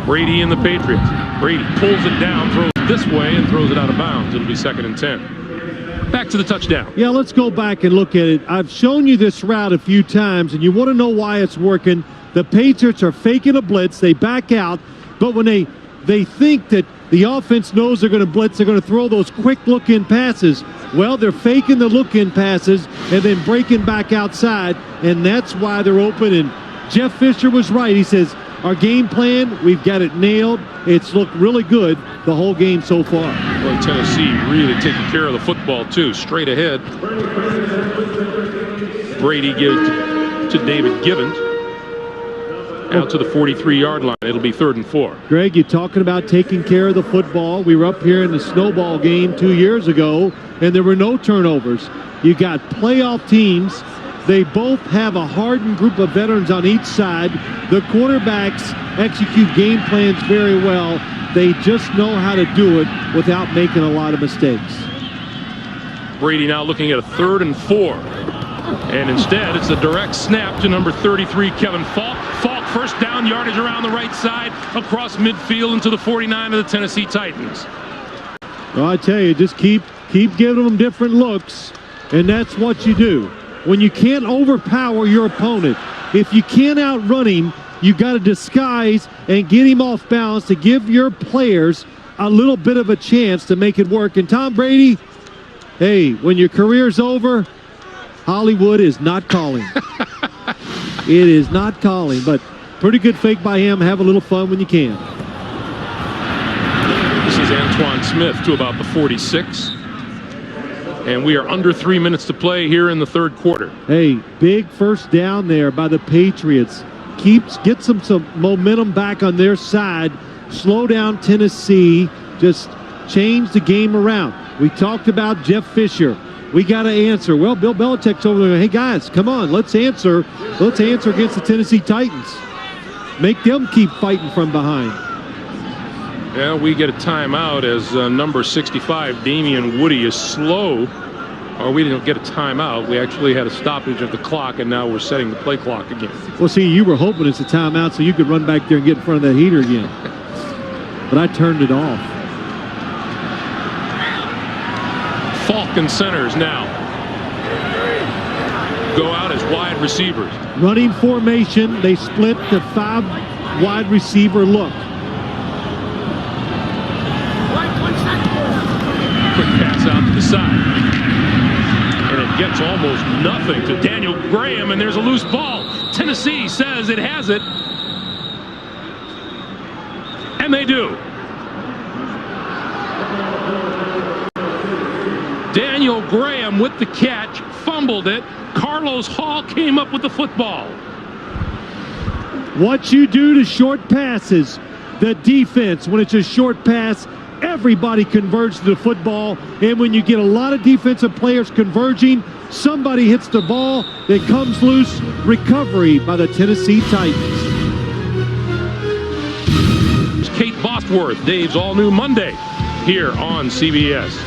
Brady and the Patriots. Brady pulls it down, throws it this way, and throws it out of bounds. It'll be 2nd and 10. Back to the touchdown. Yeah, let's go back and look at it. I've shown you this route a few times, and you want to know why it's working. The Patriots are faking a blitz. They back out, but when they think that the offense knows they're going to blitz, they're going to throw those quick look-in passes. Well, they're faking the look-in passes and then breaking back outside, and that's why they're open. And Jeff Fisher was right. He says, our game plan, we've got it nailed. It's looked really good the whole game so far. Well, Tennessee really taking care of the football, too. Straight ahead. Brady gives to David Givens. Out to the 43-yard line. It'll be 3rd and 4. Greg, you're talking about taking care of the football. We were up here in the snowball game 2 years ago, and there were no turnovers. You got playoff teams. They both have a hardened group of veterans on each side. The quarterbacks execute game plans very well. They just know how to do it without making a lot of mistakes. Brady now looking at a 3rd and 4. And instead, it's a direct snap to number 33, Kevin Falk. Falk, first down, yardage around the right side, across midfield into the 49 of the Tennessee Titans. Well, I tell you, just keep giving them different looks, and that's what you do. When you can't overpower your opponent, if you can't outrun him, you got to disguise and get him off balance to give your players a little bit of a chance to make it work. And Tom Brady, hey, when your career's over, Hollywood is not calling. It is not calling, but pretty good fake by him. Have a little fun when you can. This is Antoine Smith to about the 46. And we are under 3 minutes to play here in the 3rd quarter. Hey, big first down there by the Patriots. Get some momentum back on their side. Slow down Tennessee. Just change the game around. We talked about Jeff Fisher. We got to answer. Well, Bill Belichick's over there. Hey, guys, come on. Let's answer. Let's answer against the Tennessee Titans. Make them keep fighting from behind. Yeah, we get a timeout as number 65, Damian Woody, is slow. Or we didn't get a timeout. We actually had a stoppage of the clock, and now we're setting the play clock again. Well, see, you were hoping it's a timeout so you could run back there and get in front of that heater again. But I turned it off. Falcon centers now go out as wide receivers. Running formation, they split the 5 wide receiver look. Quick pass out to the side. And it gets almost nothing to Daniel Graham, and there's a loose ball. Tennessee says it has it. And they do. Daniel Graham with the catch, fumbled it. Carlos Hall came up with the football. What you do to short passes, the defense, when it's a short pass, everybody converges to the football. And when you get a lot of defensive players converging, somebody hits the ball that comes loose. Recovery by the Tennessee Titans. Kate Bostworth, Dave's all-new Monday here on CBS.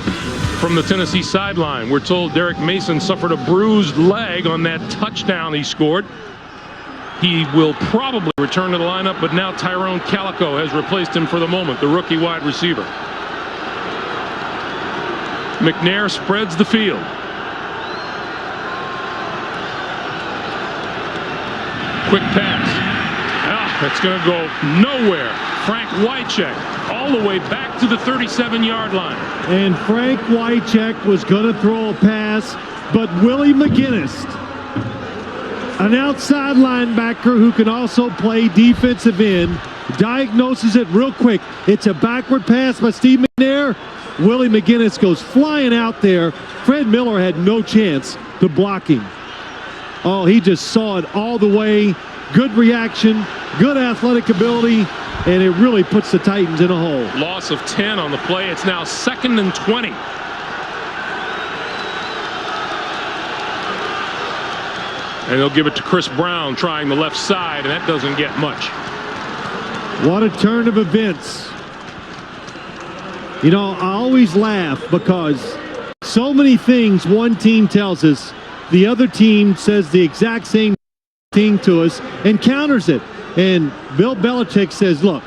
From the Tennessee sideline, we're told Derek Mason suffered a bruised leg on that touchdown he scored. He will probably return to the lineup, but now Tyrone Calico has replaced him for the moment, the rookie wide receiver. McNair spreads the field. Quick pass. It's going to go nowhere. Frank Wycheck all the way back to the 37-yard line. And Frank Wycheck was going to throw a pass, but Willie McGinnis, an outside linebacker who can also play defensive end, diagnoses it real quick. It's a backward pass by Steve McNair. Willie McGinnis goes flying out there. Fred Miller had no chance to block him. Oh, he just saw it all the way. Good reaction, good athletic ability, and it really puts the Titans in a hole. Loss of 10 on the play. It's now 2nd and 20. And they'll give it to Chris Brown trying the left side, and that doesn't get much. What a turn of events. You know, I always laugh because so many things one team tells us, the other team says the exact same thing to us and counters it. And Bill Belichick says, look,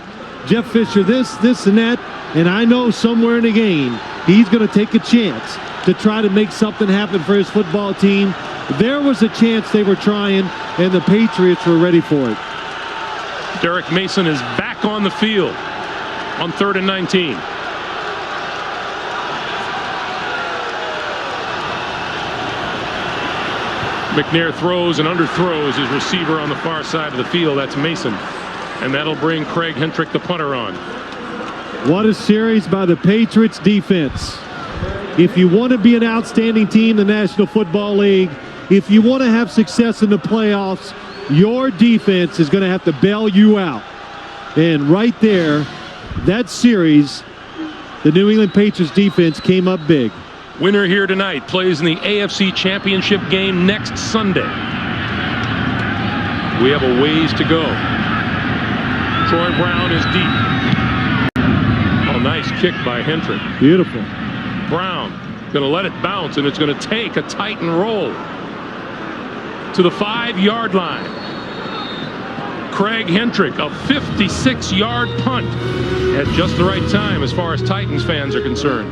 Jeff Fisher, this, and that, and I know somewhere in the game he's going to take a chance to try to make something happen for his football team. There was a chance they were trying, and the Patriots were ready for it. Derek Mason is back on the field on 3rd and 19. McNair throws and underthrows his receiver on the far side of the field. That's Mason. And that'll bring Craig Hentrick, the punter, on. What a series by the Patriots defense. If you want to be an outstanding team in the National Football League, if you want to have success in the playoffs, your defense is going to have to bail you out. And right there, that series, the New England Patriots defense came up big. Winner here tonight plays in the AFC Championship game next Sunday. We have a ways to go. Troy Brown is deep. Oh, nice kick by Hentrick. Beautiful. Brown going to let it bounce, and it's going to take a Titan roll to the 5-yard line. Craig Hentrick, a 56-yard punt at just the right time as far as Titans fans are concerned.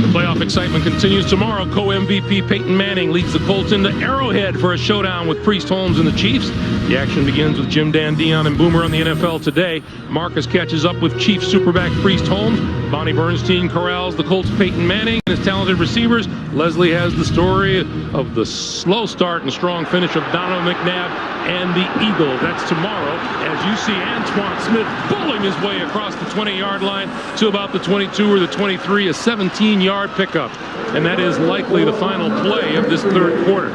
Playoff excitement continues tomorrow. Co-MVP Peyton Manning leads the Colts into Arrowhead for a showdown with Priest Holmes and the Chiefs. The action begins with Jim Dan Dion and Boomer on the NFL Today. Marcus catches up with Chiefs superback Priest Holmes. Bonnie Bernstein corrals the Colts' Peyton Manning and his talented receivers. Leslie has the story of the slow start and strong finish of Donovan McNabb and the Eagles. That's tomorrow as you see Antoine Smith bowling his way across the 20-yard line to about the 22 or the 23, a 17-yard pickup. And that is likely the final play of this third quarter.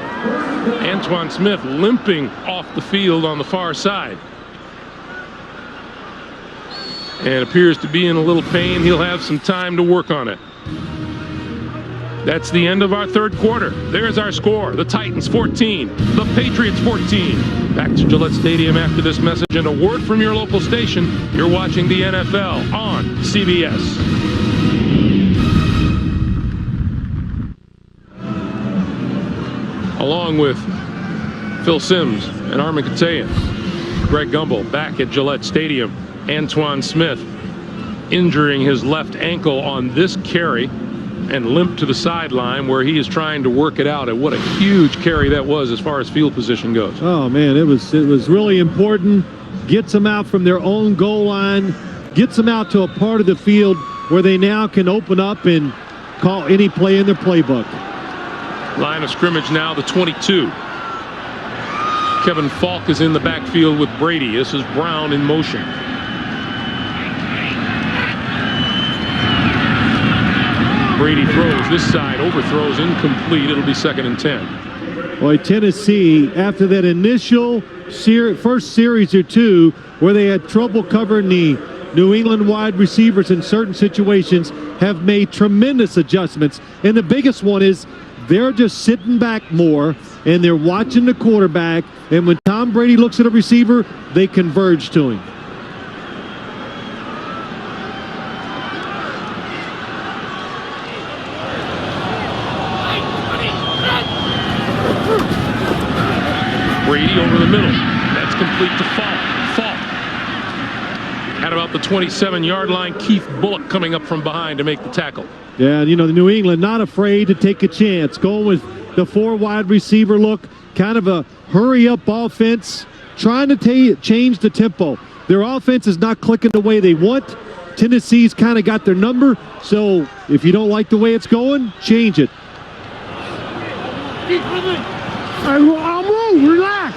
Antoine Smith limping off the field on the far side. And appears to be in a little pain. He'll have some time to work on it. That's the end of our third quarter. There's our score. The Titans 14, the Patriots 14. Back to Gillette Stadium after this message and a word from your local station. You're watching the NFL on CBS. Along with Phil Simms and Armin Katayan, Greg Gumbel back at Gillette Stadium. Antoine Smith injuring his left ankle on this carry and limped to the sideline where he is trying to work it out. And what a huge carry that was as far as field position goes. Oh man, it was really important. Gets them out from their own goal line, gets them out to a part of the field where they now can open up and call any play in their playbook. Line of scrimmage now, the 22. Kevin Falk is in the backfield with Brady. This is Brown in motion. Brady throws this side, overthrows, incomplete. It'll be 2nd and 10. Boy, Tennessee, after that initial first series or two where they had trouble covering the New England wide receivers in certain situations, have made tremendous adjustments. And the biggest one is they're just sitting back more and they're watching the quarterback. And when Tom Brady looks at a receiver, they converge to him. Brady over the middle. That's complete to Falk. At about the 27-yard line, Keith Bullock coming up from behind to make the tackle. Yeah, you know, the New England not afraid to take a chance. Going with the 4 wide receiver look, kind of a hurry-up offense, trying to change the tempo. Their offense is not clicking the way they want. Tennessee's kind of got their number, so if you don't like the way it's going, change it. I'll move, relax.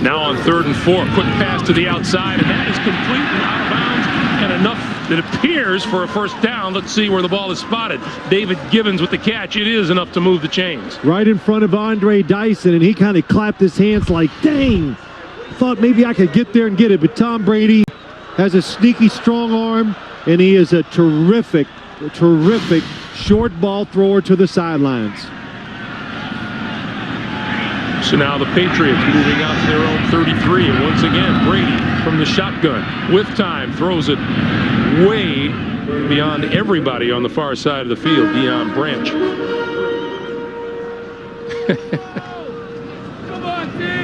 Now on 3rd and 4, quick pass to the outside, and that is complete and out of bounds, and enough that appears for a first down. Let's see where the ball is spotted. David Gibbons with the catch. It is enough to move the chains. Right in front of Andre Dyson, and he kind of clapped his hands like, dang, thought maybe I could get there and get it. But Tom Brady has a sneaky strong arm, and he is a terrific short ball thrower to the sidelines. So now the Patriots moving out to their own 33, and once again Brady from the shotgun with time throws it way beyond everybody on the far side of the field. Deion Branch.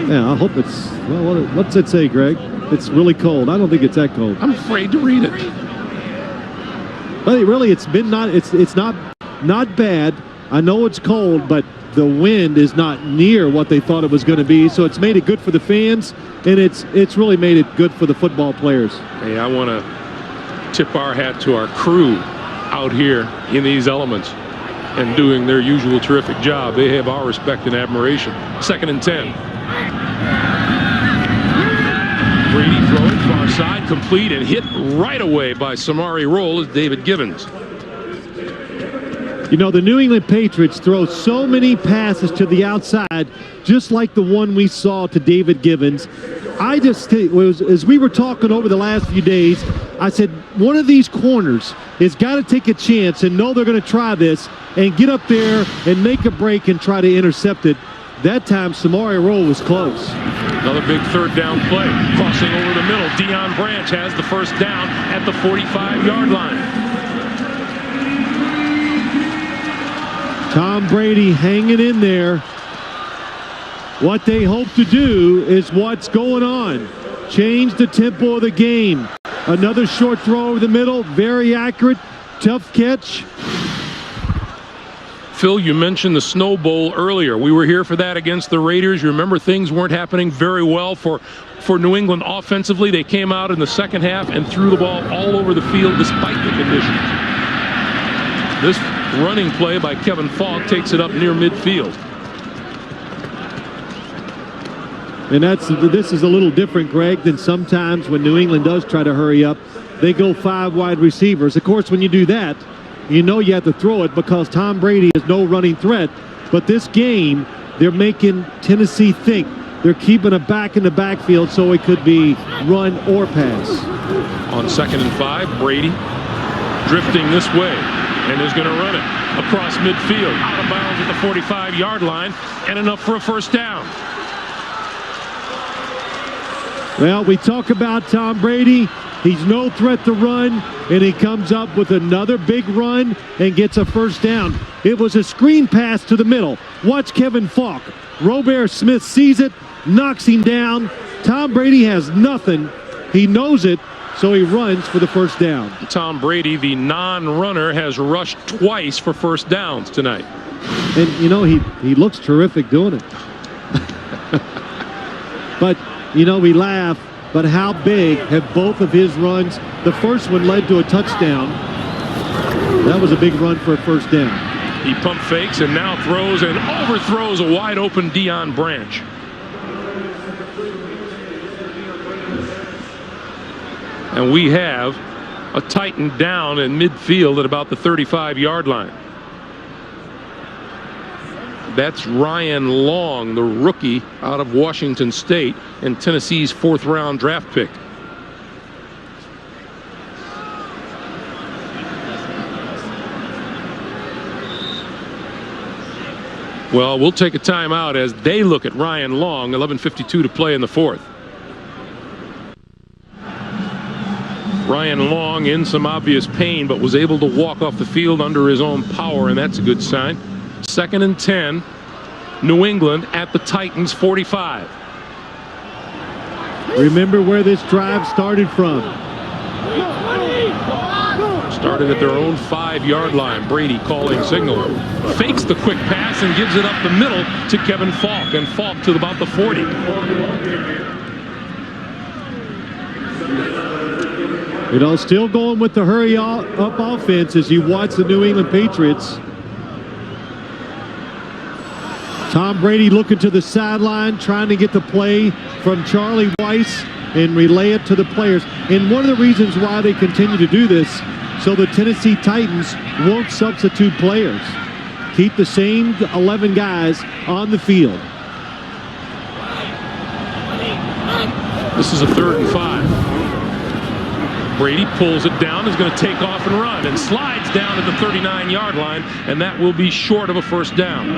Yeah, I hope it's, well, what's it say, Greg? It's really cold. I don't think it's that cold. I'm afraid to read it. But really, it's been it's not bad. I know it's cold, but the wind is not near what they thought it was going to be. So it's made it good for the fans, and it's really made it good for the football players. Hey, I want to tip our hat to our crew out here in these elements and doing their usual terrific job. They have our respect and admiration. 2nd and 10. Brady throwing far side, complete and hit right away by Samari Rolle as David Givens. You know, the New England Patriots throw so many passes to the outside, just like the one we saw to David Givens. I just think, as we were talking over the last few days, I said one of these corners has got to take a chance and know they're going to try this and get up there and make a break and try to intercept it. That time, Samari Rolle was close. Another big 3rd down play. Crossing over the middle. Deion Branch has the first down at the 45-yard line. Tom Brady hanging in there. What they hope to do is what's going on. Change the tempo of the game. Another short throw over the middle. Very accurate. Tough catch. Phil, you mentioned the Snow Bowl earlier. We were here for that against the Raiders. You remember things weren't happening very well for New England offensively. They came out in the second half and threw the ball all over the field despite the conditions. This running play by Kevin Falk takes it up near midfield. And this is a little different, Greg, than sometimes when New England does try to hurry up. They go 5 wide receivers. Of course, when you do that, you know you have to throw it because Tom Brady is no running threat. But this game, they're making Tennessee think. They're keeping a back in the backfield so it could be run or pass. On 2nd and 5, Brady drifting this way and is going to run it across midfield, out of bounds at the 45-yard line, and enough for a first down. Well, we talk about Tom Brady. He's no threat to run, and he comes up with another big run and gets a first down. It was a screen pass to the middle. Watch Kevin Falk. Robert Smith sees it, knocks him down. Tom Brady has nothing. He knows it, so he runs for the first down. Tom Brady, the non-runner, has rushed twice for first downs tonight. And, you know, he looks terrific doing it. But, you know, we laugh. But how big have both of his runs? The first one led to a touchdown. That was a big run for a first down. He pump fakes and now throws and overthrows a wide open Deion Branch. And we have a Titan down in midfield at about the 35-yard line. That's Ryan Long, the rookie out of Washington State and Tennessee's 4th-round draft pick. Well, we'll take a timeout as they look at Ryan Long. 11:52 to play in the 4th. Ryan Long in some obvious pain, but was able to walk off the field under his own power, and that's a good sign. 2nd and 10, New England at the Titans 45. Remember where this drive started from. Started at their own 5-yard line. Brady calling signal. Fakes the quick pass and gives it up the middle to Kevin Falk, and Falk to about the 40. You know, still going with the hurry up offense as you watch the New England Patriots. Tom Brady looking to the sideline, trying to get the play from Charlie Weiss and relay it to the players. And one of the reasons why they continue to do this, so the Tennessee Titans won't substitute players. Keep the same 11 guys on the field. This is a 3rd and 5. Brady pulls it down, is going to take off and run, and slides down at the 39-yard line, and that will be short of a first down.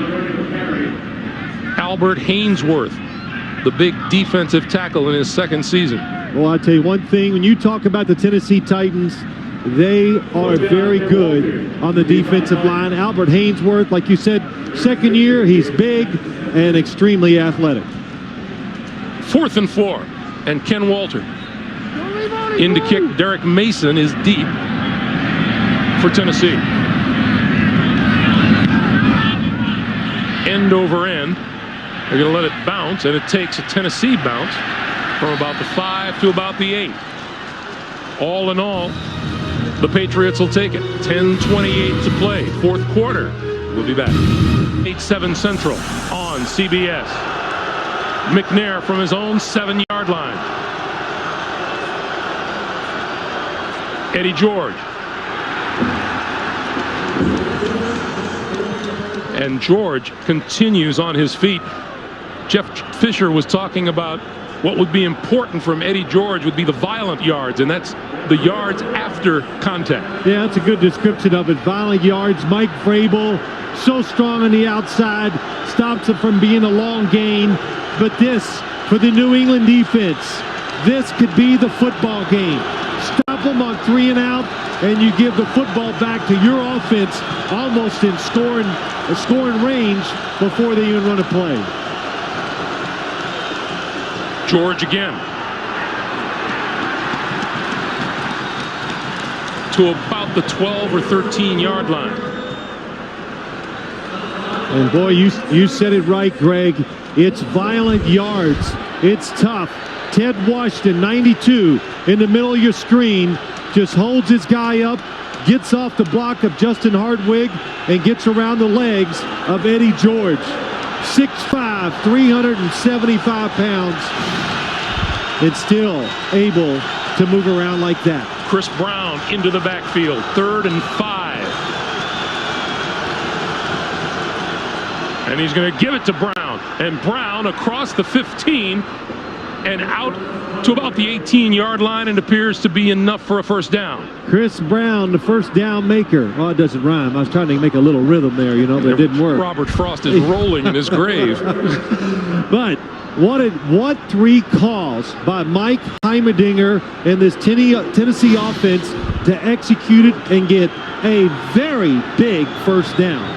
Albert Haynesworth, the big defensive tackle in his second season. Well, I'll tell you one thing. When you talk about the Tennessee Titans, they are very good on the defensive line. Albert Haynesworth, like you said, second year, he's big and extremely athletic. 4th and 4, and Ken Walter in to kick. Derek Mason is deep for Tennessee. End over end. They're going to let it bounce, and it takes a Tennessee bounce from about the 5 to about the 8. All in all, the Patriots will take it. 10:28 to play, 4th quarter. We'll be back. 8-7 Central on CBS. McNair from his own 7-yard line. Eddie George. And George continues on his feet. Jeff Fisher was talking about what would be important from Eddie George would be the violent yards, and that's the yards after contact. Yeah, that's a good description of it. Violent yards. Mike Vrabel, so strong on the outside, stops it from being a long gain. But this, for the New England defense, this could be the football game. Stop them on 3 and out, and you give the football back to your offense almost in scoring range before they even run a play. George again. To about the 12 or 13-yard line. And boy, you said it right, Greg. It's violent yards. It's tough. Ted Washington, 92, in the middle of your screen, just holds his guy up, gets off the block of Justin Hardwig, and gets around the legs of Eddie George. 6'5", 375 pounds, and still able to move around like that. Chris Brown into the backfield, 3rd and 5. And he's going to give it to Brown. And Brown across the 15 and out to about the 18-yard line, and appears to be enough for a first down. Chris Brown, the first down maker. Well, it doesn't rhyme. I was trying to make a little rhythm there, you know, but it didn't work. Robert Frost is rolling in his grave. But what 3 calls by Mike Heimerdinger and this Tennessee offense to execute it and get a very big first down.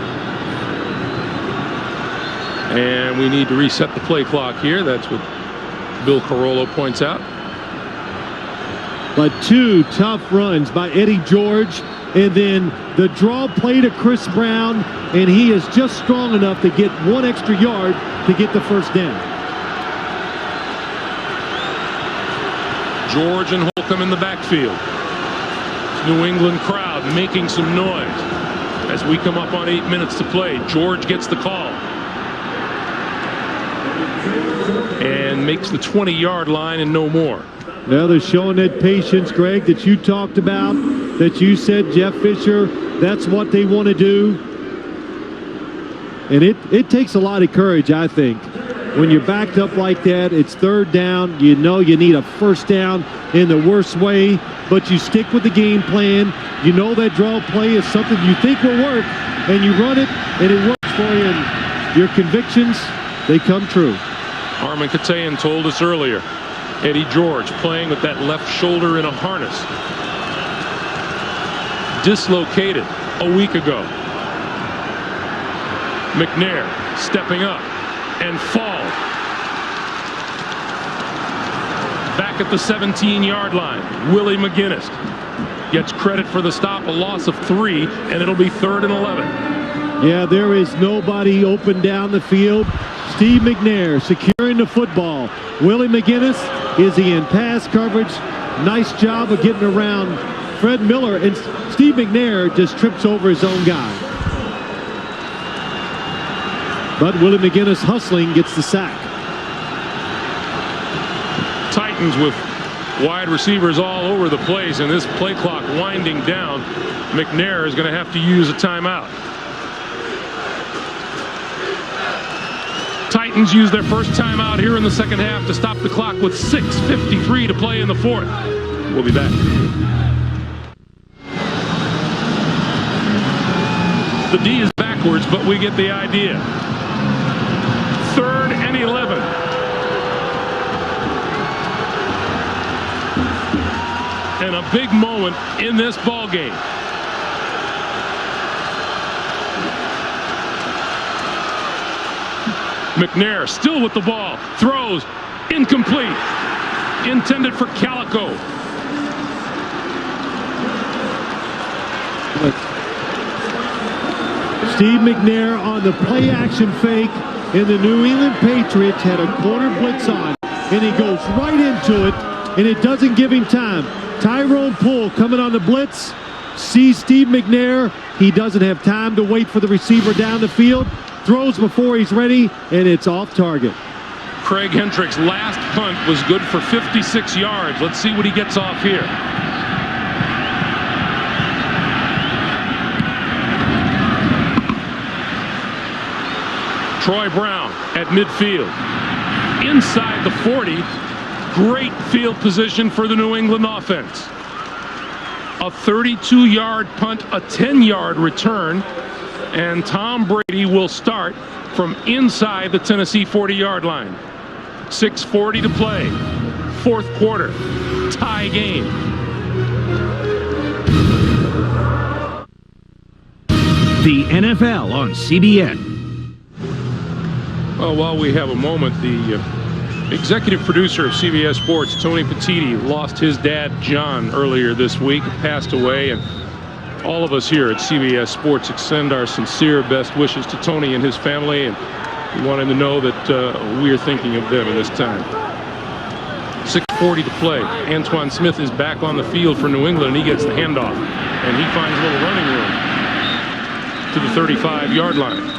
And we need to reset the play clock here. That's what Bill Carollo points out. But 2 tough runs by Eddie George, and then the draw play to Chris Brown, and he is just strong enough to get 1 extra yard to get the first down. George and Holcomb in the backfield. New England crowd making some noise as we come up on 8 minutes to play. George gets the call and makes the 20-yard line and no more. Now they're showing that patience, Greg, that you talked about, that you said, Jeff Fisher, that's what they want to do. And it takes a lot of courage, I think. When you're backed up like that, it's 3rd down. You know you need a first down in the worst way, but you stick with the game plan. You know that draw play is something you think will work, and you run it, and it works for you. And your convictions, they come true. Armin Katayan told us earlier, Eddie George playing with that left shoulder in a harness. Dislocated a week ago. McNair stepping up and fall. Back at the 17-yard line, Willie McGinnis gets credit for the stop, a loss of 3, and it'll be 3rd and 11. Yeah, there is nobody open down the field. Steve McNair securing the football. Willie McGinnis, is he in pass coverage? Nice job of getting around Fred Miller, and Steve McNair just trips over his own guy. But Willie McGinnis hustling gets the sack. Titans with wide receivers all over the place, and this play clock winding down. McNair is going to have to use a timeout. Titans use their first timeout here in the second half to stop the clock with 6:53 to play in the 4th. We'll be back. The D is backwards, but we get the idea. 3rd a big moment in this ball game. McNair still with the ball, throws, incomplete, intended for Calico. Steve McNair on the play action fake, and the New England Patriots had a corner blitz on, and he goes right into it, and it doesn't give him time. Tyrone Poole coming on the blitz, sees Steve McNair. He doesn't have time to wait for the receiver down the field, throws before he's ready, and it's off target. Craig Hendricks' last punt was good for 56 yards. Let's see what he gets off here. Troy Brown at midfield. Inside the 40. Great field position for the New England offense. A 32-yard punt, a 10-yard return, and Tom Brady will start from inside the Tennessee 40-yard line. 6:40 to play. Fourth quarter. Tie game. The NFL on CBN. Well, while we have a moment, the executive producer of CBS Sports, Tony Petitti, lost his dad, John, earlier this week, passed away, and all of us here at CBS Sports extend our sincere best wishes to Tony and his family, and we want him to know that we are thinking of them at this time. 6:40 to play. Antoine Smith is back on the field for New England, and he gets the handoff, and he finds a little running room to the 35-yard line.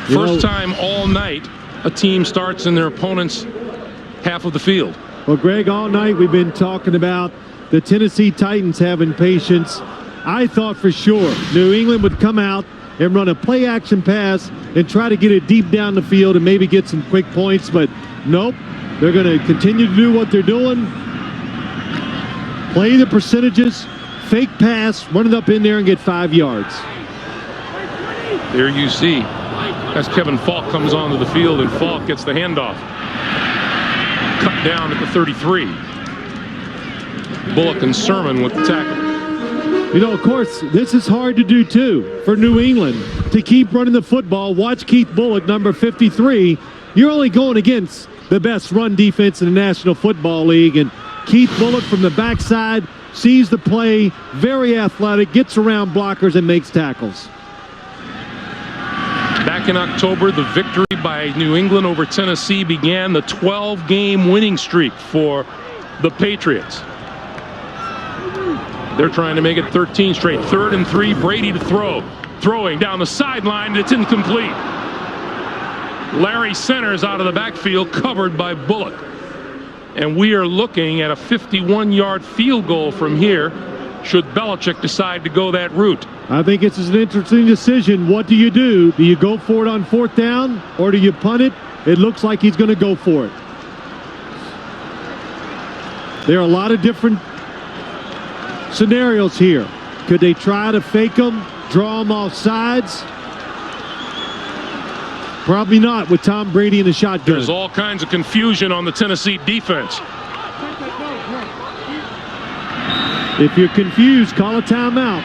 First time all night a team starts in their opponent's half of the field. Well, Greg, all night we've been talking about the Tennessee Titans having patience. I thought for sure New England would come out and run a play action pass and try to get it deep down the field and maybe get some quick points, but nope. They're going to continue to do what they're doing. Play the percentages, fake pass, run it up in there and get 5 yards. There you see, as Kevin Falk comes onto the field, and Falk gets the handoff. Cut down at the 33. Bullock and Sermon with the tackle. You know, of course, this is hard to do, too, for New England to keep running the football. Watch Keith Bullock, number 53. You're only going against the best run defense in the National Football League, and Keith Bullock from the backside sees the play, very athletic, gets around blockers and makes tackles. Back in October, the victory by New England over Tennessee began the 12-game winning streak for the Patriots. They're trying to make it 13 straight. 3rd and 3, Brady to throw. Throwing down the sideline, and it's incomplete. Larry centers out of the backfield, covered by Bullock. And we are looking at a 51-yard field goal from here, should Belichick decide to go that route. I think it's an interesting decision. What do you do? Do you go for it on 4th down, or do you punt it? It looks like he's going to go for it. There are a lot of different scenarios here. Could they try to fake them, draw them off sides? Probably not with Tom Brady in the shotgun. There's all kinds of confusion on the Tennessee defense. If you're confused, call a timeout.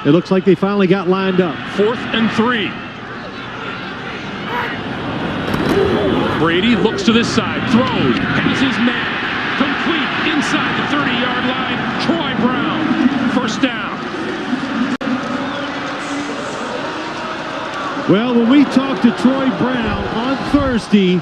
It looks like they finally got lined up. 4th and 3. Brady looks to this side, throws, has his man, complete inside the 30-yard line. Troy Brown, first down. Well, when we talked to Troy Brown on Thursday,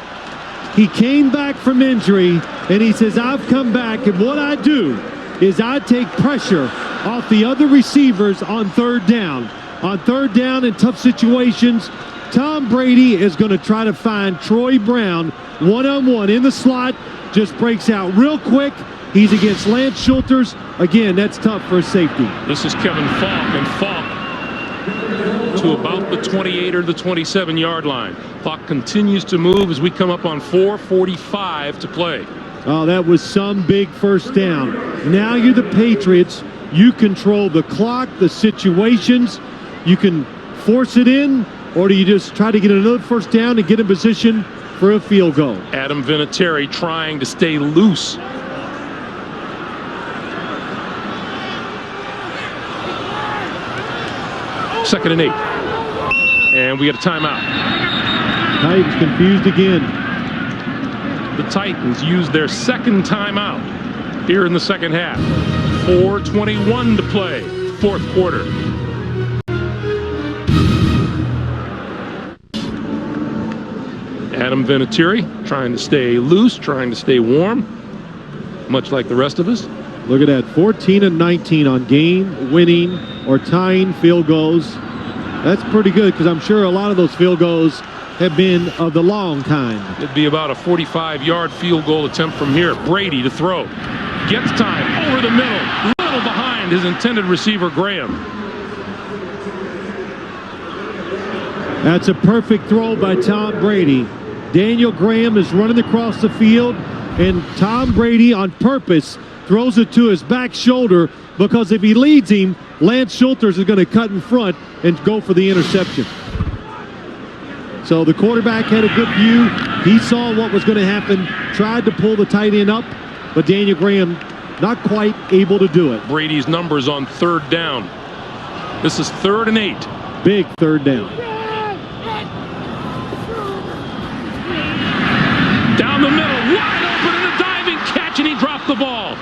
he came back from injury, and he says, I've come back, and what I do is I take pressure off the other receivers on 3rd down. On 3rd down in tough situations, Tom Brady is going to try to find Troy Brown one-on-one in the slot, just breaks out real quick. He's against Lance Schulters. Again, that's tough for a safety. This is Kevin Falk, and Falk to about the 28 or the 27-yard line. Falk continues to move as we come up on 4:45 to play. Oh, that was some big first down. Now you're the Patriots. You control the clock, the situations. You can force it in, or do you just try to get another first down and get in position for a field goal. Adam Vinatieri trying to stay loose. Second and 8. And we get a timeout. Titans confused again. The Titans use their second timeout here in the second half. 4:21 to play, fourth quarter. Adam Vinatieri trying to stay loose, trying to stay warm, much like the rest of us. Look at that, 14 and 19 on game-winning or tying field goals. That's pretty good, because I'm sure a lot of those field goals have been of the long kind. It'd be about a 45-yard field goal attempt from here. Brady to throw. Gets time over the middle. Little behind his intended receiver, Graham. That's a perfect throw by Tom Brady. Daniel Graham is running across the field, and Tom Brady on purpose throws it to his back shoulder, because if he leads him, Lance Schulters is going to cut in front and go for the interception. So the quarterback had a good view. He saw what was going to happen, tried to pull the tight end up, but Daniel Graham not quite able to do it. Brady's numbers on third down. This is 3rd and 8. Big third down. Down the middle, wide open, and a diving catch, and he dropped the ball.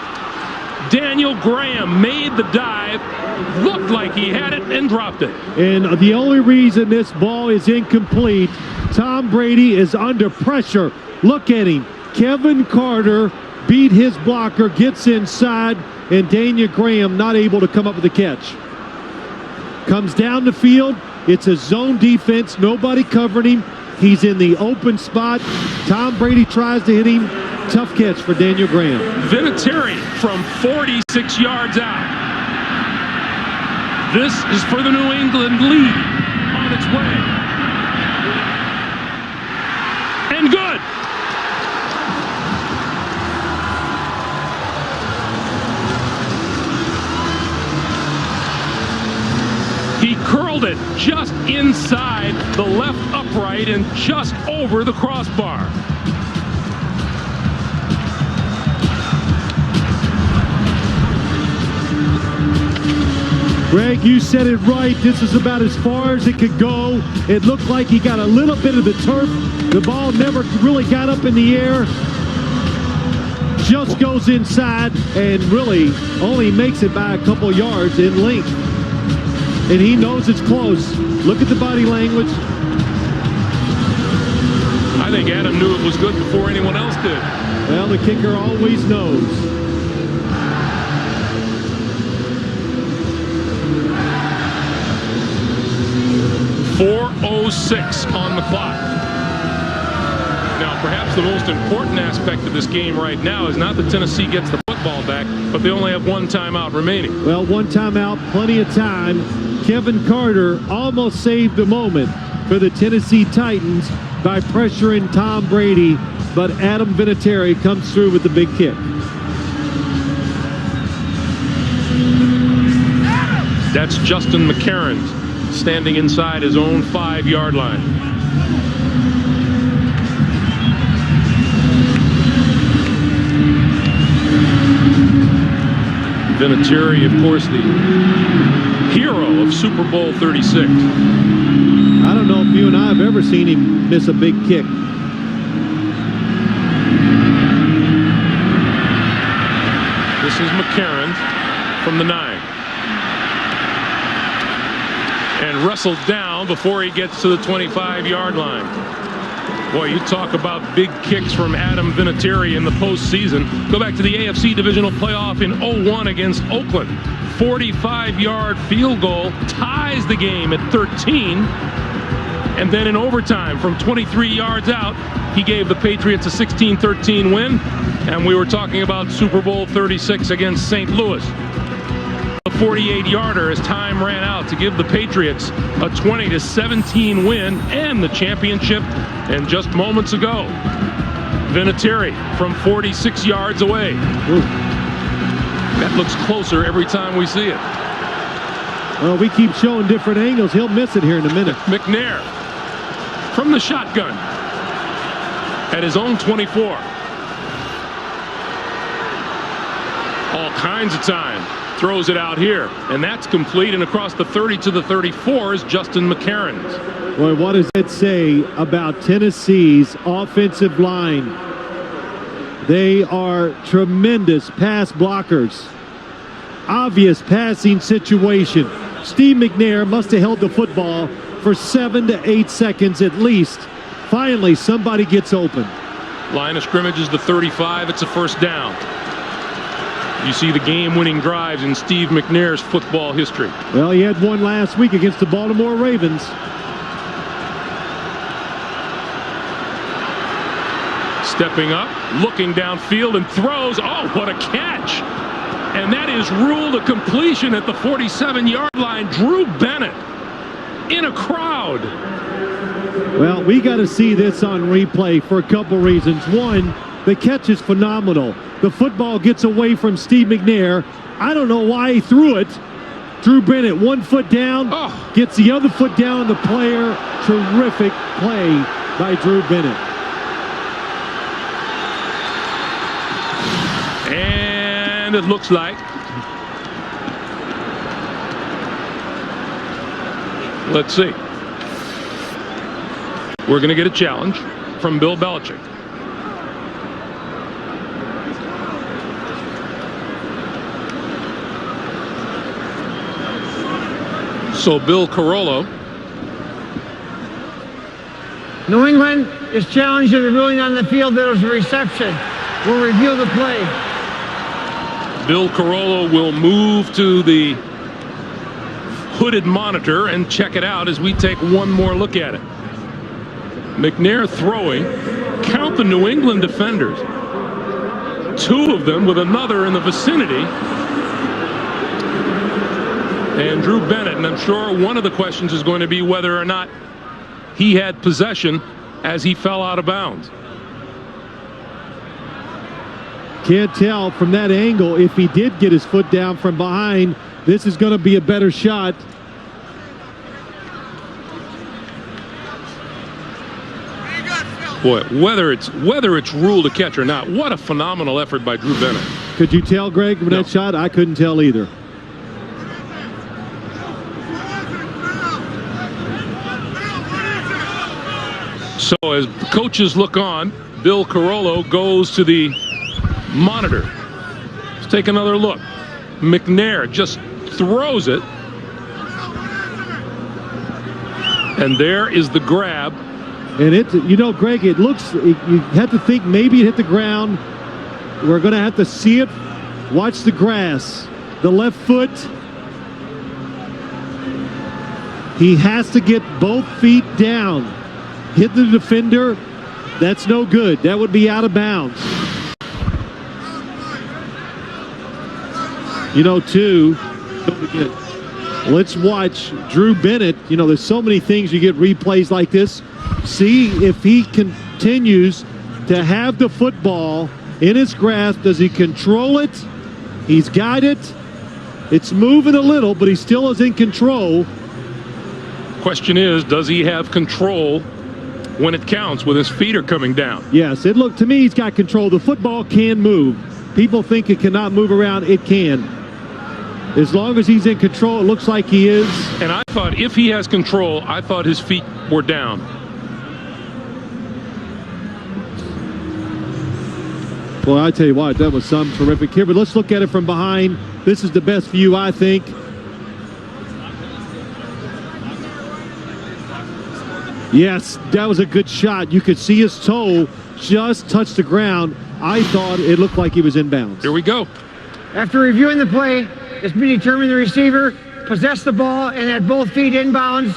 Daniel Graham made the dive, looked like he had it, and dropped it. And the only reason this ball is incomplete, Tom Brady is under pressure. Look at him. Kevin Carter beat his blocker, gets inside, and Daniel Graham not able to come up with a catch. Comes down the field. It's a zone defense. Nobody covering him. He's in the open spot. Tom Brady tries to hit him. Tough catch for Daniel Graham. Vinatieri from 46 yards out. This is for the New England lead on its way. And good. He curled it just inside the left upright and just over the crossbar. Greg, you said it right. This is about as far as it could go. It looked like he got a little bit of the turf. The ball never really got up in the air. Just goes inside and really only makes it by a couple yards in length. And he knows it's close. Look at the body language. I think Adam knew it was good before anyone else did. Well, the kicker always knows. .406 on the clock. Now, perhaps the most important aspect of this game right now is not that Tennessee gets the football back, but they only have one timeout remaining. Well, one timeout, plenty of time. Kevin Carter almost saved the moment for the Tennessee Titans by pressuring Tom Brady, but Adam Vinatieri comes through with the big kick. That's Justin McCarron standing inside his own 5-yard line. Vinatieri, of course, the hero of Super Bowl 36. I don't know if you and I have ever seen him miss a big kick. This is McCarron from the 9. And wrestled down before he gets to the 25-yard line. Boy, you talk about big kicks from Adam Vinatieri in the postseason. Go back to the AFC Divisional playoff in 01 against Oakland. 45-yard field goal ties the game at 13. And then in overtime from 23 yards out, he gave the Patriots a 16-13 win. And we were talking about Super Bowl 36 against St. Louis. A 48-yarder as time ran out to give the Patriots a 20-17 win and the championship. And just moments ago, Vinatieri from 46 yards away. Ooh. That looks closer every time we see it. Well, we keep showing different angles. He'll miss it here in a minute. McNair from the shotgun. at his own 24. All kinds of time. Throws it out here, and that's complete, and across the 30 to the 34 is Justin McCarron's. Boy, what does that say about Tennessee's offensive line? They are tremendous pass blockers. Obvious passing situation. Steve McNair must have held the football for 7 to 8 seconds at least. Finally, somebody gets open. Line of scrimmage is the 35. It's a first down. You see the game-winning drives in Steve McNair's football history. Well, he had one last week against the Baltimore Ravens. Stepping up, looking downfield, and throws. Oh, what a catch. And that is ruled a completion at the 47-yard line. Drew Bennett in a crowd. Well, we got to see this on replay for a couple reasons. One, the catch is phenomenal. The football gets away from Steve McNair. I don't know why he threw it. Drew Bennett, 1 foot down, gets the other foot down on the player. Terrific play by Drew Bennett. And it looks like let's see. We're going to get a challenge from Bill Belichick. So Bill Carollo. New England is challenged in the ruling on the field that was a reception. We'll review the play. Bill Carollo will move to the hooded monitor and check it out as we take one more look at it. McNair throwing. Count the New England defenders. 2 of them with another in the vicinity. And Drew Bennett, and I'm sure one of the questions is going to be whether or not he had possession as he fell out of bounds. Can't tell from that angle if he did get his foot down from behind. This is going to be a better shot. Boy, whether it's ruled a catch or not, what a phenomenal effort by Drew Bennett. Could you tell, Greg, with that shot? I couldn't tell either. So as coaches look on, Bill Carollo goes to the monitor. Let's take another look. McNair just throws it. And there is the grab. And it, you know, Greg, it looks, you have to think maybe it hit the ground. We're going to have to see it. Watch the grass. The left foot. He has to get both feet down. Hit the defender. That's no good. That would be out of bounds. You know, too, don't forget, let's watch Drew Bennett. You know, there's so many things you get replays like this. See if he continues to have the football in his grasp. Does he control it? He's got it. It's moving a little, but he still is in control. Question is, does he have control when it counts, when his feet are coming down? Yes, it looked to me he's got control. The football can move. People think it cannot move around. It can. As long as he's in control, it looks like he is. And I thought if he has control, I thought his feet were down. Boy, I tell you what, that was some terrific here. But let's look at it from behind. This is the best view, I think. Yes, that was a good shot. You could see his toe just touch the ground. I thought it looked like he was inbounds. Here we go. After reviewing the play, it's been determined the receiver possessed the ball and had both feet inbounds.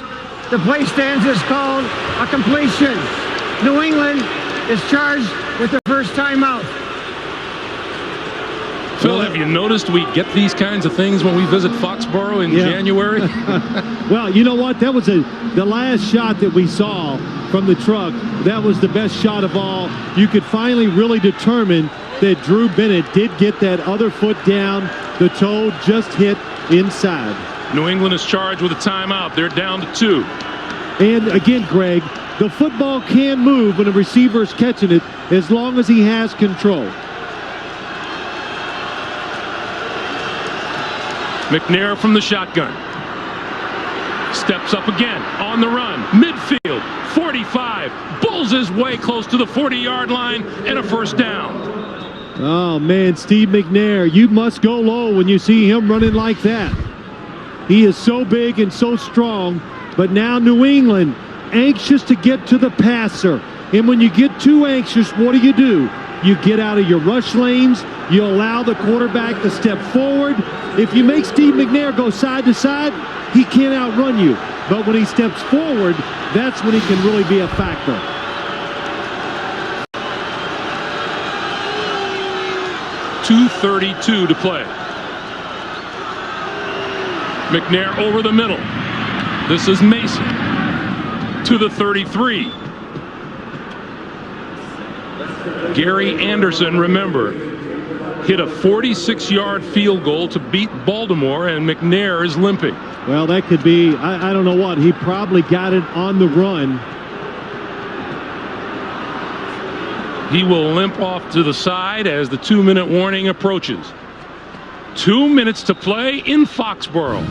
The play stands as called a completion. New England is charged with the first timeout. Phil, have you noticed we get these kinds of things when we visit Foxborough in January? Well, you know what? That was the last shot that we saw from the truck. That was the best shot of all. You could finally really determine that Drew Bennett did get that other foot down. The toe just hit inside. New England is charged with a timeout. They're down to 2. And again, Greg, the football can move when a receiver is catching it as long as he has control. McNair from the shotgun. Steps up again on the run. Midfield, 45. Bulls his way close to the 40-yard line and a first down. Oh, man, Steve McNair, you must go low when you see him running like that. He is so big and so strong, but now New England anxious to get to the passer. And when you get too anxious, what do? You get out of your rush lanes. You allow the quarterback to step forward. If you make Steve McNair go side to side, he can't outrun you. But when he steps forward, that's when he can really be a factor. .232 to play. McNair over the middle. This is Mason to the 33. Gary Anderson, remember, hit a 46-yard field goal to beat Baltimore, and McNair is limping. Well, that could be, I don't know what. He probably got it on the run. He will limp off to the side as the 2-minute warning approaches. 2 minutes to play in Foxborough.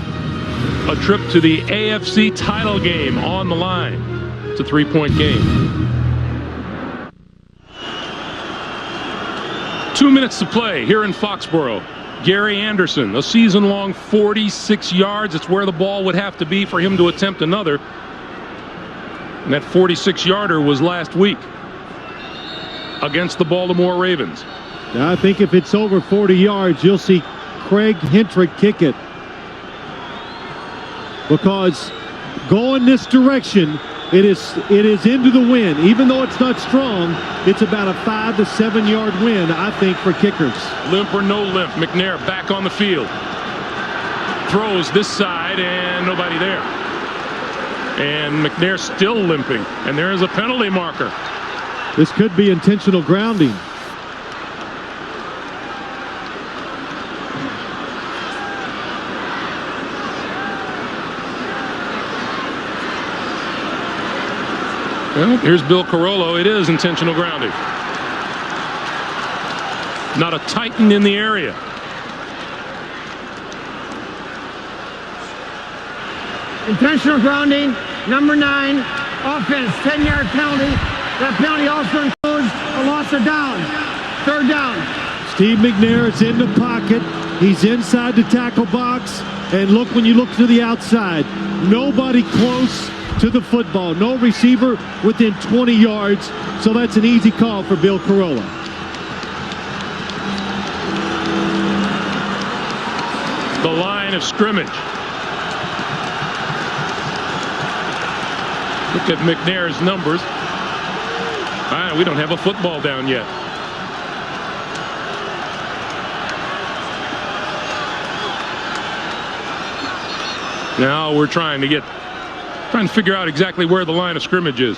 A trip to the AFC title game on the line. It's a 3-point game. 2 minutes to play here in Foxborough. Gary Anderson, a season-long 46 yards. It's where the ball would have to be for him to attempt another. And that 46-yarder was last week against the Baltimore Ravens. I think if it's over 40 yards, you'll see Craig Hentrick kick it. Because going this direction, it is into the wind. Even though it's not strong, it's about a 5 to 7 yard win, I think, for kickers. Limp or no limp, McNair back on the field. Throws this side and nobody there. And McNair still limping. And there is a penalty marker. This could be intentional grounding. Well, here's Bill Carollo. It is intentional grounding. Not a Titan in the area. Intentional grounding, number 9, offense, 10-yard penalty. That penalty also includes a loss of down. 3rd down. Steve McNair is in the pocket. He's inside the tackle box. And look, when you look to the outside, nobody close to the football. No receiver within 20 yards. So that's an easy call for Bill Carollo. The line of scrimmage. Look at McNair's numbers. We don't have a football down yet. Now we're trying to figure out exactly where the line of scrimmage is.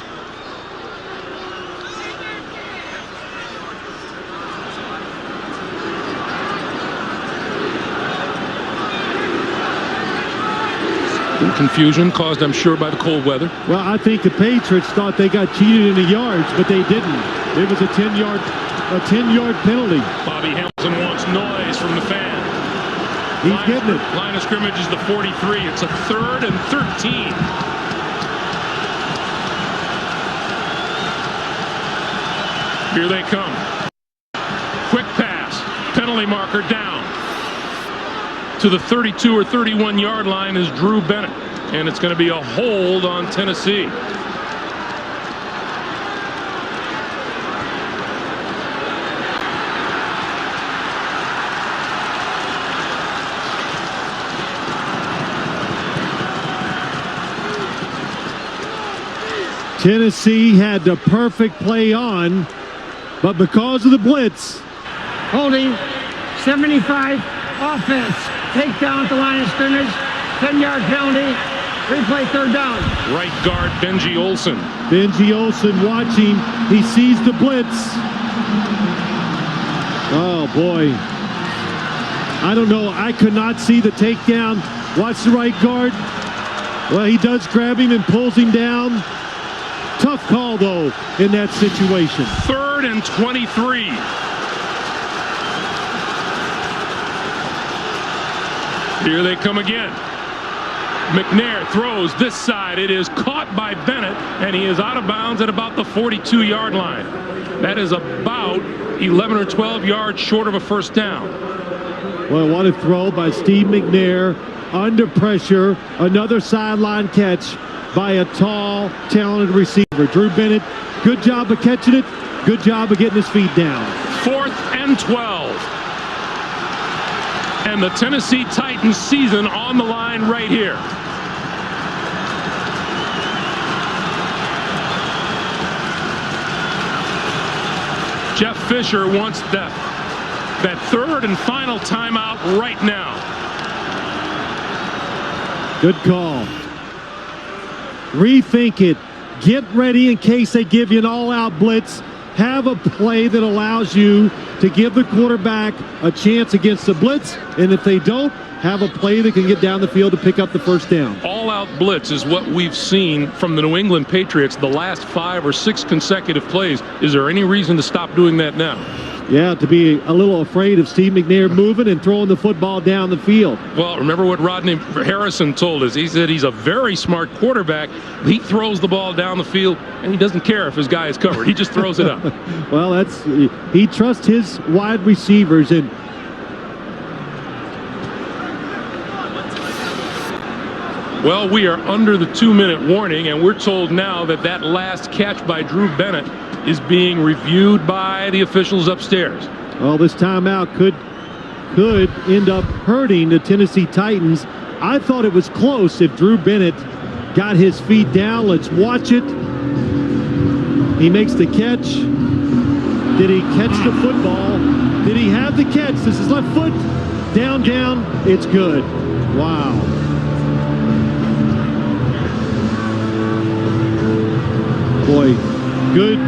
Confusion caused, I'm sure, by the cold weather. Well, I think the Patriots thought they got cheated in the yards, but they didn't. It was a 10-yard penalty. Bobby Hamilton wants noise from the fan. He's getting it. Line of scrimmage is the 43. It's a 3rd and 13. Here they come. Quick pass. Penalty marker down. To the 32 or 31 yard line is Drew Bennett. And it's going to be a hold on Tennessee. Tennessee had the perfect play on, but because of the blitz. Holding, 75, offense. Takedown at the line of scrimmage, 10-yard penalty, replay 3rd down. Right guard Benji Olsen. Benji Olsen watching. He sees the blitz. Oh, boy. I don't know. I could not see the takedown. Watch the right guard. Well, he does grab him and pulls him down. Tough call, though, in that situation. 3rd and 23. Here they come again. McNair throws this side. It is caught by Bennett, and he is out of bounds at about the 42-yard line. That is about 11 or 12 yards short of a first down. Well, what a throw by Steve McNair. Under pressure. Another sideline catch by a tall, talented receiver. Drew Bennett, good job of catching it. Good job of getting his feet down. 4th and 12. And the Tennessee Titans season on the line right here. Jeff Fisher wants that 3rd and final timeout right now. Good call. Rethink it. Get ready in case they give you an all-out blitz. Have a play that allows you to give the quarterback a chance against the blitz, and if they don't, have a play that can get down the field to pick up the first down. All-out blitz is what we've seen from the New England Patriots the last 5 or 6 consecutive plays. Is there any reason to stop doing that now? Yeah, to be a little afraid of Steve McNair moving and throwing the football down the field. Well, remember what Rodney Harrison told us. He said he's a very smart quarterback. He throws the ball down the field, and he doesn't care if his guy is covered. He just throws it up. Well, he trusts his wide receivers. And well, we are under the 2-minute warning, and we're told now that that last catch by Drew Bennett is being reviewed by the officials upstairs. Well, this timeout could end up hurting the Tennessee Titans. I thought it was close if Drew Bennett got his feet down. Let's watch it. He makes the catch. Did he catch the football? Did he have the catch? This is left foot. Down, down. It's good. Wow. Boy, good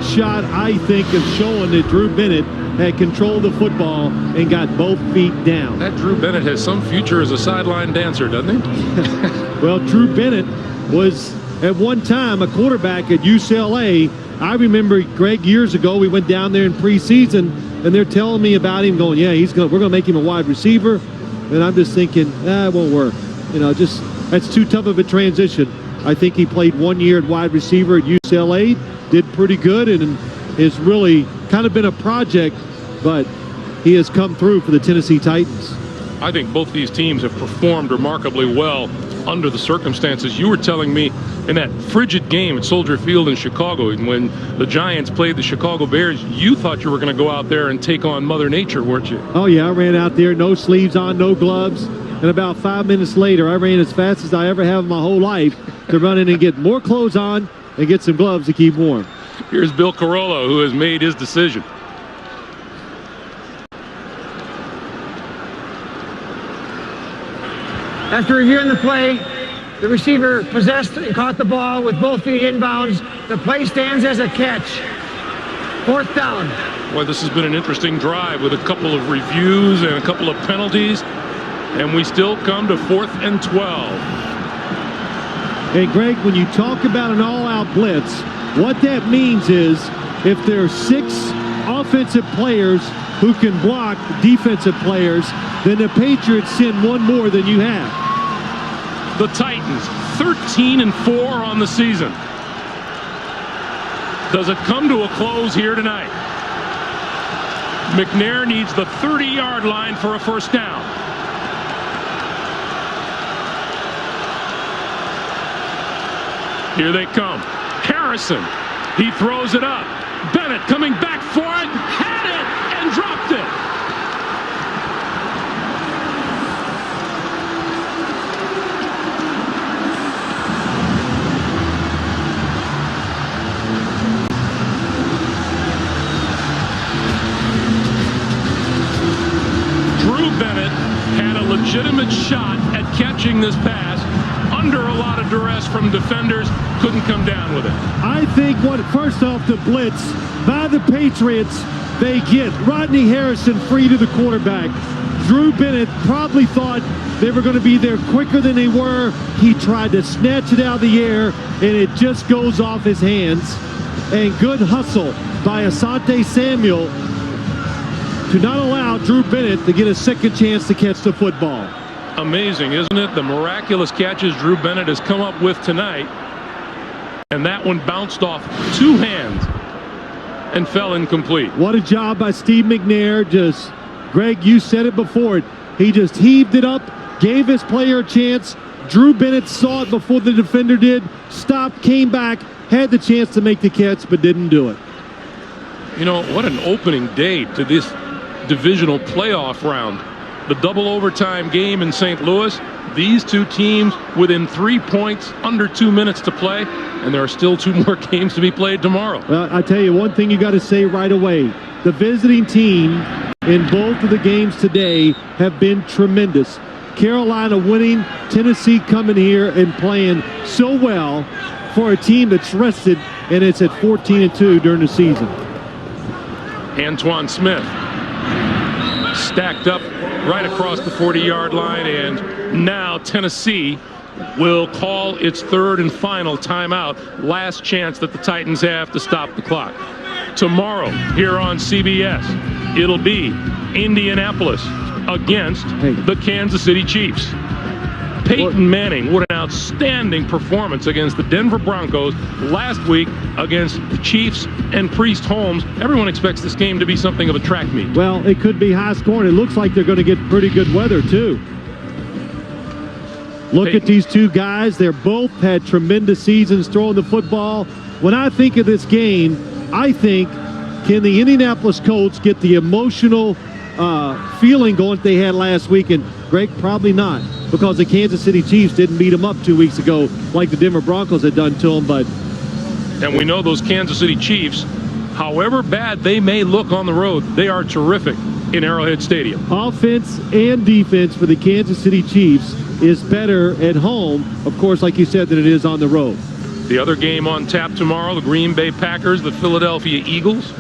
shot, I think, of showing that Drew Bennett had controlled the football and got both feet down. That Drew Bennett has some future as a sideline dancer, doesn't he? Well, Drew Bennett was at one time a quarterback at UCLA. I remember, Greg, years ago, we went down there in preseason, and they're telling me about him, going, yeah, we're going to make him a wide receiver. And I'm just thinking, it won't work. You know, that's too tough of a transition. I think he played 1 year at wide receiver at UCLA, did pretty good, and has really kind of been a project, but he has come through for the Tennessee Titans. I think both these teams have performed remarkably well under the circumstances. You were telling me in that frigid game at Soldier Field in Chicago, when the Giants played the Chicago Bears, you thought you were going to go out there and take on Mother Nature, weren't you? Oh, yeah, I ran out there, no sleeves on, no gloves. And about 5 minutes later, I ran as fast as I ever have in my whole life to run in and get more clothes on and get some gloves to keep warm. Here's Bill Carollo, who has made his decision. After reviewing the play, the receiver possessed and caught the ball with both feet inbounds. The play stands as a catch. 4th down. Boy, this has been an interesting drive with a couple of reviews and a couple of penalties. And we still come to 4th and 12. Hey, Greg, when you talk about an all-out blitz, what that means is if there are 6 offensive players who can block defensive players, then the Patriots send one more than you have. The Titans, 13-4 on the season. Does it come to a close here tonight? McNair needs the 30-yard line for a first down. Here they come. Harrison, he throws it up. Bennett coming back for it, had it, and dropped it. Drew Bennett had a legitimate shot at catching this pass under a lot of duress from defenders, couldn't come down with it. I think first off, the blitz by the Patriots, they get Rodney Harrison free to the quarterback. Drew Bennett probably thought they were going to be there quicker than they were. He tried to snatch it out of the air, and it just goes off his hands. And good hustle by Asante Samuel to not allow Drew Bennett to get a second chance to catch the football. Amazing, isn't it? The miraculous catches Drew Bennett has come up with tonight. And that one bounced off two hands and fell incomplete. What a job by Steve McNair. Just, Greg, you said it before. He just heaved it up, gave his player a chance. Drew Bennett saw it before the defender did, stopped, came back, had the chance to make the catch, but didn't do it. You know, what an opening day to this divisional playoff round. The double overtime game in St. Louis. These two teams within 3 points, under 2 minutes to play, and there are still 2 more games to be played tomorrow. Well, I tell you one thing you got to say right away. The visiting team in both of the games today have been tremendous. Carolina winning, Tennessee coming here and playing so well for a team that's rested, and it's at 14-2 during the season. Antoine Smith stacked up right across the 40-yard line, and now Tennessee will call its third and final timeout. Last chance that the Titans have to stop the clock. Tomorrow here on CBS, it'll be Indianapolis against the Kansas City Chiefs. Peyton Manning, what an outstanding performance against the Denver Broncos last week against the Chiefs and Priest Holmes. Everyone expects this game to be something of a track meet. Well, it could be high scoring. It looks like they're going to get pretty good weather, too. Look at these two guys. They're both had tremendous seasons throwing the football. When I think of this game, I think, can the Indianapolis Colts get the emotional feeling going that they had last week? And Greg, probably not, because the Kansas City Chiefs didn't beat them up 2 weeks ago like the Denver Broncos had done to them. And we know those Kansas City Chiefs, however bad they may look on the road, they are terrific in Arrowhead Stadium. Offense and defense for the Kansas City Chiefs is better at home, of course, like you said, than it is on the road. The other game on tap tomorrow, the Green Bay Packers, the Philadelphia Eagles.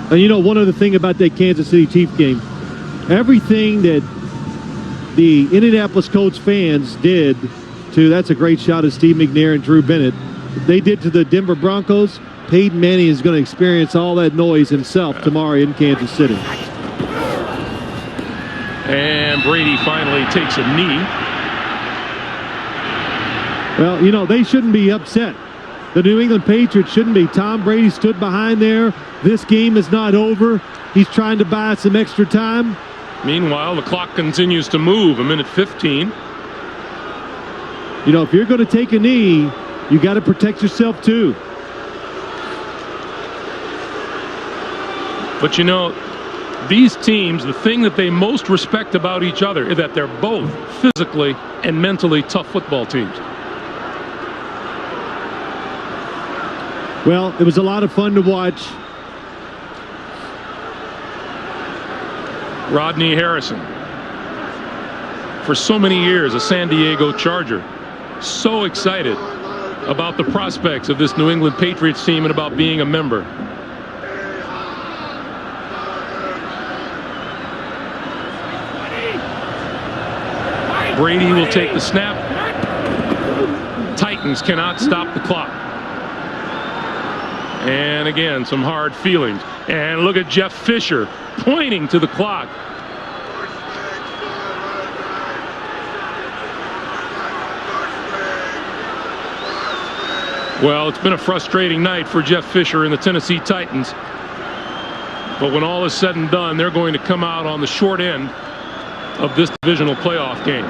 And you know, one other thing about that Kansas City Chiefs game, everything that the Indianapolis Colts fans did to, that's a great shot of Steve McNair and Drew Bennett, they did to the Denver Broncos, Peyton Manning is going to experience all that noise himself tomorrow in Kansas City. And Brady finally takes a knee. Well, you know, they shouldn't be upset. The New England Patriots shouldn't be. Tom Brady stood behind there. This game is not over. He's trying to buy some extra time. Meanwhile, the clock continues to move, 1:15. You know, if you're going to take a knee, you got to protect yourself too. But you know, these teams, the thing that they most respect about each other is that they're both physically and mentally tough football teams. Well, it was a lot of fun to watch. Rodney Harrison, for so many years a San Diego Charger, so excited about the prospects of this New England Patriots team and about being a member. Brady will take the snap. Titans cannot stop the clock. And again, some hard feelings. And look at Jeff Fisher pointing to the clock. Well, it's been a frustrating night for Jeff Fisher and the Tennessee Titans. But when all is said and done, they're going to come out on the short end of this divisional playoff game.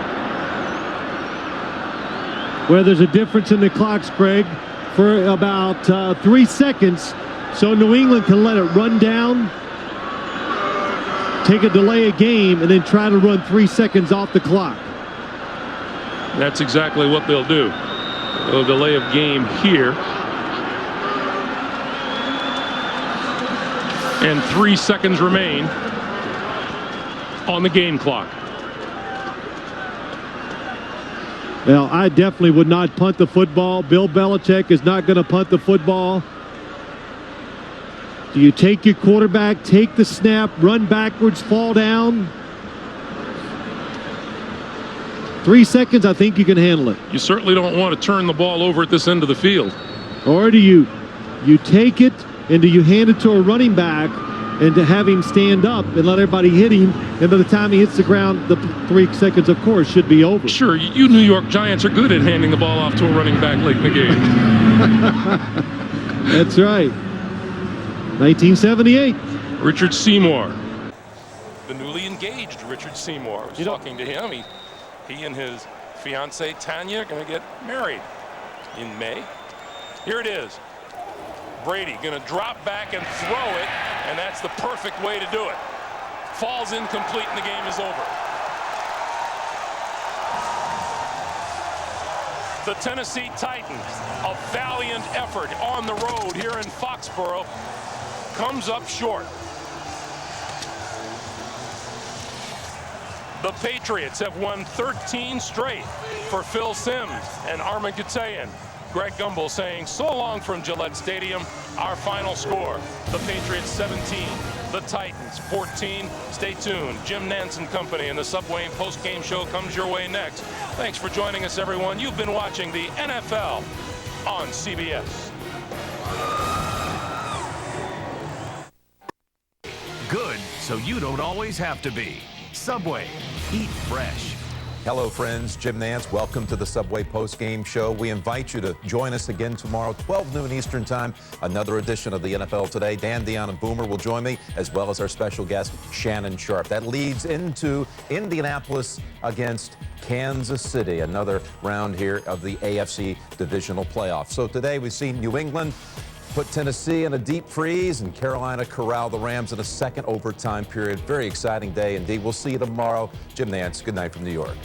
Well, there's a difference in the clocks, Greg, for about 3 seconds. So New England can let it run down, take a delay of game, and then try to run 3 seconds off the clock. That's exactly what they'll do. A delay of game here. And 3 seconds remain on the game clock. Well, I definitely would not punt the football. Bill Belichick is not going to punt the football. Do you take your quarterback, take the snap, run backwards, fall down? 3 seconds, I think you can handle it. You certainly don't want to turn the ball over at this end of the field. Or do you take it, and do you hand it to a running back and to have him stand up and let everybody hit him, and by the time he hits the ground, the 3 seconds, of course, should be over. Sure, you New York Giants are good at handing the ball off to a running back late in the game. That's right. 1978. Richard Seymour. The newly engaged Richard Seymour. I was talking to him. He and his fiancée Tanya are going to get married in May. Here it is. Brady going to drop back and throw it, and that's the perfect way to do it. Falls incomplete and the game is over. The Tennessee Titans, a valiant effort on the road here in Foxborough, comes up short. The Patriots have won 13 straight for Phil Simms and Armin Gudzayan. Greg Gumbel saying so long from Gillette Stadium. Our final score, the Patriots 17, the Titans 14. Stay tuned. Jim Nantz and Company and the Subway post-game show comes your way next. Thanks for joining us, everyone. You've been watching the NFL on CBS. Good, so you don't always have to be. Subway, eat fresh. Hello, friends. Jim Nantz. Welcome to the Subway post-game show. We invite you to join us again tomorrow, 12 noon Eastern time. Another edition of the NFL Today. Dan, Dion, and Boomer will join me, as well as our special guest, Shannon Sharp. That leads into Indianapolis against Kansas City, another round here of the AFC Divisional playoffs. So today we've seen New England put Tennessee in a deep freeze, and Carolina corral the Rams in a second overtime period. Very exciting day indeed. We'll see you tomorrow. Jim Nantz, good night from New York.